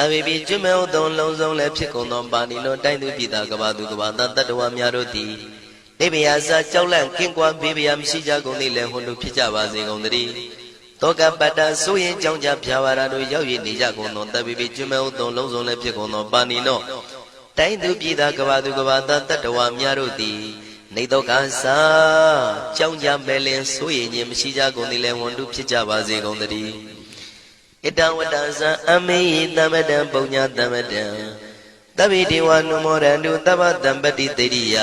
တဗေပိကျွမဲဥသောလုံးစုံလည်းဖြစ်ကုန်သောပါဏိနောတိုင်းသူပြည်သားကဘာသူကဘာတန်တတ္တဝါများတို့သည်နေဘယစာကြောက်လန့်ကင်းကွာဘေးဘယမရှိကြကုန်သည်လည်းဝန္တုဖြစ်ကြပါစေကုန်တည်းတောကပတ္တဆိုရင်ကြောင့်ကြဖြာပါရာတို့ရောက်ရည်နေကြကုန်သောတဗေပိကျွမဲဥသောလုံးစုံလည်းဖြစ်ကုန်သောပါဏိနောတိုင်းသူပြည်သားကဘာသူကဘာတန်တတ္တဝါများတို့သည်နေတော့ကစားကြောင်းကြမဲ့လင်ဆိုရင်ခြင်းမရှိကြကုန်သည်လည်းဝန္တုဖြစ်ကြပါစေကုန်တည်းဣတံဝတ္တဇံအမေယတမ္ပတံပုညတမ္ပတံသဗ္ဗေဒေဝနုမောရန္တုသဗ္ဗတံပတိတေရိယ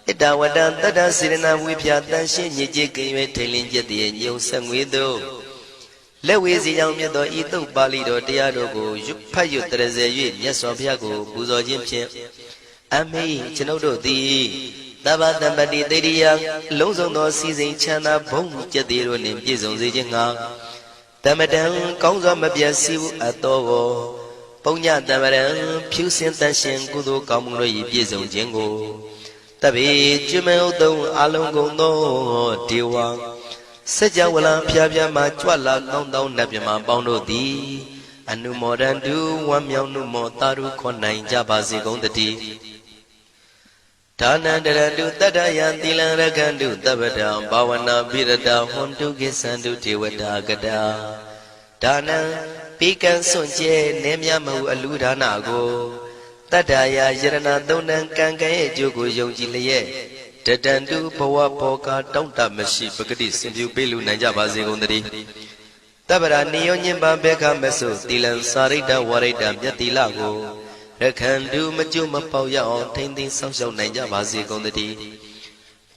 ဣတဝတ္တတတ္တစေရနာဝိဖြာတန်ရှင်းညစ်ကြေးကင်၍ထိန်လင်းကျက်တည်းညုံဆက်ငွေတို့လက်ဝေစီကြောင့်မြတ်သောဤသုတ်ပါဠိတော်တရားတော်ကိုဖတ်ရွတ်တရစေ၍မြတ်စွာဘုရားကိုပူဇော်ခြင်းဖြင့်အမေကျွန်ုပ်တို့သည်သဗ္ဗတံပတိတေရိယလုံးစုံသောစီစဉ်ချမ်းသာဘုံကျက်သေးတို့နှင့်ပြည့်စုံစေခြင်းငှာတမတံကောင်းစွာမပြတ်စီဘူးအတော်ကိုပုံညတမရံဖြူစင်တန်ရှင်ကုသိုလ်ကောင်းမှုတို့၏ပြည့်စုံခြင်းကိုတဗေကျွမဲဥသုံးအလုံးကုန်သောဒေဝစัจ java လံဖျားဖျားမှကြွလာကောင်းသောနတ်မြမပေါင်းတို့သည်အနုမောဒန္တုဝမ်းမြောက်နှုမောတာရုခွန်နိုင်ကြပါစေကုန်တည်းဒါနန္တရတုတတ္တယံသီလံရခန္တုတပ္ပတံဘာဝနာပိရတဟွန်တုကိသန္တုဒေဝတာကတာဒါနံပိကံစွန့်ကျဲနေမြမဟုအလူဒါနကိုတတ္တယာယရဏသုံးတန်ကံကံရဲ့အကျိုးကိုယုံကြည်လျက်တတန္တုဘဝဘောကတောင့်တမရှိပဂတိစင်ပြုပေးလူနိုင်ကြပါစေကုန်တည်းတပ္ပရာနိယောညင်ပဘေခမဆုသီလံစာရိတ္တဝရိတ္တမြတ်တိလကိုရခန္တုမကျွမပေါရအောင်ထိမ့်သိမ်းဆောင်ရှောက်နိုင်ကြပါစေကုန်တည်း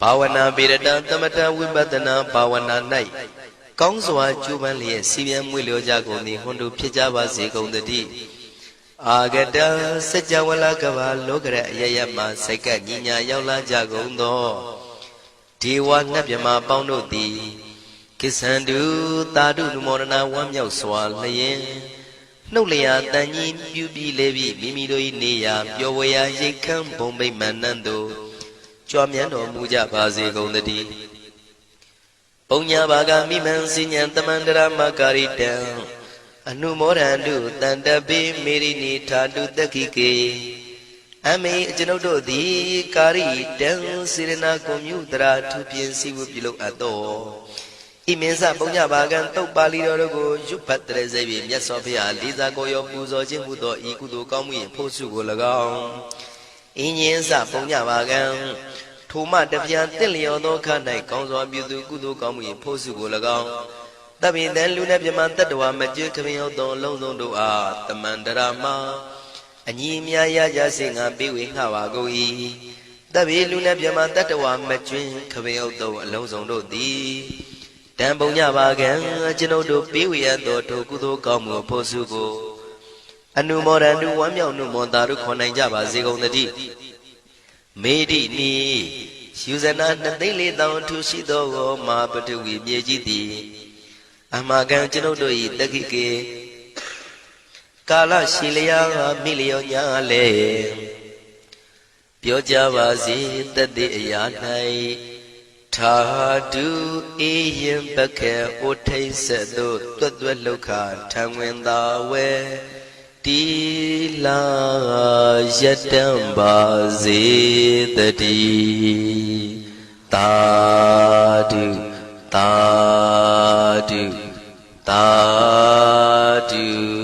ဘာဝနာပိရတသမထဝိပဿနာဘာဝနာ၌ကောင်းစွာကျူးပန်းလျက်စီပြန်မွေလျောကြကုန်သည်ဟွန်တုဖြစ်ကြပါစေကုန်တည်းအာဂတစัจ java လကဘာလောကရအယယမစိတ်ကညညာရောက်လာကြကုန်သောဒေဝနတ်မြမပေါင်းတို့သည်ကိသန္တုသာဓုနုမောဒနာဝမ်းမြောက်စွာလျင်နှုတ်လျာတန်ကြီးပြုပြီးလေပြီးမိမိတို့၏နေရာပျော်ဝေရာရိတ်ခမ်းဘုံမိတ်မန္နန်တို့ကြွားမြန်းတော်မူကြပါစေကုန်တည်းပုံညာဘာဂမိမံစိညာတမန္တရမကာရိတံအနုမောဒန္တုတန္တပိမေရိနိထာတုတက္ခိကေအမေကျွန်ုပ်တို့သည်ကာရိတံစေရနာကွန်မြူတရာထူပြင်းစီဝပြုလုပ်အပ်တော်ဣမင်းစပုံညဘာကံတုတ်ပါဠိတော်တို့ကိုရွတ်ဖတ်တရစေပြီးမြတ်စွာဘုရားလေးစားကိုရောပူဇော်ခြင်းမှုသောဤကုသိုလ်ကောင်းမှု၏ဖို့စုကို၎င်းအင်းင်းစပုံညဘာကံထိုမှတပြားတင့်လျော်သောခ၌ကောင်းစွာပြုသူကုသိုလ်ကောင်းမှု၏ဖို့စုကို၎င်းတပိတံလူနဲ့ပြမတတ္တဝမကျွခမင်းရောက်သောအလုံးစုံတို့အားတမန္တရာမအညီအများရကြစေငါပေးဝေငှပါကုန်၏ တဗေလူနဲ့မြမတတ္တဝါမကျွင်းခပင်ဥတုံအလုံးစုံတို့သည်တံပုံညပါကံကျွန်ုပ်တို့ပေးဝေရသောထိုကုသိုလ်ကောင်းမှုဖို့စုကိုအနုမောဒန္တုဝမ်းမြောက်နှုမောတာတို့ခေါ်နိုင်ကြပါစေကုန်သတည်းမေတိနီယူဇနာ2,400,000ထူရှိသောမဟာပထဝီမြေကြီးသည်အမကံကျွန်ုပ်တို့၏တက္ခိကေကာလရှိလျာမိလျောညာလေပြောကြပါစေတတ်တဲ့အရာ၌ထာတုအေယံပခေဩထိတ်ဆက်သို့တွတ်တွတ်လောက်ခထံဝင်သာဝဲတီလာယတံပါစေတတိသာဓုသာဓုသာဓု